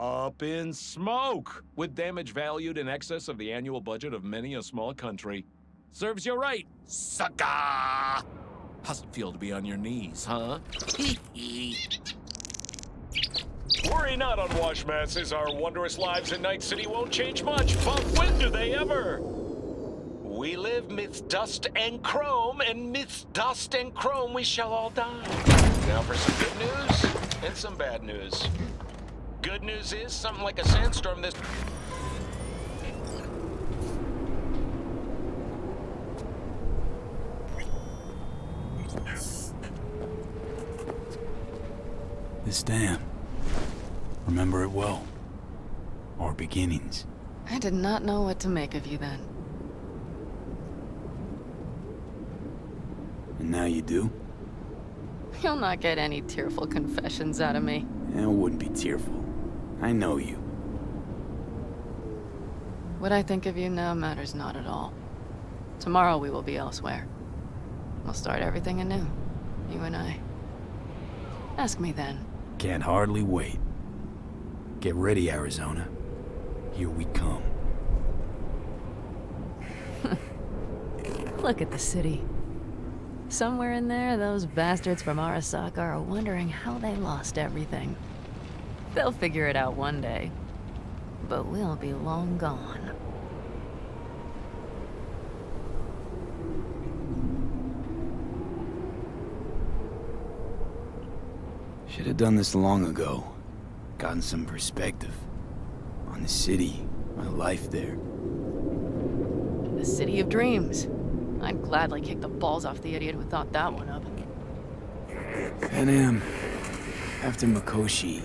Up in smoke! With damage valued in excess of the annual budget of many a small country. Serves you right, sucker! How's it feel to be on your knees, huh? Worry not, unwashed masses. Our wondrous lives in Night City won't change much, but when do they ever? We live midst dust and chrome, and midst dust and chrome we shall all die. Now for some good news and some bad news. Good news is something like a sandstorm this... This dam. Remember it well. Our beginnings. I did not know what to make of you then. And now you do? You'll not get any tearful confessions out of me. It wouldn't be tearful. I know you. What I think of you now matters not at all. Tomorrow we will be elsewhere. We'll start everything anew. You and I. Ask me then. Can't hardly wait. Get ready, Arizona. Here we come. Look at the city. Somewhere in there, those bastards from Arasaka are wondering how they lost everything. They'll figure it out one day. But we'll be long gone. Should have done this long ago. Gotten some perspective. On the city, my life there. The city of dreams. I'd gladly kick the balls off the idiot who thought that one up. And after Mikoshi,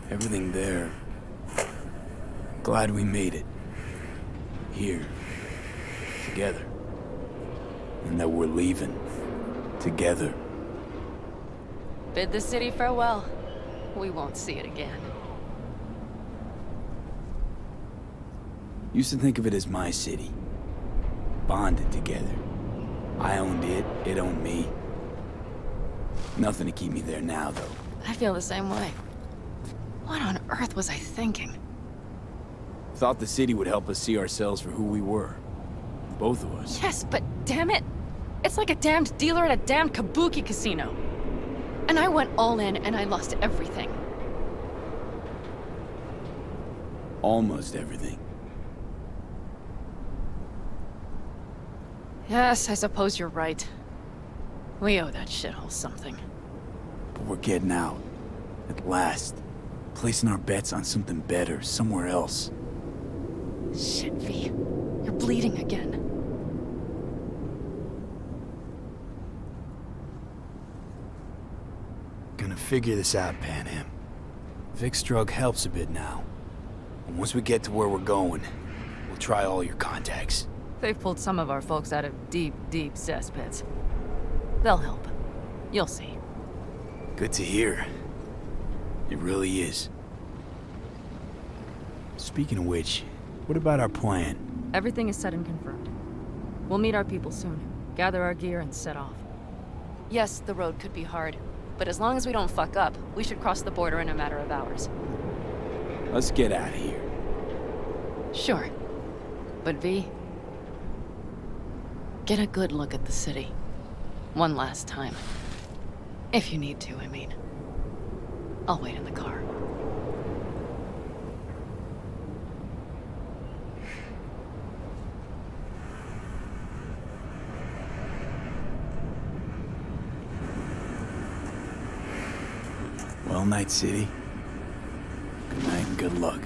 everything there. Glad we made it. Here. Together. And that we're leaving. Together. Bid the city farewell. We won't see it again. Used to think of it as my city. Bonded together. I owned it, it owned me. Nothing to keep me there now, though. I feel the same way. What on earth was I thinking? Thought the city would help us see ourselves for who we were. Both of us. Yes, but damn it! It's like a damned dealer at a damned kabuki casino. And I went all in and I lost everything. Almost everything. Yes, I suppose you're right. We owe that shithole something. But we're getting out. At last. Placing our bets on something better, somewhere else. Shit, V. You're bleeding again. Gonna figure this out, Panam. Vic's drug helps a bit now. And once we get to where we're going, we'll try all your contacts. They've pulled some of our folks out of deep, deep cesspits. They'll help. You'll see. Good to hear. It really is. Speaking of which, what about our plan? Everything is set and confirmed. We'll meet our people soon, gather our gear, and set off. Yes, the road could be hard, but as long as we don't fuck up, we should cross the border in a matter of hours. Let's get out of here. Sure. But V, get a good look at the city. One last time. If you need to, I mean. I'll wait in the car. Well, Night City. Good night and good luck.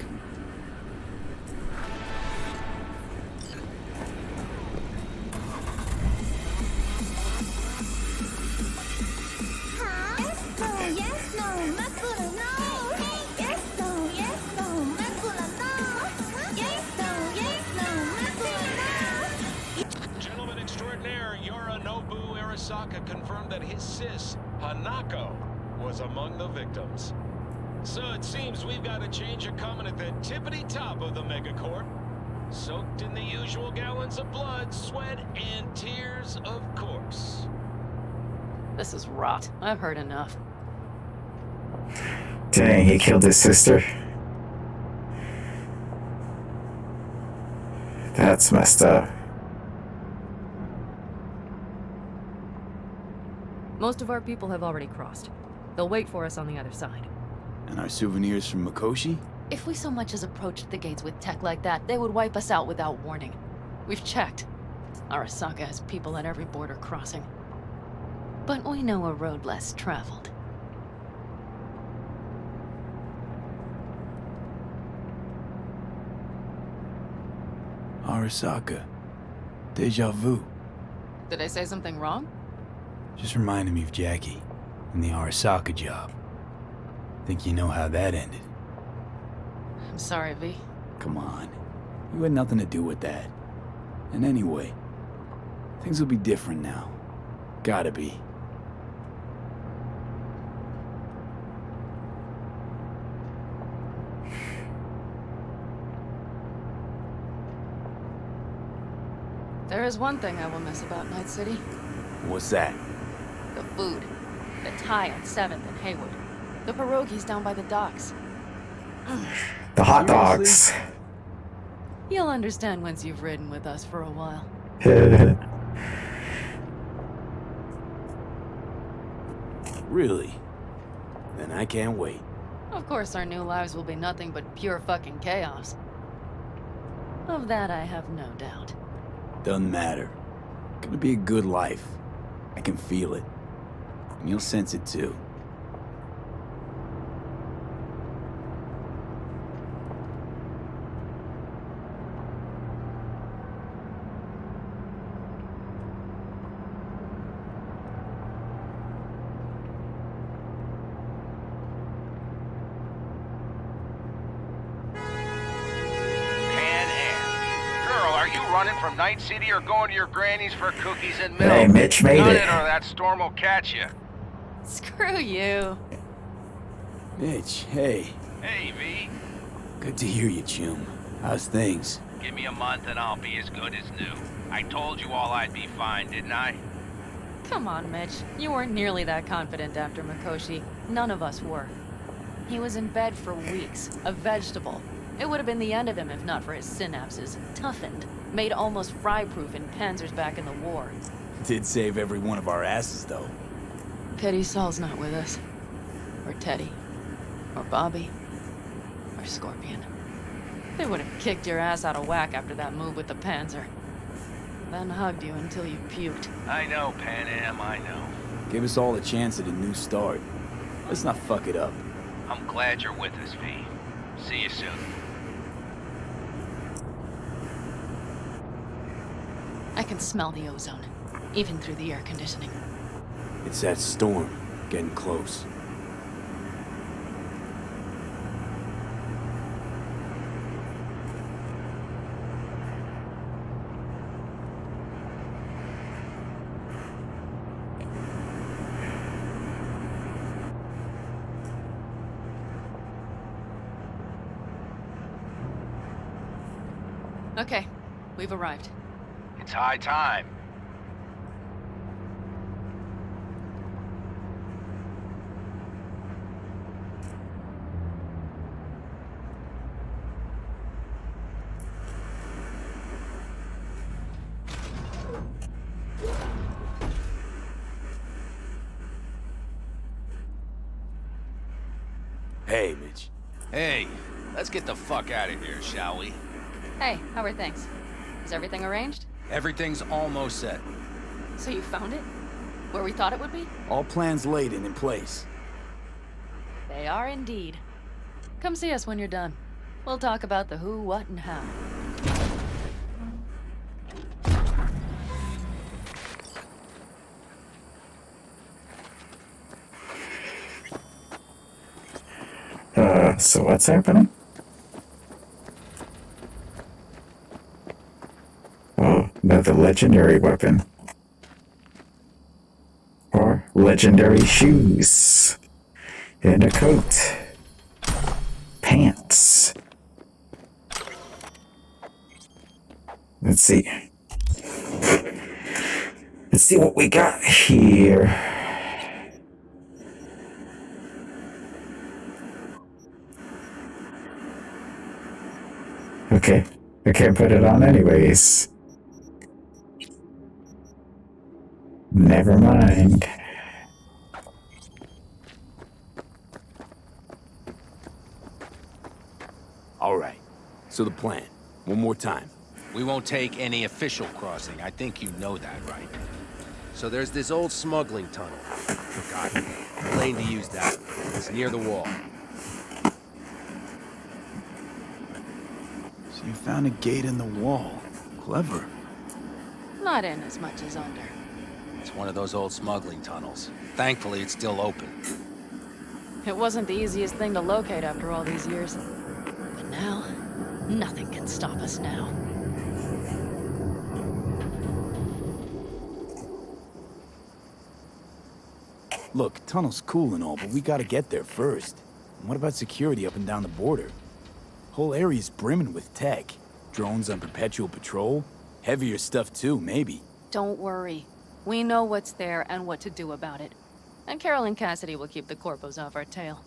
Gentleman extraordinaire Yorinobu Arasaka confirmed that his sis, Hanako, was among the victims. So it seems we've got a change of coming at the tippity top of the megacorp. Soaked in the usual gallons of blood, sweat, and tears, of course. This is rot. I've heard enough. Dang, he killed his sister. That's messed up. Most of our people have already crossed. They'll wait for us on the other side. And our souvenirs from Mikoshi? If we so much as approached the gates with tech like that, they would wipe us out without warning. We've checked. Arasaka has people at every border crossing. But we know a road less traveled. Arasaka. Deja vu. Did I say something wrong? Just reminded me of Jackie and the Arasaka job. Think you know how that ended? I'm sorry, V. Come on. You had nothing to do with that. And anyway, things will be different now. Gotta be. There is one thing I will miss about Night City. What's that? The food. The Thai on 7th and Haywood. The pierogies down by the docks. The hot dogs. You'll understand once you've ridden with us for a while. Really? Then I can't wait. Of course our new lives will be nothing but pure fucking chaos. Of that I have no doubt. Doesn't matter. Gonna be a good life. I can feel it. And you'll sense it too. Running from Night City or going to your granny's for cookies and milk? Hey, Mitch made None it. Or that storm will catch you. Screw you. Mitch, hey. Hey, V. Good to hear you, chum. How's things? Give me a month and I'll be as good as new. I told you all I'd be fine, didn't I? Come on, Mitch. You weren't nearly that confident after Mikoshi. None of us were. He was in bed for weeks, a vegetable. It would have been the end of him if not for his synapses. Toughened. Made almost fry-proof in panzers back in the war. Did save every one of our asses, though. Pity Saul's not with us. Or Teddy. Or Bobby. Or Scorpion. They would have kicked your ass out of whack after that move with the panzer. Then hugged you until you puked. I know, Pan Am, I know. Give us all a chance at a new start. Let's not fuck it up. I'm glad you're with us, V. See you soon. I can smell the ozone, even through the air conditioning. It's that storm, getting close. Okay, we've arrived. It's high time. Hey, Mitch. Hey, let's get the fuck out of here, shall we? Hey, how are things? Is everything arranged? Everything's almost set. So you found it? Where we thought it would be? All plans laid and in place. They are indeed. Come see us when you're done. We'll talk about the who, what, and how. So what's happening? Oh, another legendary weapon. Or legendary shoes. And a coat. Pants. Let's see. Let's see what we got here. Okay, I can't put it on anyways. Never mind. All right. So the plan. One more time. We won't take any official crossing. I think you know that, right? So there's this old smuggling tunnel. Got it. Lane to use that. It's near the wall. So you found a gate in the wall. Clever. Not in as much as under. It's one of those old smuggling tunnels. Thankfully, it's still open. It wasn't the easiest thing to locate after all these years. But now, nothing can stop us now. Look, tunnel's cool and all, but we gotta get there first. And what about security up and down the border? Whole area's brimming with tech. Drones on perpetual patrol. Heavier stuff too, maybe. Don't worry. We know what's there and what to do about it. And Carol and Cassidy will keep the corpos off our tail.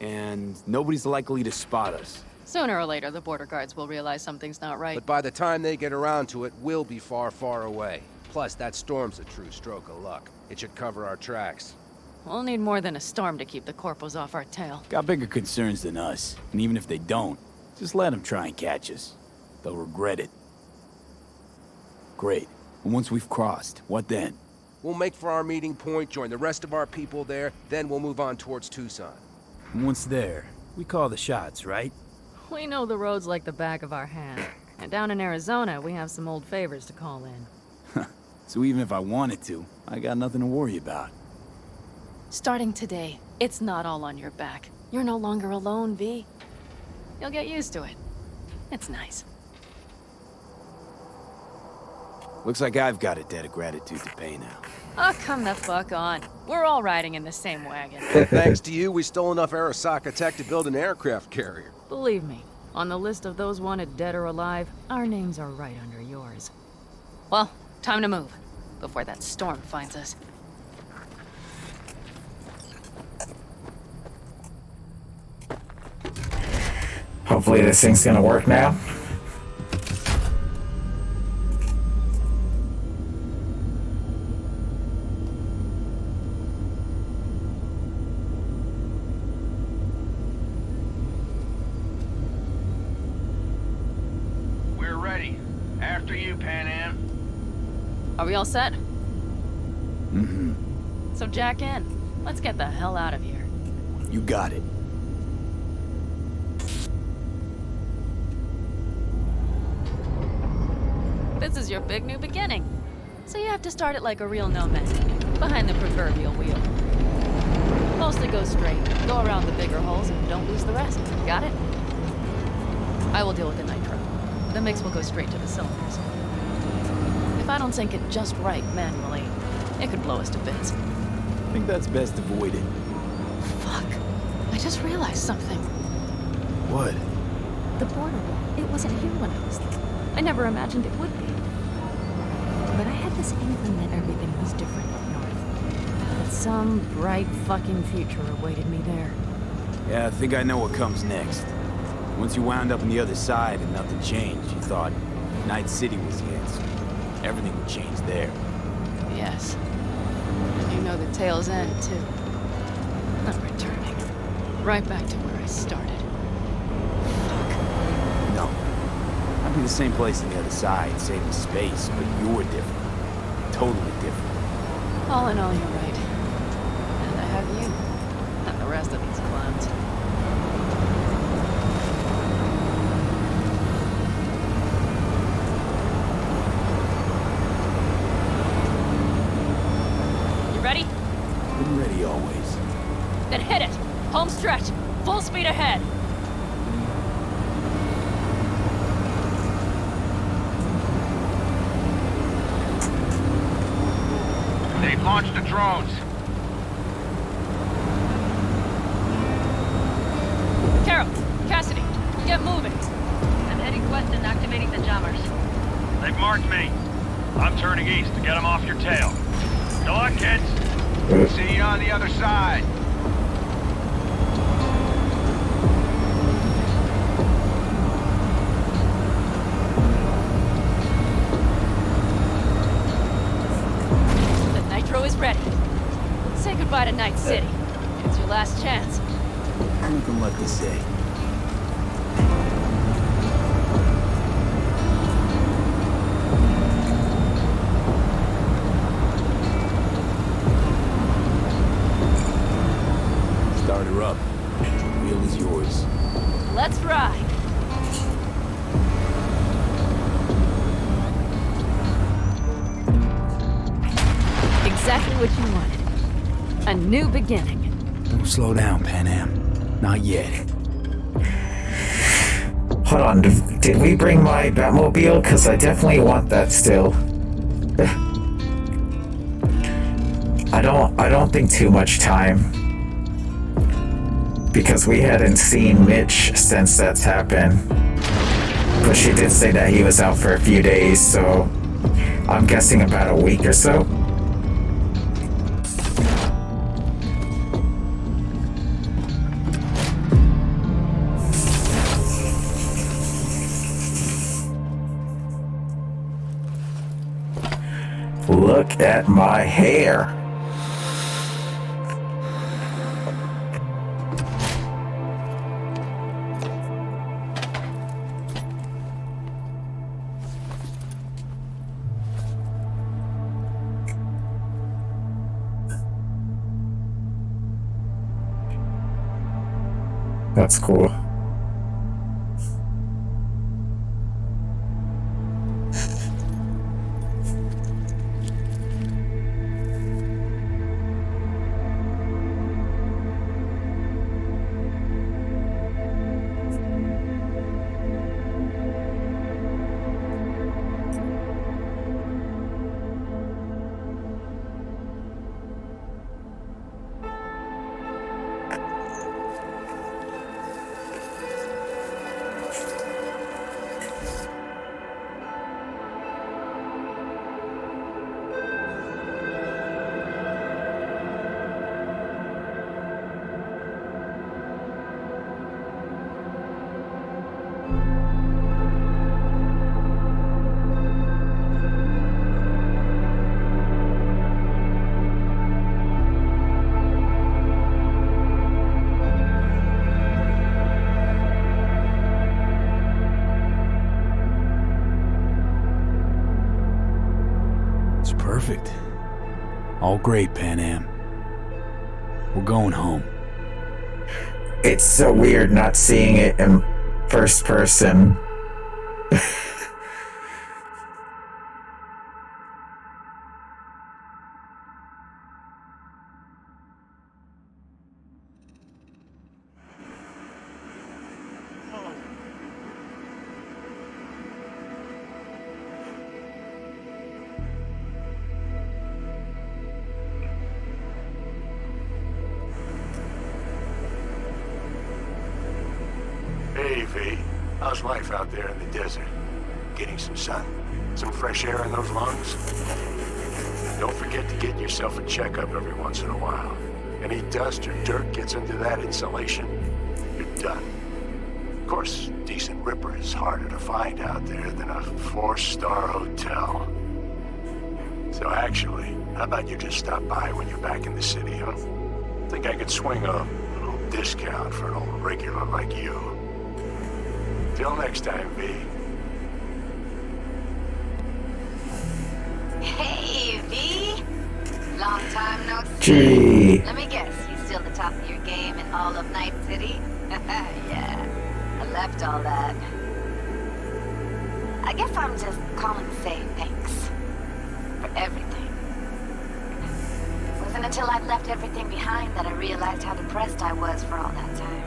And nobody's likely to spot us. Sooner or later, the border guards will realize something's not right. But by the time they get around to it, we'll be far, far away. Plus, that storm's a true stroke of luck. It should cover our tracks. We'll need more than a storm to keep the corpos off our tail. Got bigger concerns than us. And even if they don't, just let them try and catch us. They'll regret it. Great. And once we've crossed, what then? We'll make for our meeting point, join the rest of our people there, then we'll move on towards Tucson. And once there, we call the shots, right? We know the roads like the back of our hand. And down in Arizona, we have some old favors to call in. So even if I wanted to, I got nothing to worry about. Starting today, it's not all on your back. You're no longer alone, V. You'll get used to it. It's nice. Looks like I've got a debt of gratitude to pay now. Oh, come the fuck on. We're all riding in the same wagon. Thanks to you, we stole enough Arasaka tech to build an aircraft carrier. Believe me, on the list of those wanted dead or alive, our names are right under yours. Well, time to move, before that storm finds us. Hopefully this thing's gonna work now. We're ready. After you, Pan Am. Are we all set? Mm-hmm. So jack in. Let's get the hell out of here. You got it. This is your big new beginning. So you have to start it like a real nomad, behind the proverbial wheel. Mostly go straight, go around the bigger holes, and don't lose the rest. Got it? I will deal with the nitro. The mix will go straight to the cylinders. If I don't sync it just right manually, it could blow us to bits. I think that's best avoided. Fuck. I just realized something. What? The border wall. It wasn't here when I was there. I never imagined it would be. But I had this inkling that everything was different up north. That some bright fucking future awaited me there. Yeah, I think I know what comes next. Once you wound up on the other side and nothing changed, you thought Night City was the answer. Everything would change there. Yes. And you know the tale's end, too. I'm returning. Right back to where I started. No. I'd be the same place on the other side, saving space, but you're different. Totally different. All in all, you're right. And I have you. And the rest of these clowns. You ready? Been ready always. Then hit it! Home stretch! Full speed ahead! They've launched the drones. Carol! Cassidy! Get moving! I'm heading west and activating the jammers. They've marked me. I'm turning east to get them off your tail. Good luck, kids. See you on the other side. The nitro is ready. Say goodbye to Night City. It's your last chance. Nothing left to say. wheel is yours. Let's ride. Exactly what you wanted. A new beginning. Don't slow down, Pan Am. Not yet. Hold on, did we bring my Batmobile? Because I definitely want that still. I don't think too much time. Because we hadn't seen Mitch since that's happened. But she did say that he was out for a few days, so I'm guessing about a week or so. Look at my hair. That's cool. Perfect. All great, Pan Am. We're going home. It's so weird not seeing it in first person. Hey, V. How's life out there in the desert? Getting some sun? Some fresh air in those lungs? Don't forget to get yourself a checkup every once in a while. Any dust or dirt gets into that insulation, you're done. Of course, decent ripper is harder to find out there than a 4-star hotel. So actually, how about you just stop by when you're back in the city, huh? Think I could swing a little discount for an old regular like you. Till next time, V. Hey, V! Long time no see. Gee. Let me guess, you still the top of your game in all of Night City? Yeah, I left all that. I guess I'm just calling to say thanks. For everything. It wasn't until I'd left everything behind that I realized how depressed I was for all that time.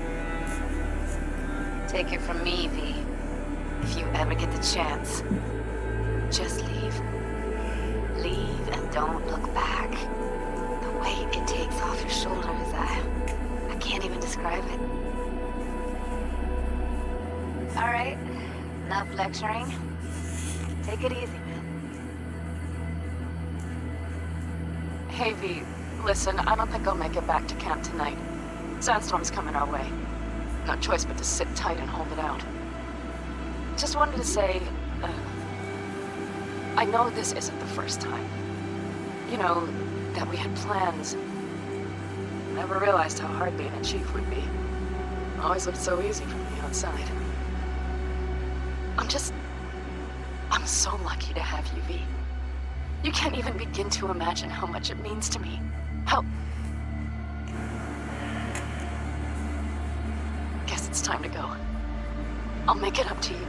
Take it from me, V. If you ever get the chance, just leave. Leave and don't look back. The weight it takes off your shoulders, I can't even describe it. All right, enough lecturing. Take it easy, man. Hey, V. Listen, I don't think I'll make it back to camp tonight. Sandstorm's coming our way. No choice but to sit tight and hold it out. Just wanted to say, I know this isn't the first time. You know, that we had plans. Never realized how hard being a chief would be. Always looked so easy from the outside. I'm so lucky to have you, V. You can't even begin to imagine how much it means to me. How... it's time to go. I'll make it up to you.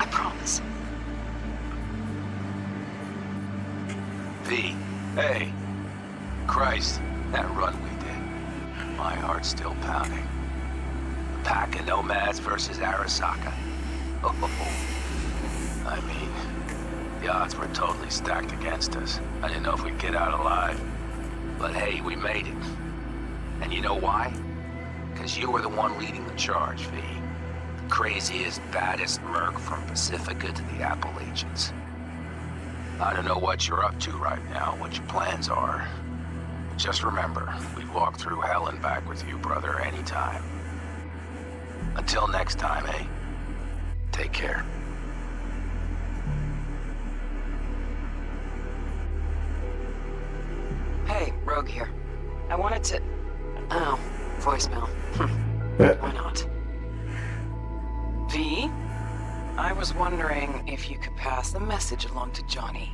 I promise. V, hey. Christ, that run we did. My heart's still pounding. A pack of nomads versus Arasaka. Oh. I mean, the odds were totally stacked against us. I didn't know if we'd get out alive. But hey, we made it. And you know why? Because you were the one leading the charge, V. The craziest, baddest merc from Pacifica to the Appalachians. I don't know what you're up to right now, what your plans are. But just remember, we'd walk through hell and back with you, brother, anytime. Until next time, eh? Take care. Hey, Rogue here. I wanted to... Oh, voicemail. Why not? V? I was wondering if you could pass the message along to Johnny.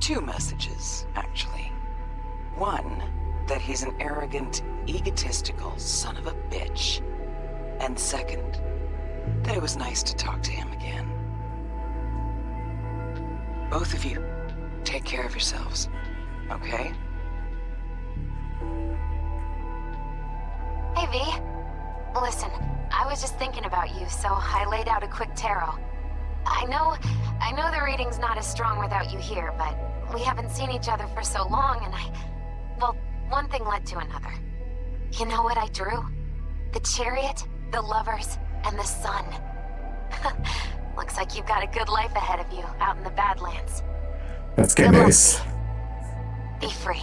2 messages, actually. One, that he's an arrogant, egotistical son of a bitch. And second, that it was nice to talk to him again. Both of you, take care of yourselves, okay? Hey, V. Listen, I was just thinking about you, so I laid out a quick tarot. I know the reading's not as strong without you here, but we haven't seen each other for so long, and well, one thing led to another. You know what I drew? The chariot, the lovers, and the sun. Looks like you've got a good life ahead of you out in the Badlands. That's good news. Be free.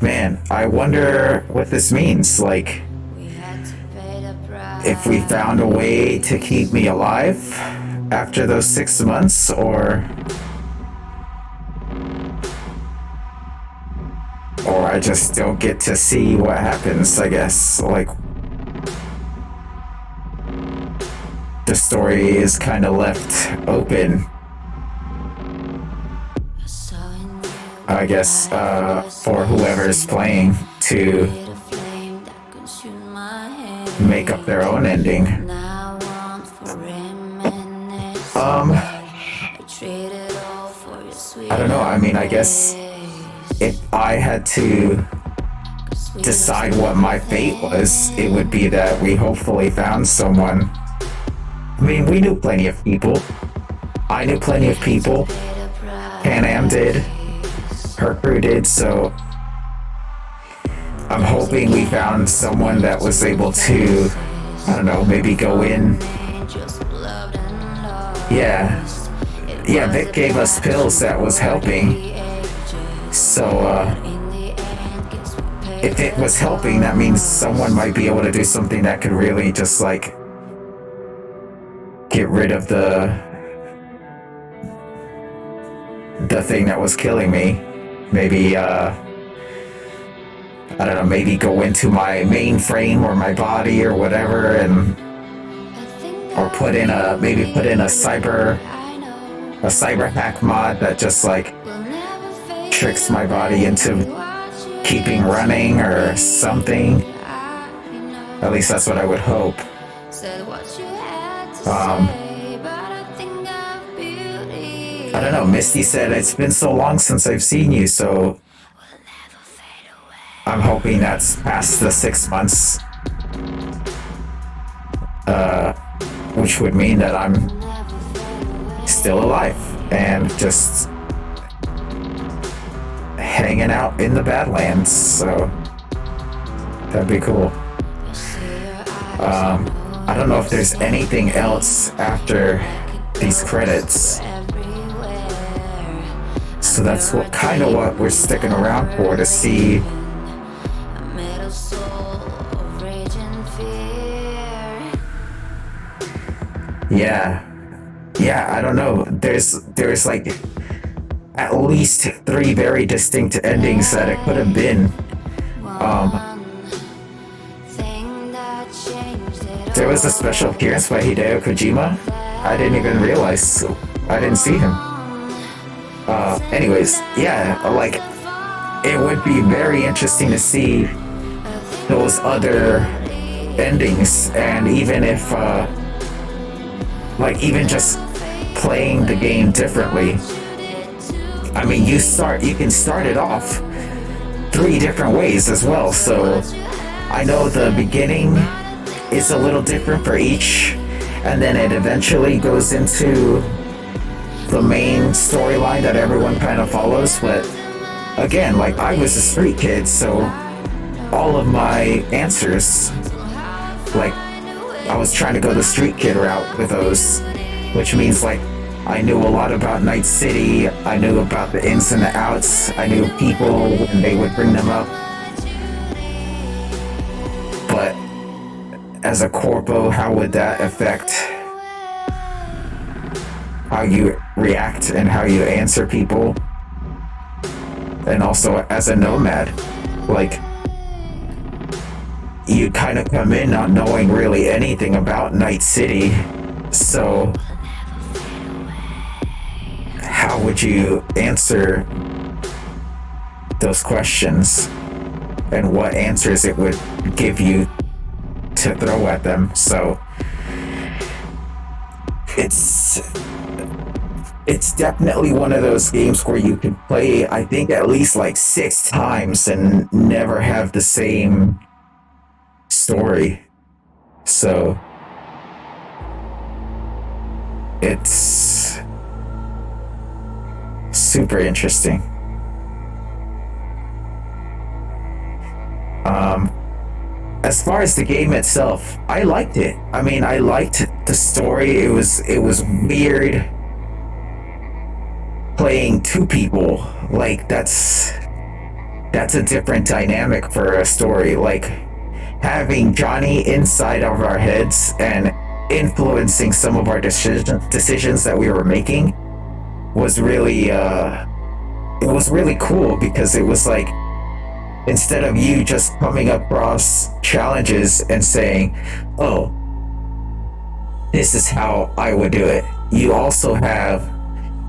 Man, I wonder what this means. Like, if we found a way to keep me alive after those 6 months, or I just don't get to see what happens, I guess. Like, the story is kind of left open, I guess, for whoever's playing to make up their own ending. I don't know. I mean, I guess if I had to decide what my fate was, it would be that we hopefully found someone. I mean, we knew plenty of people. I knew plenty of people. Pan Am did. Her crew did, so I'm hoping we found someone that was able to, I don't know, maybe go in. Yeah, Vic gave us pills that was helping. So, if it was helping, that means someone might be able to do something that could really just, like, get rid of the thing that was killing me. Maybe, I don't know, maybe go into my mainframe or my body or whatever, and or put in a cyber hack mod that just, like, tricks my body into keeping running or something. At least that's what I would hope. I don't know, Misty said it's been so long since I've seen you, so I'm hoping that's past the 6 months, which would mean that I'm still alive and just hanging out in the Badlands, so that'd be cool. I don't know if there's anything else after these credits. So that's what we're sticking around for, to see. Yeah, I don't know. There's like at least 3 very distinct endings that it could have been. there was a special appearance by Hideo Kojima. I didn't even realize. I didn't see him. Anyways, yeah, like, it would be very interesting to see those other endings, and even if, like, even just playing the game differently. I mean, you can start it off 3 different ways as well, so I know the beginning is a little different for each, and then it eventually goes into the main storyline that everyone kind of follows. But again, like, I was a street kid, so all of my answers, like, I was trying to go the street kid route with those, which means, like, I knew a lot about Night City, I knew about the ins and the outs, I knew people when they would bring them up. But as a corpo, how would that affect how you react and how you answer people? And also as a nomad, like, you kind of come in not knowing really anything about Night City, so how would you answer those questions, and what answers it would give you to throw at them? So it's definitely one of those games where you can play, I think, at least like 6 times and never have the same story. So it's super interesting. As far as the game itself, I liked it. I mean, I liked the story. It was weird playing 2 people. Like, that's a different dynamic for a story. Like, having Johnny inside of our heads and influencing some of our decisions that we were making was really it was really cool, because it was like, instead of you just coming across challenges and saying, oh, this is how I would do it, you also have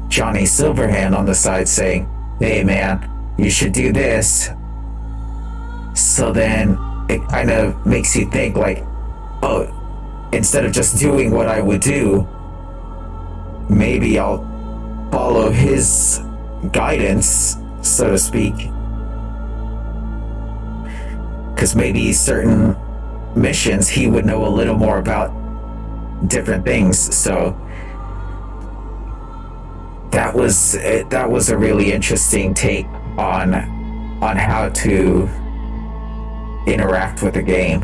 Johnny Silverhand on the side saying, hey man, you should do this. So then it kind of makes you think, like, oh, instead of just doing what I would do, maybe I'll follow his guidance, so to speak. Because maybe certain missions he would know a little more about different things. So that was a really interesting take on how to interact with the game.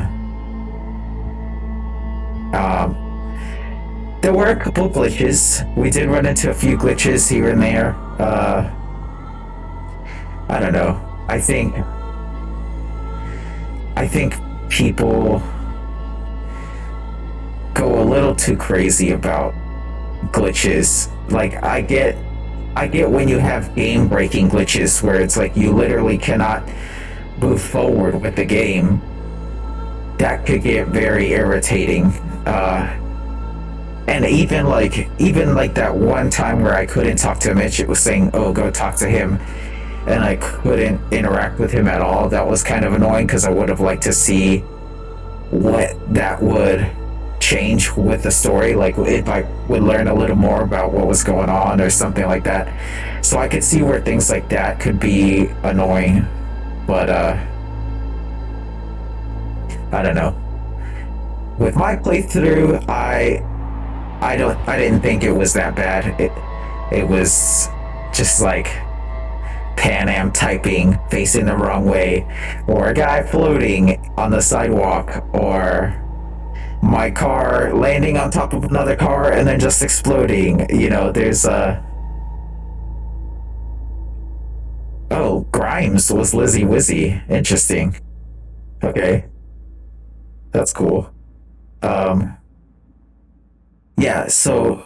There were a couple glitches. We did run into a few glitches here and there. I don't know. I think people go a little too crazy about glitches. Like, I get when you have game-breaking glitches where it's like you literally cannot move forward with the game. That could get very irritating. And even like that one time where I couldn't talk to Mitch, it was saying, oh, go talk to him, and I couldn't interact with him at all. That was kind of annoying, because I would have liked to see what that would change with the story, like if I would learn a little more about what was going on or something like that. So I could see where things like that could be annoying, but I don't know. With my playthrough, I didn't think it was that bad. It was just like Pan Am typing facing the wrong way, or a guy floating on the sidewalk, or my car landing on top of another car and then just exploding. You know, there's oh, Grimes was Lizzie Wizzy. Interesting. Okay, that's cool. Yeah, so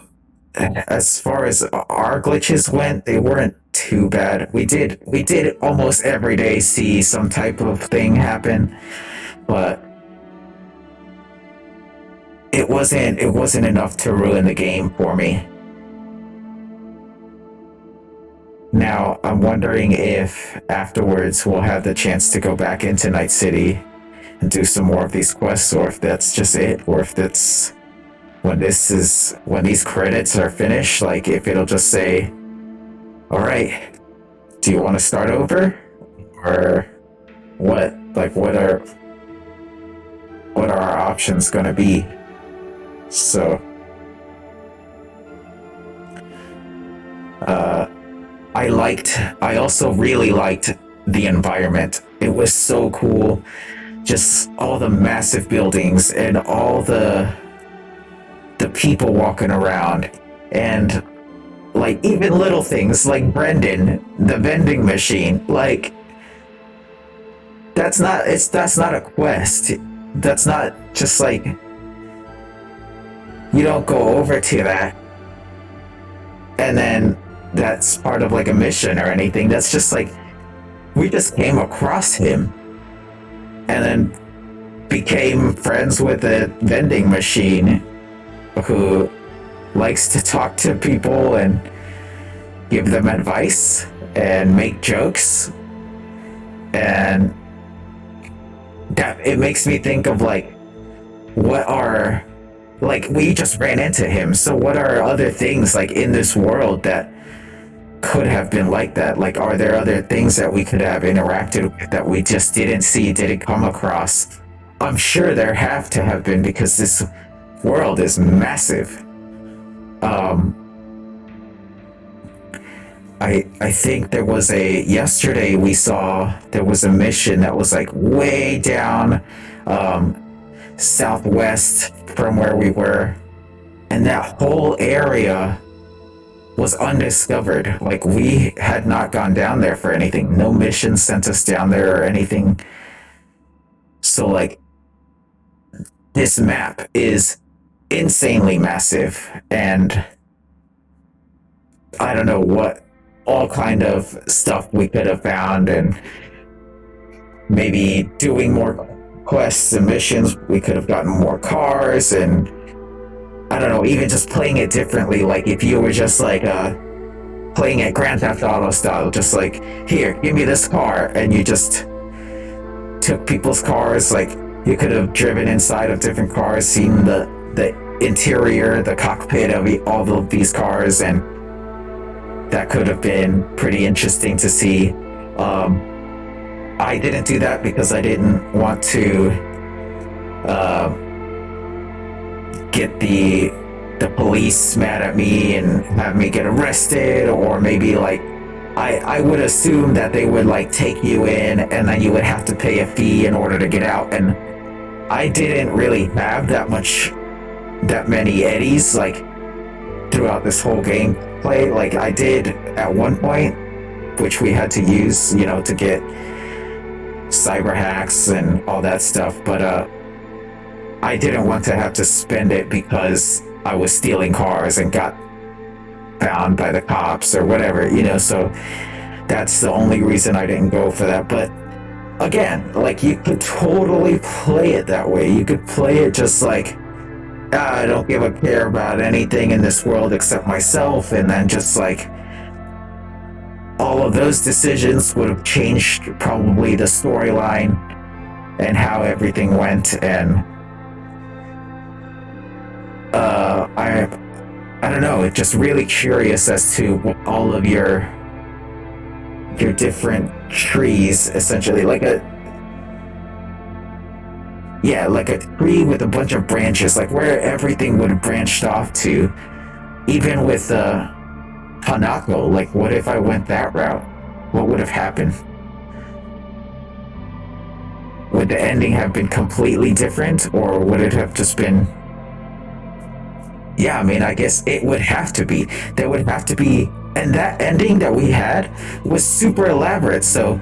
as far as our glitches went, they weren't too bad. We did almost every day see some type of thing happen, but it wasn't enough to ruin the game for me. Now, I'm wondering if afterwards we'll have the chance to go back into Night City and do some more of these quests, or if that's just it, or if that's when these credits are finished, like if it'll just say, all right, do you want to start over? Or what? Like, what are our options going to be? So, I also really liked the environment. It was so cool. Just all the massive buildings and all the people walking around, and like even little things like Brendan, the vending machine, like that's not a quest. That's not just like, you don't go over to that and then that's part of like a mission or anything. That's just like, we just came across him and then became friends with a vending machine who likes to talk to people and give them advice and make jokes. And that, it makes me think of like, we just ran into him, so what are other things like in this world that could have been like that? Like, are there other things that we could have interacted with that we just didn't see, didn't come across? I'm sure there have to have been, because this world is massive. I think yesterday we saw there was a mission that was like way down southwest from where we were, and that whole area was undiscovered. Like, we had not gone down there for anything. No mission sent us down there or anything. So like, this map is insanely massive, and I don't know what all kind of stuff we could have found, and maybe doing more quests and missions, we could have gotten more cars, and I don't know, even just playing it differently. Like, if you were just like playing it Grand Theft Auto style, just like, here, give me this car, and you just took people's cars. Like, you could have driven inside of different cars, seen the interior, the cockpit of all of these cars, and that could have been pretty interesting to see. I didn't do that because I didn't want to get the police mad at me and have me get arrested, or maybe like I would assume that they would like take you in and then you would have to pay a fee in order to get out, and I didn't really have that many eddies like throughout this whole gameplay. Like, I did at one point, which we had to use, to get cyber hacks and all that stuff, but I didn't want to have to spend it because I was stealing cars and got found by the cops or whatever, so that's the only reason I didn't go for that. But again, like, you could totally play it that way. You could play it just like, I don't give a care about anything in this world except myself, and then just like all of those decisions would have changed probably the storyline and how everything went. And I don't know, it's just really curious as to what all of your different trees, essentially like a tree with a bunch of branches, like where everything would have branched off to. Even with Hanako, like, what if I went that route? What would have happened? Would the ending have been completely different, or would it have just been... Yeah, I mean, I guess it would have to be. There would have to be... And that ending that we had was super elaborate, so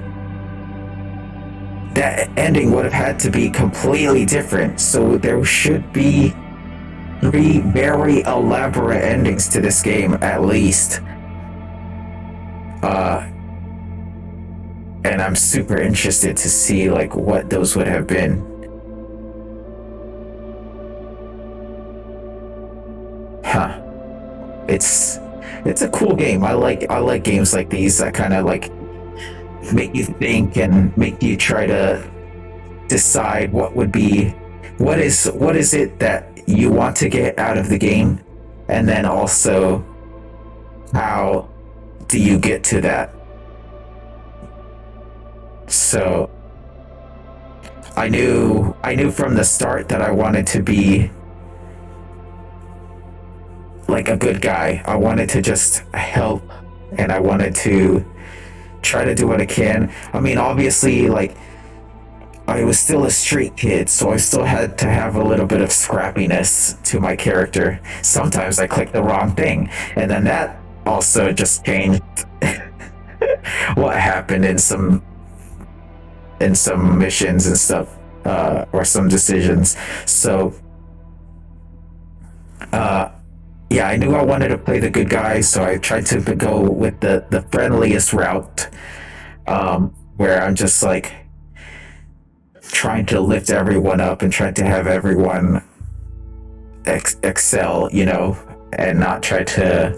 that ending would have had to be completely different. So there should be 3 very elaborate endings to this game, at least. And I'm super interested to see like what those would have been. huh, it's a cool game. I like games like these that kind of like make you think and make you try to decide what is it that you want to get out of the game, and then also how do you get to that. So I knew from the start that I wanted to be like a good guy. I wanted to just help, and I wanted to try to do what I can. I mean, obviously, like, I was still a street kid, so I still had to have a little bit of scrappiness to my character. Sometimes I clicked the wrong thing, and then that also just changed what happened in some missions and stuff, or some decisions. So yeah, I knew I wanted to play the good guy, so I tried to go with the friendliest route, where I'm just like trying to lift everyone up and trying to have everyone excel, you know, and not try to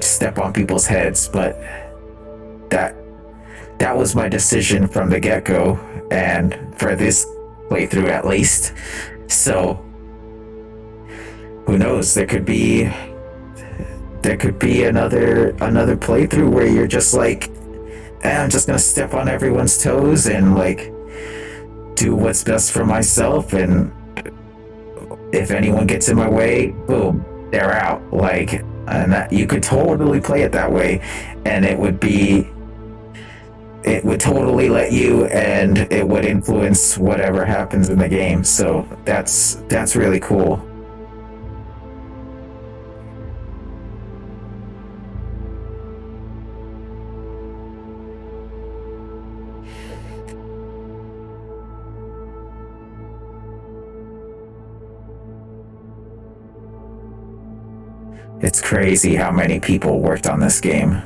step on people's heads. But that was my decision from the get-go, and for this playthrough at least. So who knows, there could be another playthrough where you're just like, I'm just gonna step on everyone's toes and like do what's best for myself, and if anyone gets in my way, boom, they're out. Like, and that, you could totally play it that way, and it would totally let you, and it would influence whatever happens in the game. So that's really cool. It's crazy how many people worked on this game.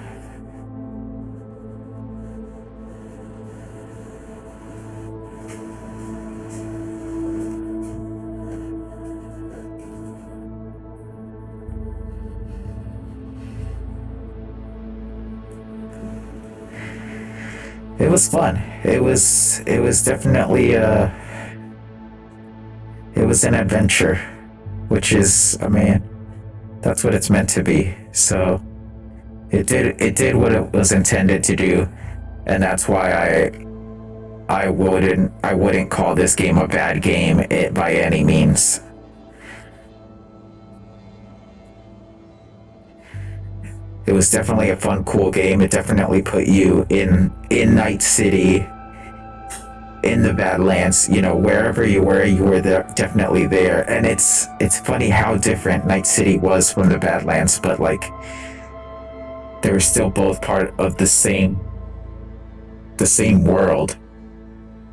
It was fun. It was definitely it was an adventure, which is, I mean, that's what it's meant to be. So it did what it was intended to do, and that's why I wouldn't call this game a bad game by any means. It was definitely a fun, cool game. It definitely put you in Night City, in the Badlands, you know, wherever you were there, definitely there. And it's funny how different Night City was from the Badlands, but like they were still both part of the same world,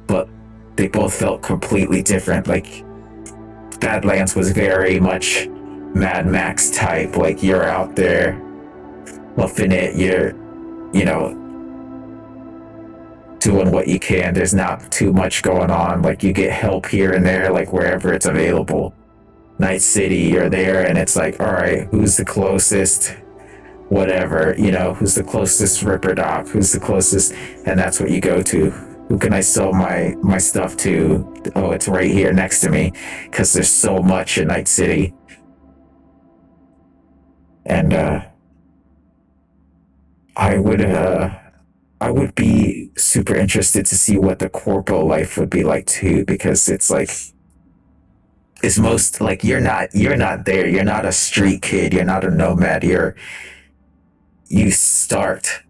but they both felt completely different. Like Badlands was very much Mad Max type, like you're out there muffing it, you're, you know, doing what you can. There's not too much going on. Like you get help here and there, like wherever it's available. Night City, you're there and it's like, all right, who's the closest, whatever, you know, who's the closest Ripper Doc, who's the closest, and that's what you go to. Who can I sell my stuff to? Oh, it's right here next to me, because there's so much in Night City. And I would be super interested to see what the corpo life would be like too, because it's like, it's most like you're not there. You're not a street kid. You're not a nomad. You start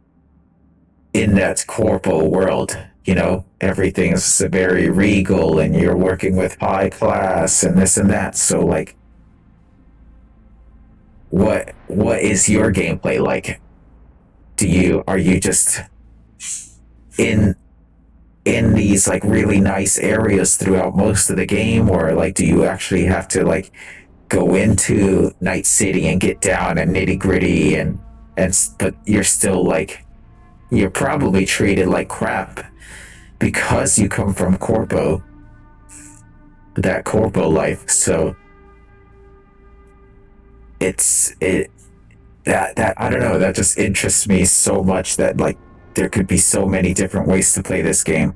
in that corpo world. You know, everything's very regal, and you're working with high class and this and that. So like, what is your gameplay like? Are you just in these like really nice areas throughout most of the game, or like do you actually have to like go into Night City and get down and nitty gritty and but you're still like, you're probably treated like crap because you come from that corpo life. So it that I don't know, that just interests me so much that like there could be so many different ways to play this game,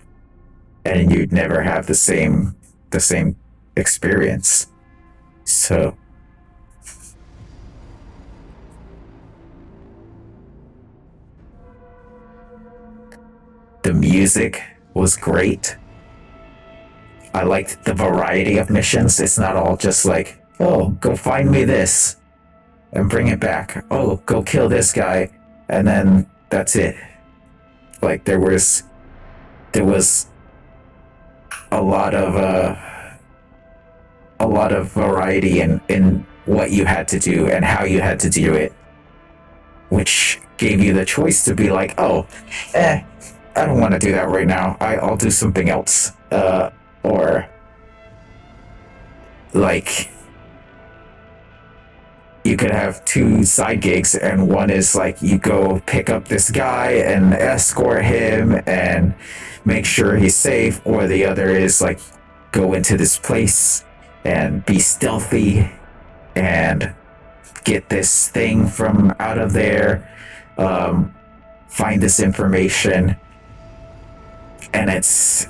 and you'd never have the same experience. So the music was great. I liked the variety of missions. It's not all just like, oh, go find me this and bring it back. Oh, go kill this guy, and then that's it. Like there was a lot of variety in what you had to do and how you had to do it, which gave you the choice to be like, oh, I don't want to do that right now. I'll do something else. Or like you could have two side gigs, and one is like you go pick up this guy and escort him and make sure he's safe, or the other is like go into this place and be stealthy and get this thing from out of there, find this information. And it's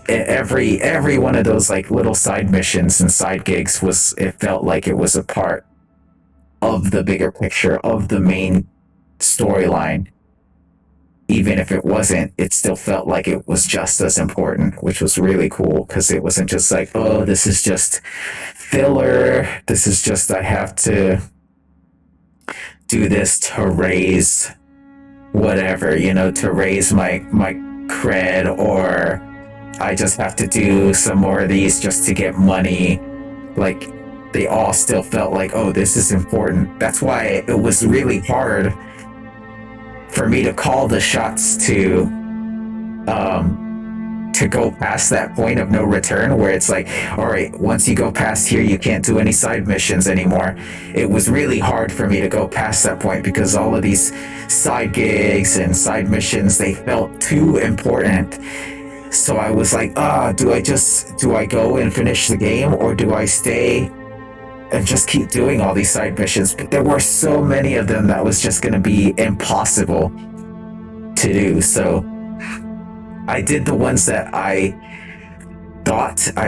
every one of those like little side missions and side gigs it felt like it was a part of the bigger picture of the main storyline. Even if it wasn't, it still felt like it was just as important, which was really cool, because it wasn't just like, oh, this is just filler. This is just, I have to do this to raise whatever, to raise my cred, or I just have to do some more of these just to get money. Like, they all still felt like, oh, this is important. That's why it was really hard for me to call the shots to go past that point of no return, where it's like, all right, once you go past here, you can't do any side missions anymore. It was really hard for me to go past that point, because all of these side gigs and side missions, they felt too important. So I was like, do I go and finish the game, or do I stay and just keep doing all these side missions? But there were so many of them that was just going to be impossible to do. So I did the ones that I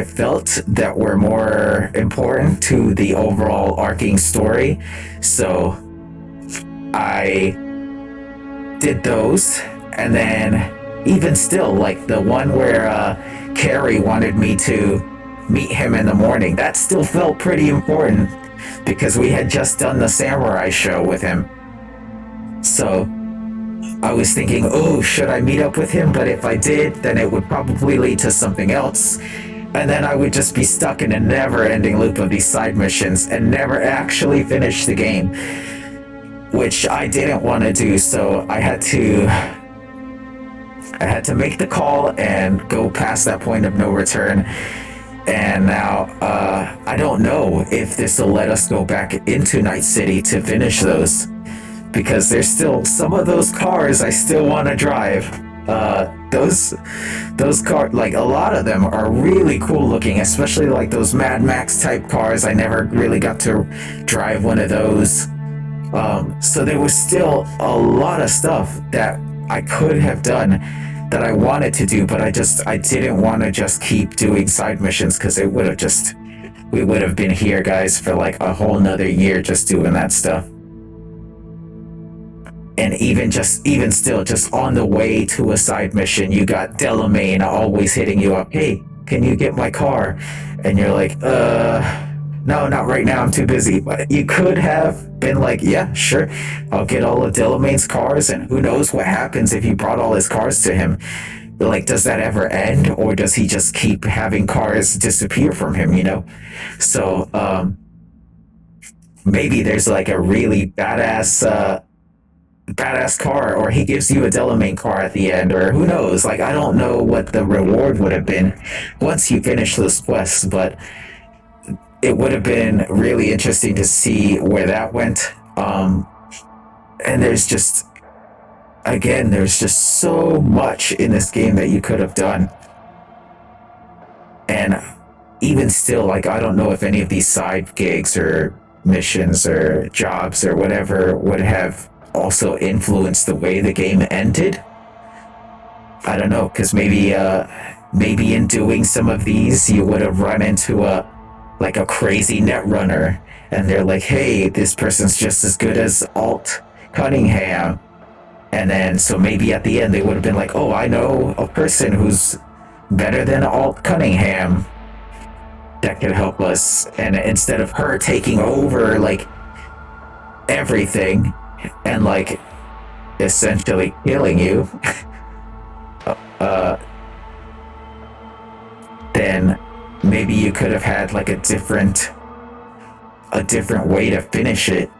felt that were more important to the overall arcing story. So I did those, and then even still, like the one where Carrie wanted me to meet him in the morning, that still felt pretty important, because we had just done the samurai show with him. So I was thinking, oh, should I meet up with him? But if I did, then it would probably lead to something else. And then I would just be stuck in a never-ending loop of these side missions and never actually finish the game, which I didn't want to do. So I had to make the call and go past that point of no return. And now I don't know if this will let us go back into Night City to finish those, because there's still some of those cars I still want to drive. Those cars, like a lot of them are really cool looking, especially like those Mad Max type cars. I never really got to drive one of those. So there was still a lot of stuff that I could have done that I wanted to do, but I didn't want to just keep doing side missions, because we would have been here, guys, for like a whole nother year just doing that stuff. And even still, just on the way to a side mission, you got Delamain always hitting you up. Hey, can you get my car? And you're like, no, not right now, I'm too busy. But you could have been like, yeah, sure, I'll get all of Delamain's cars, and who knows what happens if you brought all his cars to him. Like, does that ever end, or does he just keep having cars disappear from him, So, maybe there's like a really badass car, or he gives you a Delamain car at the end, or who knows. Like, I don't know what the reward would have been once you finish those quests, but it would have been really interesting to see where that went. And there's just so much in this game that you could have done. And even still, like, I don't know if any of these side gigs or missions or jobs or whatever would have also influenced the way the game ended. I don't know, because maybe in doing some of these you would have run into a crazy netrunner, and they're like, hey, this person's just as good as Alt Cunningham. And then, so maybe at the end they would have been like, oh, I know a person who's better than Alt Cunningham that could help us. And instead of her taking over, like, everything and, like, essentially killing you, then maybe you could have had, like, a different way to finish it.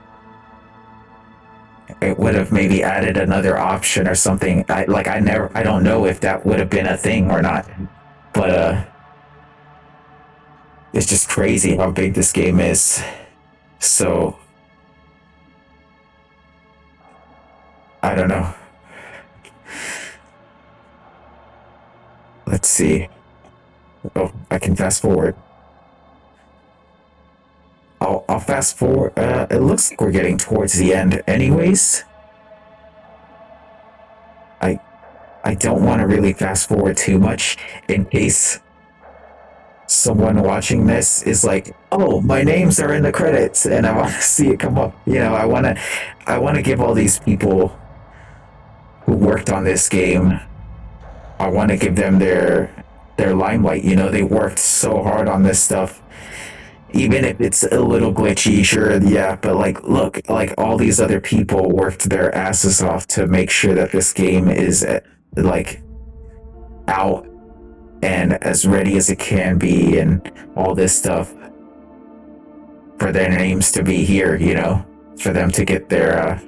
It would have maybe added another option or something. I don't know if that would have been a thing or not, but it's just crazy how big this game is. So I don't know. Let's see. Oh, I can fast forward. I'll fast forward. It looks like we're getting towards the end anyways. I don't want to really fast forward too much in case someone watching this is like, oh, my names are in the credits and I want to see it come up. You know, I want to give all these people who worked on this game, I want to give them their limelight. You know, they worked so hard on this stuff. Even if it's a little glitchy, sure, yeah, but like, look, like all these other people worked their asses off to make sure that this game is like out and as ready as it can be and all this stuff for their names to be here, you know, for them to get their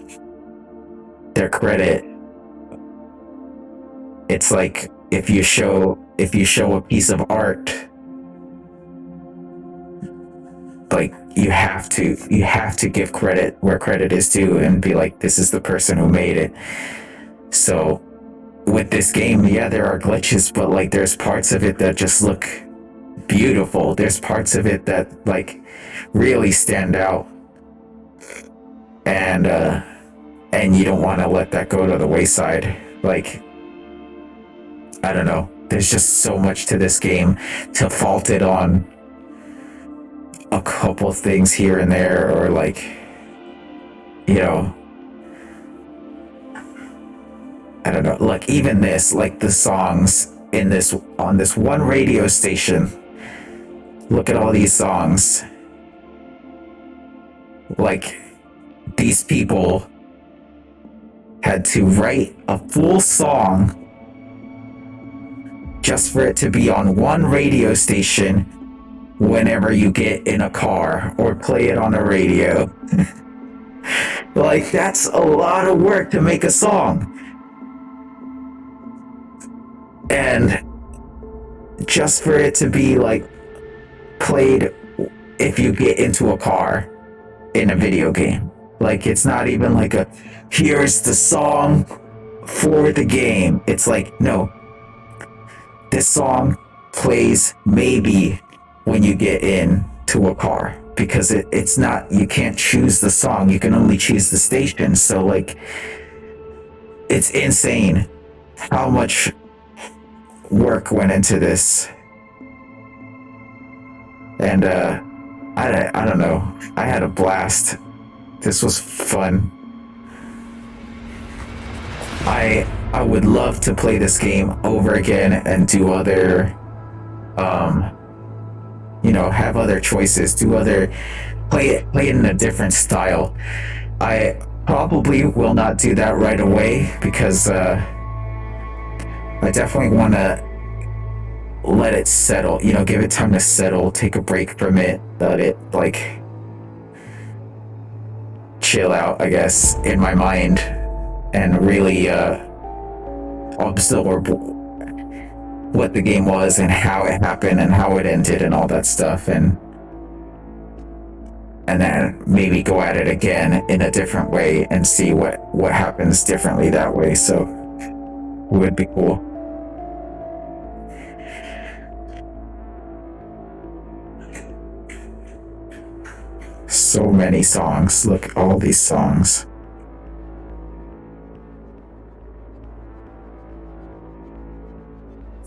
credit. It's like if you show a piece of art, like you have to give credit where credit is due and be like, this is the person who made it. So with this game, yeah, there are glitches, but like there's parts of it that just look beautiful. There's parts of it that like really stand out, and you don't want to let that go to the wayside. Like, I don't know, there's just so much to this game to fault it on a couple things here and there, or like, you know, I don't know, like even this, like the songs in this, on this one radio station, look at all these songs. Like, these people had to write a full song just for it to be on one radio station whenever you get in a car or play it on a radio. Like, that's a lot of work to make a song. And just for it to be like played if you get into a car in a video game. Like, it's not even like a, here's the song for the game. It's like, no, this song plays maybe when you get into a car, because it's not, you can't choose the song, you can only choose the station. So like, it's insane how much work went into this. And I don't know, I had a blast. This was fun. I would love to play this game over again and do other you know, have other choices, do other, play it in a different style. I probably will not do that right away, because I definitely want to let it settle, you know, give it time to settle, take a break from it, let it like chill out, I guess, in my mind, and really absorb what the game was and how it happened and how it ended and all that stuff, and then maybe go at it again in a different way and see what happens differently that way. So it would be cool. so many songs. Look at all these songs.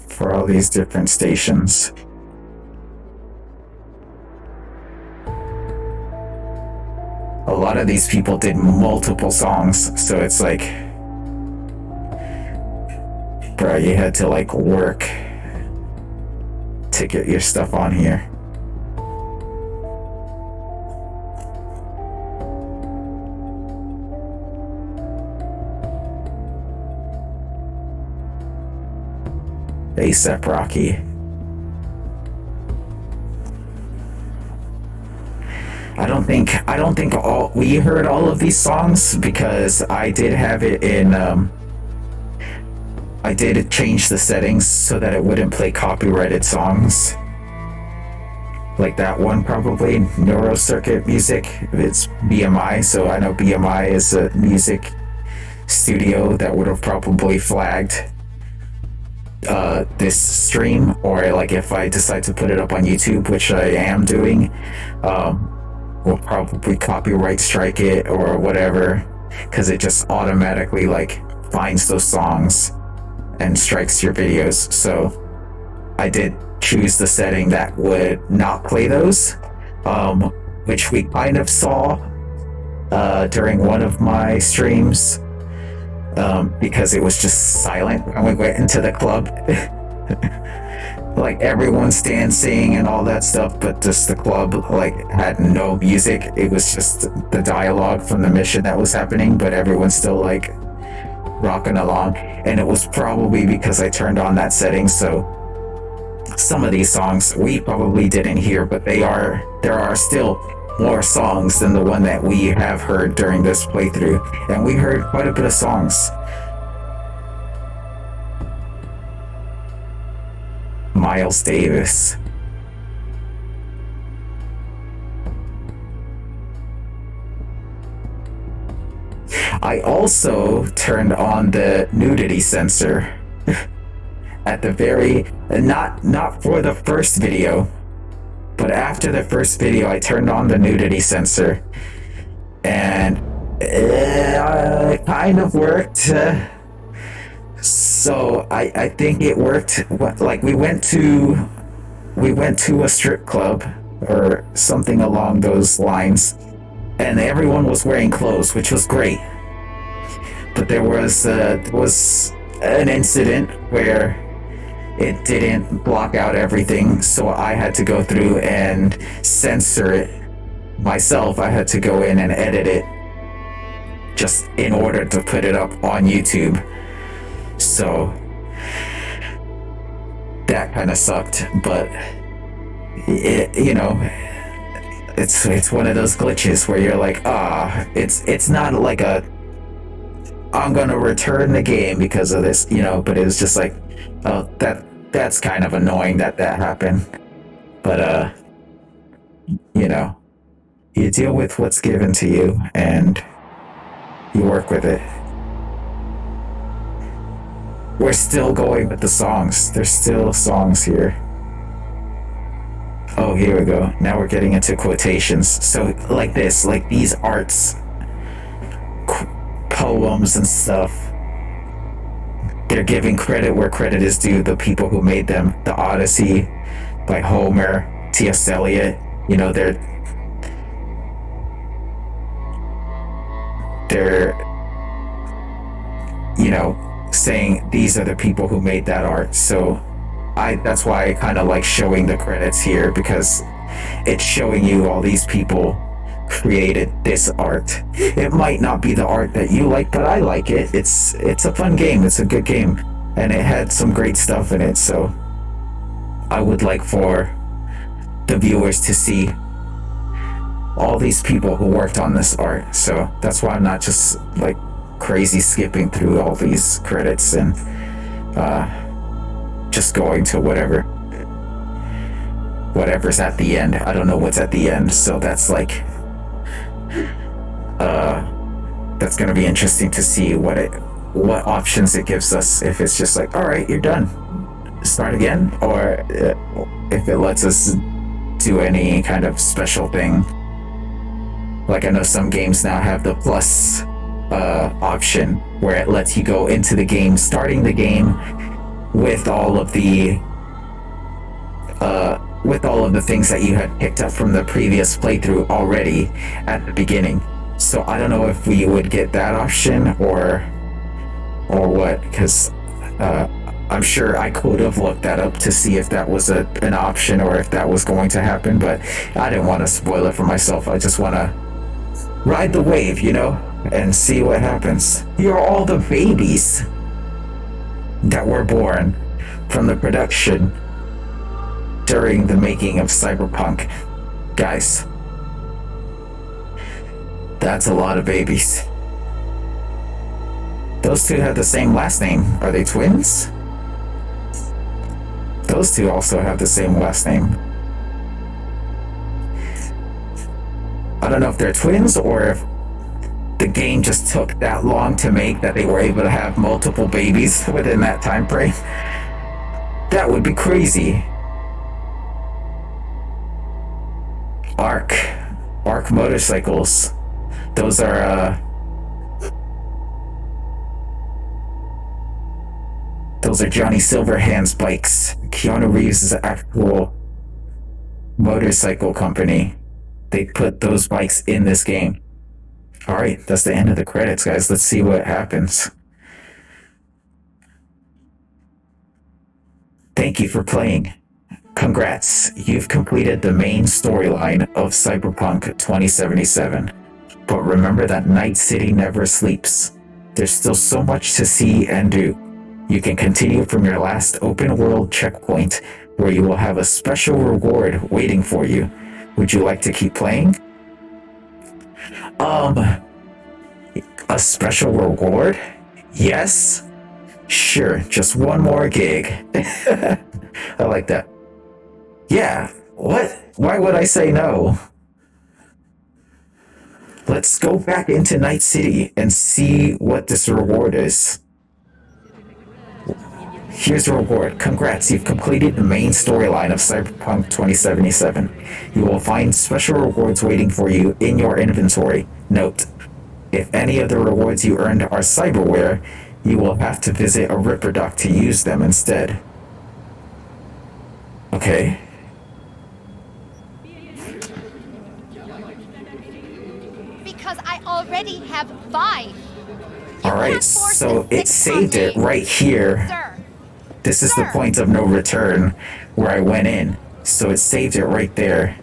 For all these different stations. A lot of these people did multiple songs, so it's like, bro, you had to like work to get your stuff on here. A$AP Rocky. I don't think we heard all of these songs because I did have it in I did change the settings so that it wouldn't play copyrighted songs. Like that one, probably Neuro Circuit Music. It's BMI, so I know BMI is a music studio that would have probably flagged this stream, or like if I decide to put it up on YouTube, which I am doing, we'll probably copyright strike it or whatever, because it just automatically like finds those songs and strikes your videos. So I did choose the setting that would not play those, which we kind of saw during one of my streams, because it was just silent when we went into the club. Like everyone's dancing and all that stuff, but just the club like had no music. It was just the dialogue from the mission that was happening, but everyone's still like rocking along. And it was probably because I turned on that setting, so some of these songs we probably didn't hear, but there are still more songs than the one that we have heard during this playthrough, and we heard quite a bit of songs. Miles Davis. I also turned on the nudity sensor at the very, not for the first video, but after the first video I turned on the nudity sensor, and it kind of worked. So I think it worked. Like we went to a strip club or something along those lines, and everyone was wearing clothes, which was great. But there was an incident where it didn't block out everything, so I had to go through and censor it myself. I had to go in and edit it just in order to put it up on YouTube. So that kind of sucked, but it's one of those glitches where you're like, it's not like I'm gonna return the game because of this, but it was just like, oh, that's kind of annoying that happened. But you deal with what's given to you and you work with it. We're still going with the songs. There's still songs here. Oh, here we go. Now we're getting into quotations. So like this, like these arts, poems and stuff, they're giving credit where credit is due. The people who made them. The Odyssey by Homer, T.S. Eliot, they're saying these are the people who made that art. So that's why I kind of like showing the credits here, because it's showing you all these people created this art. It might not be the art that you like, but I like it. It's a fun game. It's a good game, and it had some great stuff in it. So I would like for the viewers to see all these people who worked on this art. So that's why I'm not just like crazy skipping through all these credits and just going to whatever's at the end. I don't know what's at the end, so that's like that's gonna be interesting to see what options it gives us. If it's just like, all right, you're done, start again, or if it lets us do any kind of special thing. Like, I know some games now have the plus option where it lets you go into the game, starting the game with all of the things that you had picked up from the previous playthrough already at the beginning. So I don't know if we would get that option or what, because I'm sure I could have looked that up to see if that was an option or if that was going to happen, but I didn't want to spoil it for myself. I just want to ride the wave, you know, and see what happens. You're all the babies that were born from the production during the making of Cyberpunk. Guys, that's a lot of babies. Those two have the same last name. Are they twins? Those two also have the same last name. I don't know if they're twins or if the game just took that long to make that they were able to have multiple babies within that time frame. That would be crazy. Arc motorcycles. Those are Johnny Silverhand's bikes. Keanu Reeves' actual motorcycle company. They put those bikes in this game. Alright, that's the end of the credits, guys. Let's see what happens. Thank you for playing. Congrats, you've completed the main storyline of Cyberpunk 2077. But remember that Night City never sleeps. There's still so much to see and do. You can continue from your last open world checkpoint, where you will have a special reward waiting for you. Would you like to keep playing? A special reward? Yes? Sure, just one more gig. I like that. Yeah, what? Why would I say no? Let's go back into Night City and see what this reward is. Here's the reward. Congrats, you've completed the main storyline of Cyberpunk 2077. You will find special rewards waiting for you in your inventory. Note, if any of the rewards you earned are cyberware, you will have to visit a Ripper Dock to use them instead. Okay. Because I already have 5. Alright, so it saved it right here. Sir. This is the point of no return where I went in. So it saved it right there.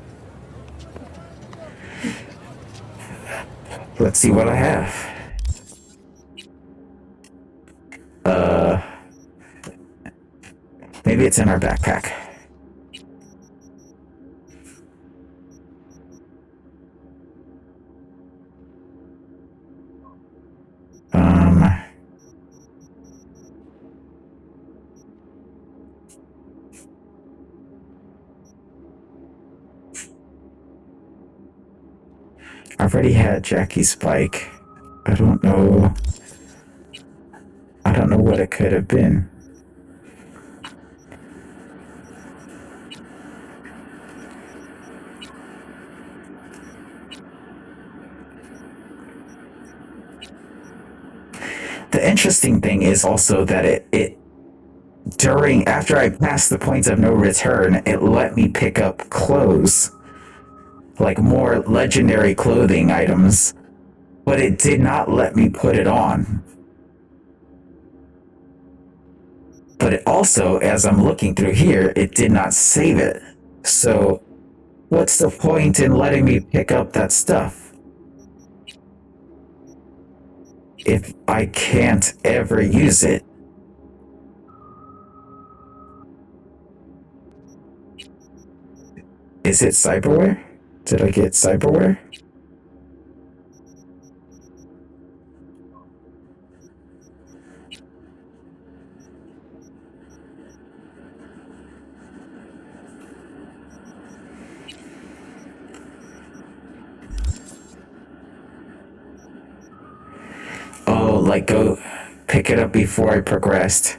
Let's see what I have. Maybe it's in our backpack. I've already had Jackie's bike. I don't know what it could have been. The interesting thing is also that after I passed the point of no return, it let me pick up clothes. Like more legendary clothing items, but it did not let me put it on. But it also, as I'm looking through here, it did not save it. So, what's the point in letting me pick up that stuff if I can't ever use it? Is it cyberware? Did I get cyberware? Oh, like go pick it up before I progressed.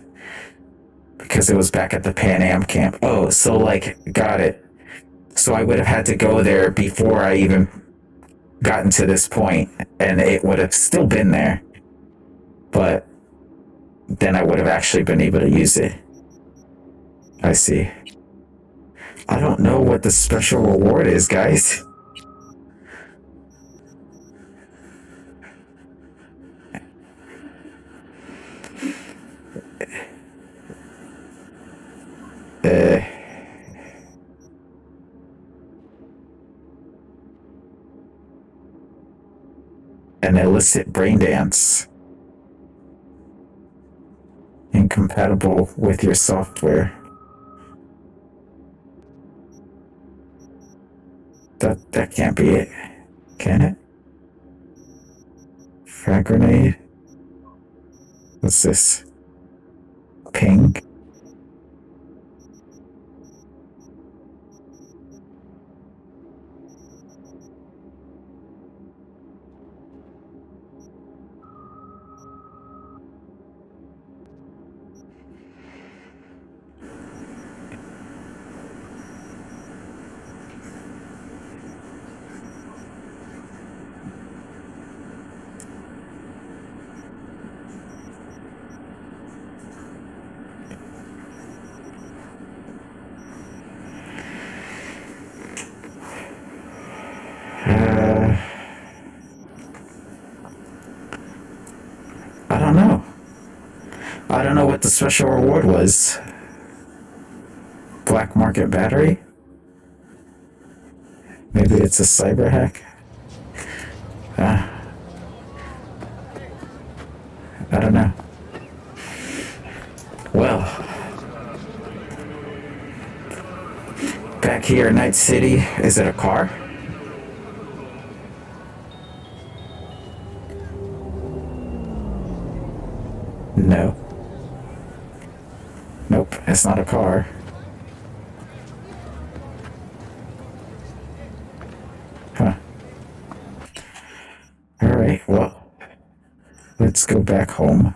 Because it was back at the Pan Am camp. Oh, so like, got it. So I would have had to go there before I even gotten to this point, and it would have still been there, but then I would have actually been able to use it. I see. I don't know what the special reward is, guys. An illicit brain dance. Incompatible with your software. That can't be it. Can it? Frag grenade? What's this? Ping? I don't know. I don't know what the special reward was. Black market battery? Maybe it's a cyber hack? I don't know. Well, back here in Night City, is it a car? No. Nope, it's not a car. Huh. Alright, well, let's go back home.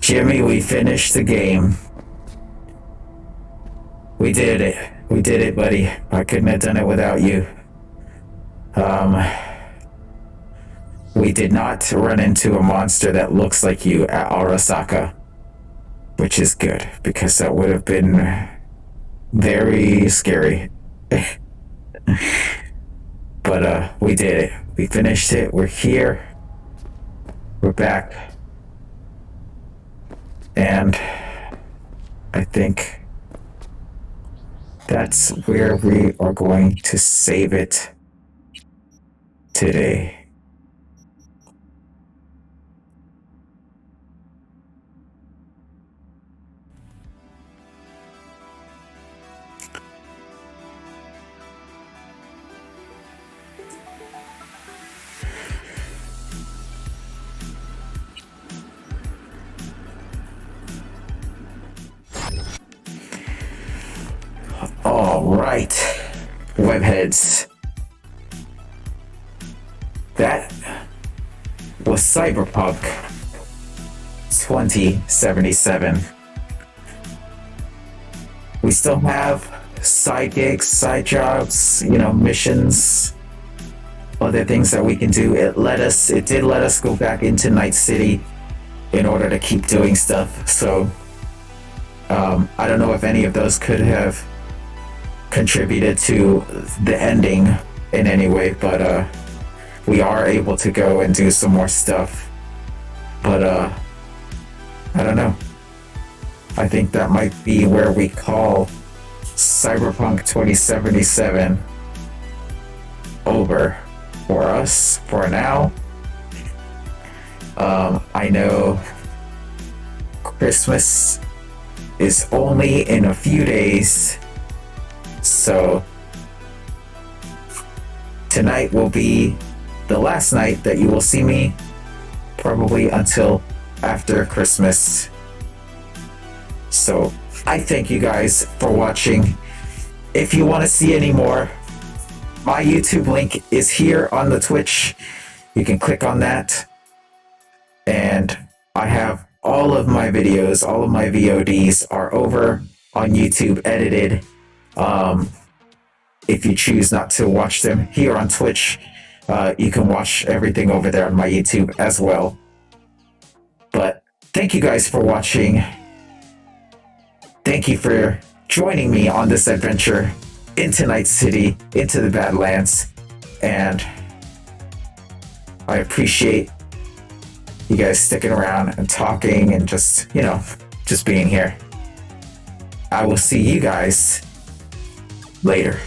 Jimmy, we finished the game. We did it. We did it, buddy. I couldn't have done it without you. We did not run into a monster that looks like you at Arasaka, which is good, because that would have been very scary. But, we did it. We finished it. We're here. We're back. And I think that's where we are going to save it today. Alright, webheads. That was Cyberpunk 2077. We still have side gigs, side jobs, missions, other things that we can do. It did let us go back into Night City in order to keep doing stuff. So, I don't know if any of those could have contributed to the ending in any way, but we are able to go and do some more stuff. But I don't know. I think that might be where we call Cyberpunk 2077 over for us for now. I know Christmas is only in a few days, so tonight will be the last night that you will see me, probably until after Christmas. So I thank you guys for watching. If you want to see any more, my YouTube link is here on the Twitch. You can click on that. And I have all of my videos, all of my VODs are over on YouTube edited. If you choose not to watch them here on Twitch, you can watch everything over there on my YouTube as well. But thank you guys for watching. Thank you for joining me on this adventure into Night City, into the Badlands. And I appreciate you guys sticking around and talking and just being here. I will see you guys later.